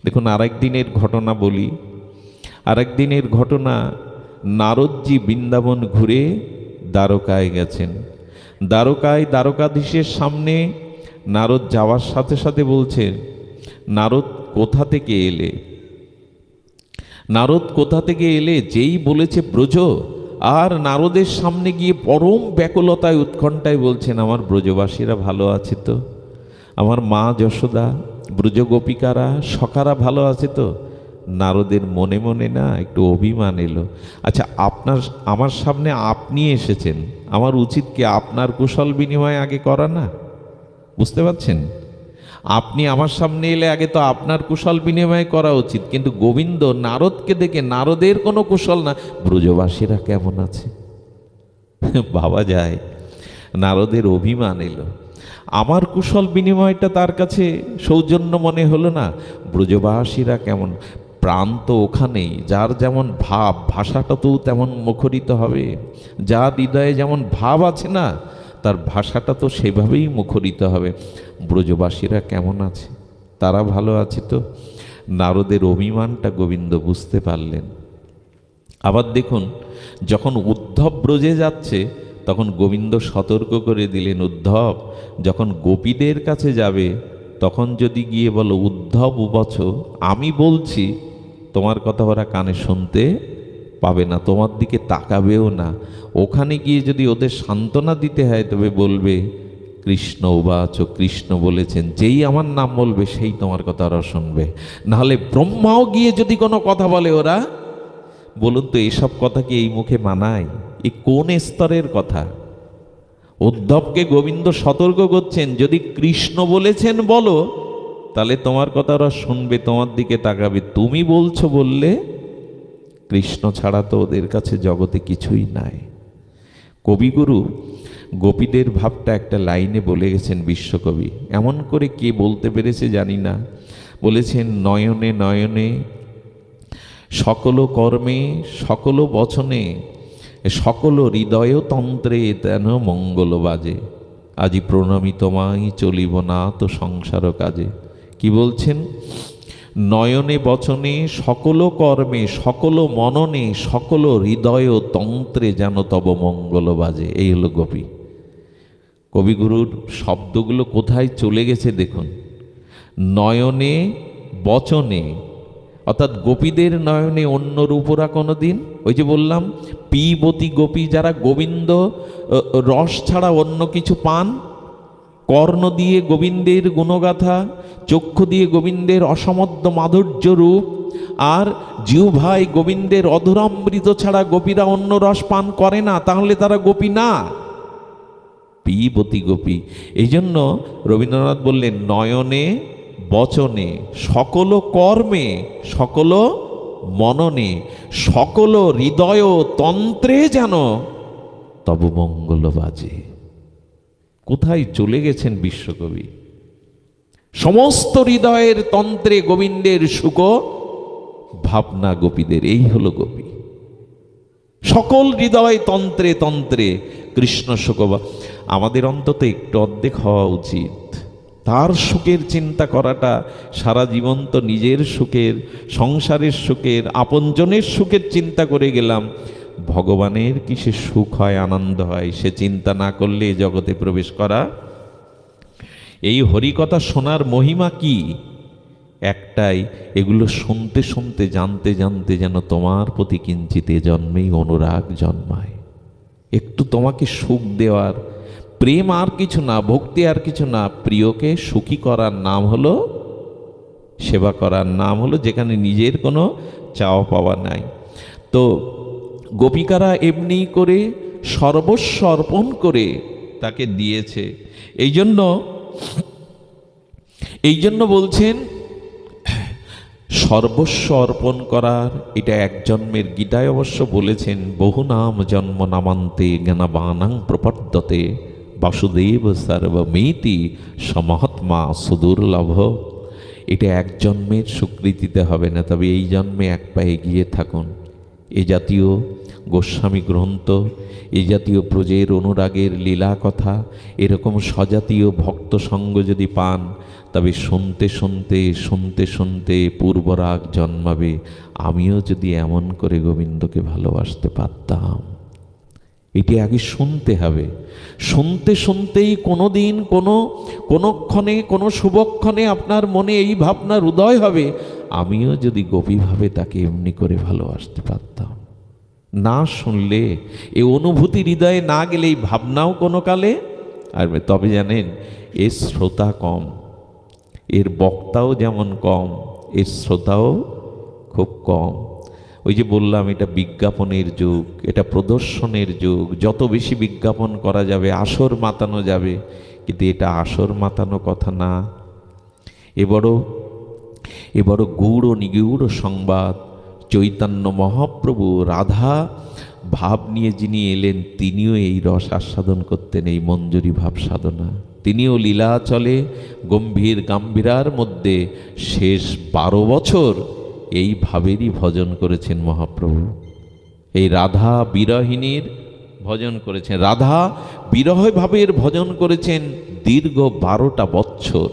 দেখুন, আরেক দিনের ঘটনা বলি। আরেক দিনের ঘটনা, নারদজি বৃন্দাবন ঘুরে দ্বারকায় গেছেন। দ্বারকায় দ্বারকাধীশের সামনে নারদ যাওয়ার সাথে সাথে বলছেন, নারদ কোথা থেকে এলে? নারদ কোথা থেকে এলে যেই বলেছে ব্রজ, আর নারদের সামনে গিয়ে পরম ব্যাকুলতায় উৎকণ্ঠায় বলছেন আমার ব্রজবাসীরা ভালো আছে তো? আমার মা যশোদা, ব্রজ গোপিকারা, সখারা ভালো আছে তো? নারদের মনে মনে না একটু অভিমান এলো। আচ্ছা, আমার সামনে আপনি এসেছেন, আমার উচিত কি আপনার কুশল বিনিময় আগে করা না? বুঝতে পারছেন? আপনি আমার সামনে এলে আগে তো আপনার কুশল বিনিময় করা উচিত। কিন্তু গোবিন্দ নারদকে দেখে নারদের কোনো কুশল না, ব্রজবাসীরা কেমন আছে ভাবা যায়। নারদের অভিমান এলো, আমার কুশল বিনিময়টা তার কাছে সৌজন্য মনে হলো না। ব্রজবাসীরা কেমন? প্রাণ তো ওখানেই, যার যেমন ভাব, ভাষাটা তো তেমন মুখরিত হবে। যার হৃদয়ে যেমন ভাব আছে না, তার ভাষাটা তো সেভাবেই মুখরিত হবে। ব্রজবাসীরা কেমন আছে? তারা ভালো আছে তো? নারদের অভিমানটা গোবিন্দ বুঝতে পারলেন। আবার দেখুন, যখন উদ্ধব ব্রজে যাচ্ছে তখন গোবিন্দ সতর্ক করে দিলেন, উদ্ধব যখন গোপীদের কাছে যাবে তখন যদি গিয়ে বলো উদ্ধব উবাচ, আমি বলছি, তোমার কথা ওরা কানে শুনতে পাবে না, তোমার দিকে তাকাবেও না। ওখানে গিয়ে যদি ওদের সান্ত্বনা দিতে হয় তবে বলবে কৃষ্ণ উবাচ, কৃষ্ণ বলেছেন। যেই আমার নাম বলবে সেই তোমার কথা ওরা শুনবে। নাহলে ব্রহ্মাও গিয়ে যদি কোনো কথা বলে ওরা, বলুন তো এসব কথা কি এই মুখে মানায়? এ কোন স্তরের কথা? উদ্ধবকে গোবিন্দ সতর্ক করছেন, যদি কৃষ্ণ বলেছেন বলো, তাহলে তোমার কথা ওরা শুনবে, তোমার দিকে তাকাবে। তুমি বলছো বললে কৃষ্ণ ছাড়া তো ওদের কাছে জগতে কিছুই নাই। কবিগুরু গোপীদের ভাবটা একটা লাইনে বলে গেছেন বিশ্বকবি। এমন করে কে বলতে পেরেছে জানি না। বলেছেন, নয়নে নয়নে সকল কর্মে সকল বচনে সকল হৃদয় তন্ত্রে তেন মঙ্গল বাজে, আজি প্রণামী তোমায় চলিব না তো সংসার কাজে। কি বলছেন? নয়নে বচনে সকল কর্মে সকল মননে সকল হৃদয় তন্ত্রে যেন তব মঙ্গল বাজে। এই হলো গোপী। কবিগুরুর শব্দগুলো কোথায় চলে গেছে দেখুন। নয়নে বচনে, অর্থাৎ গোপীদের নয়নে অন্য রূপরা কোনো দিন, ওই যে বললাম পিবতী গোপী যারা গোবিন্দ রস ছাড়া অন্য কিছু পান, কর্ণ দিয়ে গোবিন্দের গুণগাথা, চক্ষু দিয়ে গোবিন্দের অসমদ্য মাধুর্য রূপ, আর জিহ্বায় গোবিন্দের অধুরামৃত ছাড়া গোপীরা অন্য রস পান করে না, তাহলে তারা গোপী না, পিবতী গোপী। এই জন্য রবীন্দ্রনাথ বললেন, নয়নে বচনে সকল কর্মে সকল মননে সকল হৃদয় তন্ত্রে যেন তব মঙ্গল বাজে। কোথায় চলে গেছেন বিশ্বকবি? সমস্ত হৃদয়ের তন্ত্রে গোবিন্দের সুখ ভাবনা গোপীদের। এই হলো গোপী। সকল হৃদয় তন্ত্রে তন্ত্রে কৃষ্ণ সুখ। আমাদের অন্তত একটু অর্ধেক হওয়া উচিত। তার সুখের চিন্তা করাটা সারা জীবন তো নিজের সুখের, সংসারের সুখের, আপনজনের সুখের চিন্তা করে গেলাম। ভগবানের কিসে সুখ হয়, আনন্দ হয়, সে চিন্তা না করলে জগতে প্রবেশ করা। এই হরিকথা শোনার মহিমা কি? একটাই, এগুলো শুনতে শুনতে জানতে জানতে যেন তোমার প্রতি কিঞ্চিত এ জন্মেই অনুরাগ জন্মায়। একটু তোমাকে সুখ দেওয়ার প্রেম, আর কিছু না, ভক্তি আর কিছু না। প্রিয়কে সুখী করার নাম হলো সেবা করার নাম হলো, যেখানে নিজের কোনো চাওয়া পাওয়া নাই। তো গোপিকারা এমনি করে সর্বস্ব অর্পণ করে তাকে দিয়েছে। এই জন্য বলছেন সর্বস্ব অর্পণ করার এটা এক জন্মের। গীতায় অবশ্য বলেছেন, বহু নাম জন্ম নামান্তে জ্ঞানবানাং প্রপদ্যতে বাসুদেব সর্বমেতি সমহাত্মা সুদুর্লভ। এটা এক জন্মের স্বীকৃতিতে হবে না, তবে এই জন্মে এক পায়ে এগিয়ে থাকুন। এ জাতীয় গোস্বামী গ্রন্থ, এ জাতীয় ব্রজের অনুরাগের লীলা কথা, এরকম স্বজাতীয় ভক্ত সঙ্গ যদি পান, তবে শুনতে শুনতে শুনতে শুনতে পূর্বরাগ জন্মাবে। আমিও যদি এমন করে গোবিন্দকে ভালোবাসতে পারতাম। এটি আগে শুনতে হবে। শুনতে শুনতেই কোনো দিন কোনোক্ষণে কোনো শুভক্ষণে আপনার মনে এই ভাবনার উদয় হবে, আমিও যদি গভীরভাবে তাকে এমনি করে ভালোবাসতে পারতাম। না শুনলে, এই অনুভূতি হৃদয়ে না গেলে এই ভাবনাও কোনো কালে আসবে। তবে জানেন, এর শ্রোতা কম, এর বক্তাও যেমন কম, এর শ্রোতাও খুব কম। ওই যে বললাম, এটা বিজ্ঞাপনের যুগ, এটা প্রদর্শনের যুগ। যত বেশি বিজ্ঞাপন করা যাবে, আসর মাতানো যাবে, কিন্তু এটা আসর মাতানো কথা না। এ বড় গূঢ় নিগূঢ় সংবাদ। চৈতন্য মহাপ্রভু রাধা ভাব নিয়ে যিনি এলেন, তিনিও এই রস আস্বাদন করতেন, এই মঞ্জুরি ভাব সাধনা। তিনিও লীলাচলে গম্ভীর গাম্ভীরার মধ্যে শেষ 12 বছর এই ভাবেরই ভজন করেছেন মহাপ্রভু। এই রাধা বিরহিণীর ভজন করেছেন, রাধা বিরহ ভাবের ভজন করেছেন দীর্ঘ 12টা বছর।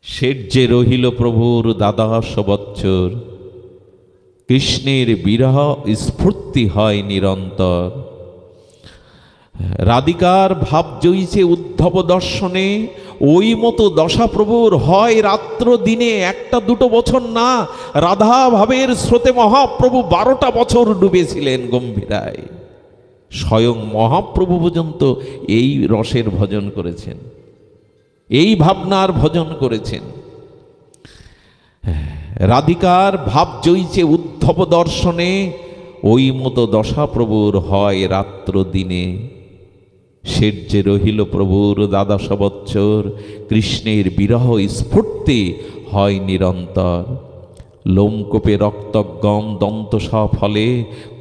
শেঠ যে রহিল প্রভুর 12 বৎসর, কৃষ্ণের বিরহ স্ফূর্তি হয় নিরন্তর। রাধিকার ভাব জয়ীছে উদ্ধব দর্শনে, ওই মতো দশাপ্রভুর হয় রাত্র দিনে, একটা দুটো বছর না, রাধা ভাবের স্রোতে মহাপ্রভু 12টা বছর ডুবেছিলেন গম্ভীরায়। স্বয়ং মহাপ্রভু পর্যন্ত এই রসের ভজন করেছেন, এই ভাবনার ভজন করেছেন। রাধিকার ভাব জয়ীছে উদ্ধব দর্শনে, ওই মতো দশাপ্রভুর হয় রাত্র দিনে। শেঠ যে রহিল প্রভুর দ্বাদশ বৎসর, কৃষ্ণের বিরহ স্ফূর্তি হয় নিরন্তর। লোমকূপে রক্তগম দন্ত ফলে,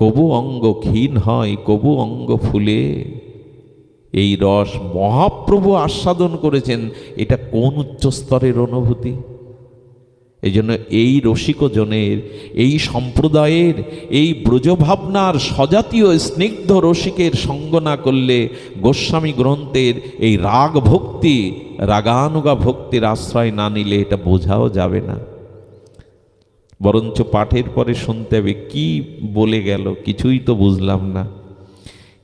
কবু অঙ্গ ক্ষীণ হয় কবু অঙ্গ ফুলে। এই রস মহাপ্রভু আস্বাদন করেছেন, এটা কোন উচ্চ স্তরের অনুভূতি! এই জন্য এই রসিকজনের, এই সম্প্রদায়ের, এই ব্রজভাবনার স্বজাতীয় স্নিগ্ধ রসিকের সঙ্গ না করলে, গোস্বামী গ্রন্থের এই রাগ ভক্তি, রাগানুগা ভক্তির আশ্রয় না নিলে এটা বোঝাও যাবে না। বরঞ্চ পাঠের পরে শুনতে হবে কি বলে গেল, কিছুই তো বুঝলাম না।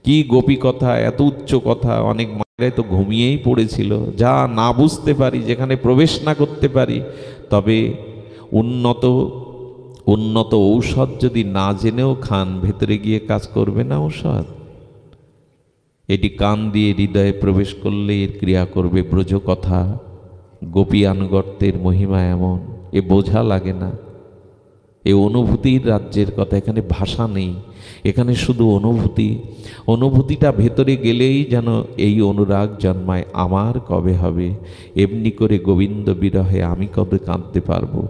কি গোপী কথা, এত উচ্চ কথা! অনেক মায়েরাই তো ঘুমিয়েই পড়েছিল। যা না বুঝতে পারি, যেখানে প্রবেশ না করতে পারি, তবে উন্নত ঔষধ যদি না জেনেও খান, ভেতরে গিয়ে কাজ করবে না ঔষধ? এটি কান দিয়ে হৃদয়ে প্রবেশ করলে এর ক্রিয়া করবে ব্রজ কথা। গোপী আনুগত্যের মহিমা এমন, এ বোঝা লাগে না। এ অনুভূতির রাজ্যের কথা, এখানে ভাষা নেই, এখানে শুধু অনুভূতি। অনুভূতিটা ভেতরে গেলেই যেন এই অনুরাগ জন্মায়, আমার কবে হবে, এমনি করে গোবিন্দ বিরহে আমি কবে কাঁদতে পারবো।